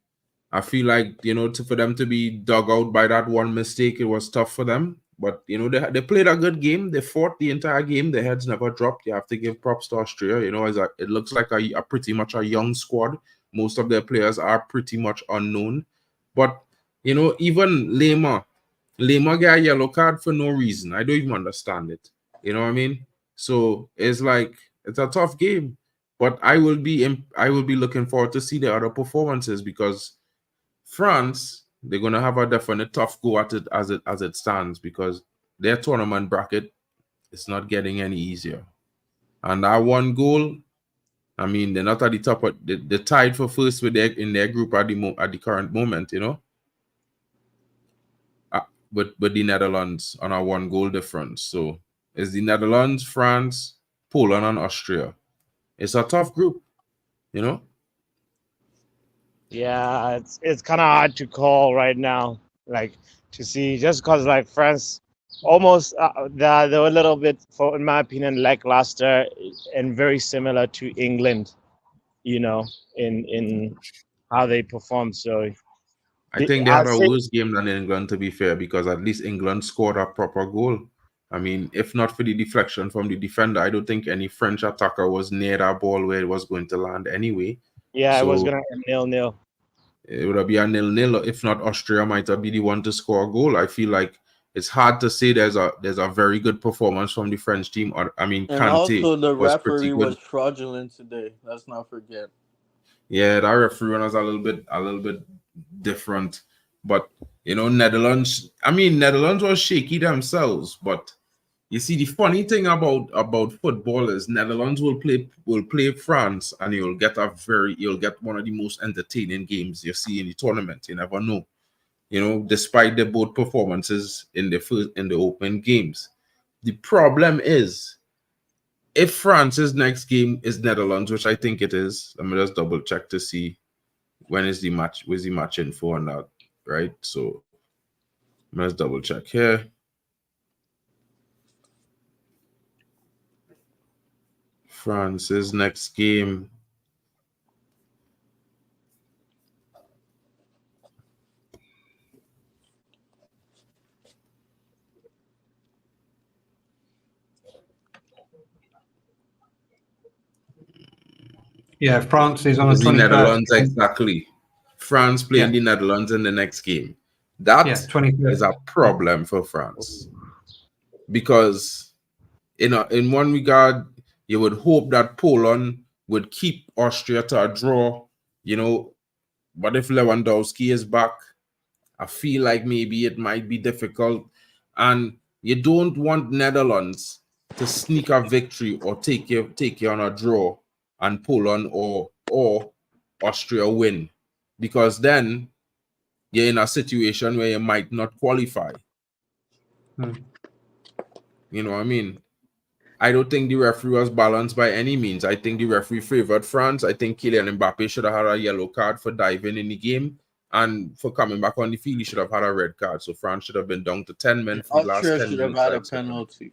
I feel like, you know, for them to be dug out by that one mistake, it was tough for them. But, you know, they played a good game. They fought the entire game. Their heads never dropped. You have to give props to Austria. You know, it looks like a pretty much a young squad. Most of their players are pretty much unknown. But, you know, even Lema got a yellow card for no reason. I don't even understand it. You know what I mean? So it's like, it's a tough game. But I will be looking forward to see the other performances because France, they're gonna have a definite tough go at it as it stands because their tournament bracket is not getting any easier. And that one goal, I mean, they're not at the top. They're tied for first in their group at the current moment, you know. But the Netherlands on a 1 goal difference. So it's the Netherlands, France, Poland, and Austria. It's a tough group, you know. Yeah, it's kind of hard to call right now, like to see just because like France almost they were a little bit, in my opinion, lackluster and very similar to England, you know, in how they performed. So I think they had a worse game than England, to be fair, because at least England scored a proper goal. I mean, if not for the deflection from the defender, I don't think any French attacker was near that ball where it was going to land anyway. Yeah, so it was gonna end 0-0. It would be a 0-0. If not, Austria might be the one to score a goal. I feel like it's hard to say there's a very good performance from the French team. I mean, And Kante also the was pretty referee good. was fraudulent today. Let's not forget. Yeah, that referee was a little bit different. But you know, Netherlands was shaky themselves. But you see, the funny thing about football is Netherlands will play France, and you'll get one of the most entertaining games you see in the tournament. You never know, you know, despite the both performances in the open games. The problem is, if France's next game is Netherlands, which I think it is, let me just double check to see when is the match. Where's the match info on that? Right, so let's double check here. France's next game. Yeah, France is on the The 21st. Netherlands, exactly. France playing the Netherlands in the next game. That is a problem for France. Because in one regard, you would hope that Poland would keep Austria to a draw, you know. But if Lewandowski is back, I feel like maybe it might be difficult. And you don't want Netherlands to sneak a victory or take you on a draw and Poland or Austria win. because then you're in a situation where you might not qualify. You know what I mean? I don't think the referee was balanced by any means. I think the referee favored France. I think Kylian Mbappe should have had a yellow card for diving in the game, and for coming back on the field, he should have had a red card. So France should have been down to 10 men for the last Austria 10 should have minutes. had a penalty.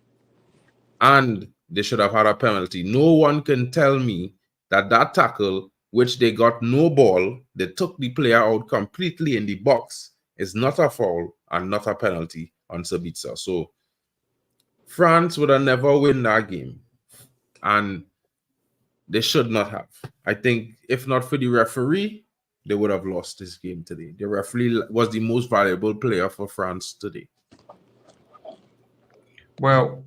And they should have had a penalty. No one can tell me that tackle, which they got no ball, they took the player out completely in the box, is not a foul and not a penalty on Sabitzer. So France would have never win that game, and they should not have. I think if not for the referee, they would have lost this game today. The referee was the most valuable player for France today. Well,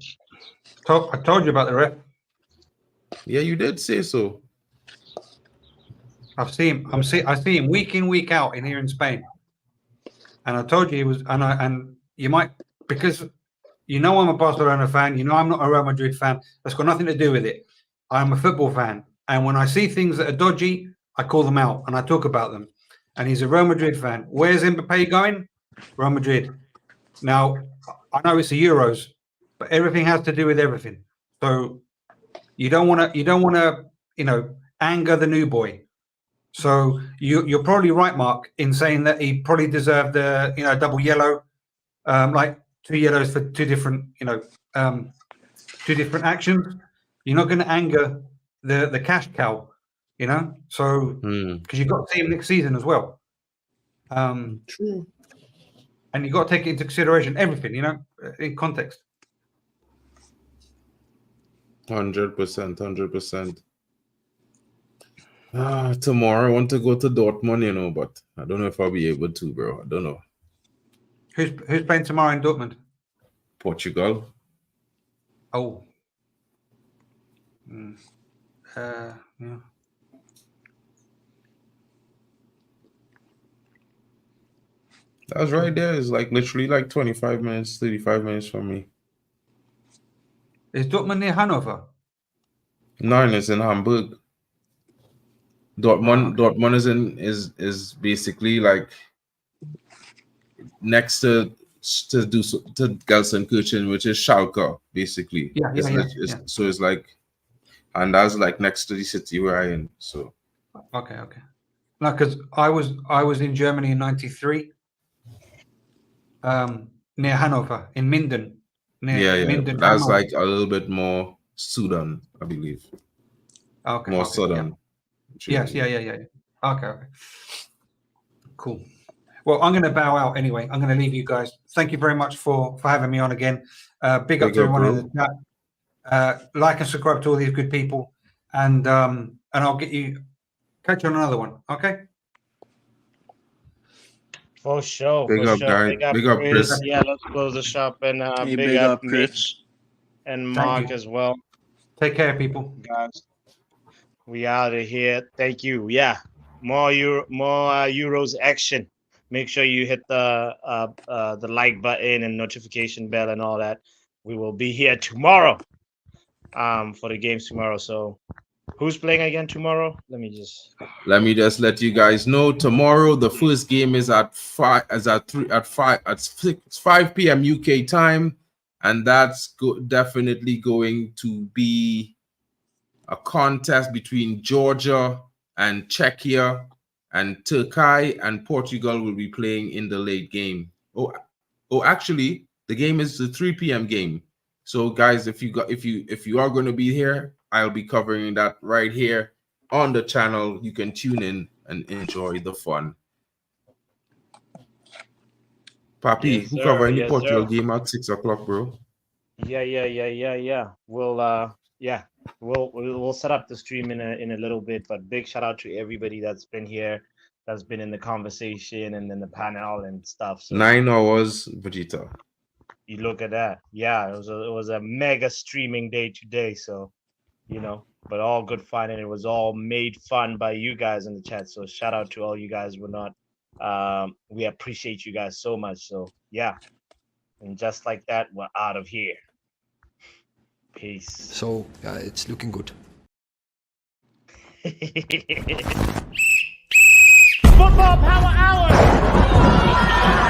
I told you about the ref. Yeah, you did say so. I see him week in, week out in here in Spain. And I told you he was, and you might, because you know I'm a Barcelona fan, you know I'm not a Real Madrid fan. That's got nothing to do with it. I'm a football fan. And when I see things that are dodgy, I call them out and I talk about them. And he's a Real Madrid fan. Where's Mbappe going? Real Madrid. Now, I know it's the Euros, but everything has to do with everything. So you don't want to, anger the new boy. So you're probably right, Mark, in saying that he probably deserved a double yellow, like 2 yellows for two different actions. You're not going to anger the cash cow, So because you've got to see him next season as well. True. And you've got to take into consideration everything, in context. 100%. Tomorrow I want to go to Dortmund, but I don't know if I'll be able to, bro. I don't know. Who's playing tomorrow in Dortmund? Portugal. Oh. Yeah. That's right there. It's like literally like 25 minutes, 35 minutes from me. Is Dortmund near Hanover? No, it's in Hamburg. Dortmund is basically like next to Gelsenkirchen, which is Schalke, basically. Yeah. So it's like, and that's like next to the city where I am. So okay. No, because I was in Germany in '93, near Hanover, in Minden. Minden, that's Hanover. Like a little bit more Sudan, I believe. Okay. More southern. Yeah. Yes. Yeah. Okay. Cool. Well, I'm going to bow out anyway. I'm going to leave you guys. Thank you very much for having me on again. Big up to everyone in the chat. Like and subscribe to all these good people, and I'll catch you on another one. Okay. For sure. Big up, guys. Big up, Chris. Yeah, let's close the shop, and big up Chris and Mark as well. Take care, people. Guys, we out of here. Thank you. Yeah, more Euros action. Make sure you hit the like button and notification bell and all that. We will be here tomorrow for the games tomorrow. So who's playing again tomorrow? Let me just let you guys know. Tomorrow the first game is at 5 p.m. UK time, and that's definitely going to be a contest between Georgia and Czechia, and Turkey and Portugal will be playing in the late game. Oh, actually, the game is the 3 p.m. game. So, guys, if you are going to be here, I'll be covering that right here on the channel. You can tune in and enjoy the fun. Papi, who covering the Portugal game at 6 o'clock, bro? Yeah. We'll set up the stream in a little bit, but big shout out to everybody that's been here, that's been in the conversation and in the panel and stuff. So 9 hours, Vegeta. You look at that. Yeah, it was a mega streaming day today. So, but all good fun, and it was all made fun by you guys in the chat. So shout out to all you guys. We appreciate you guys so much. So yeah, and just like that, we're out of here. Peace. So yeah, it's looking good. Football Power Hour.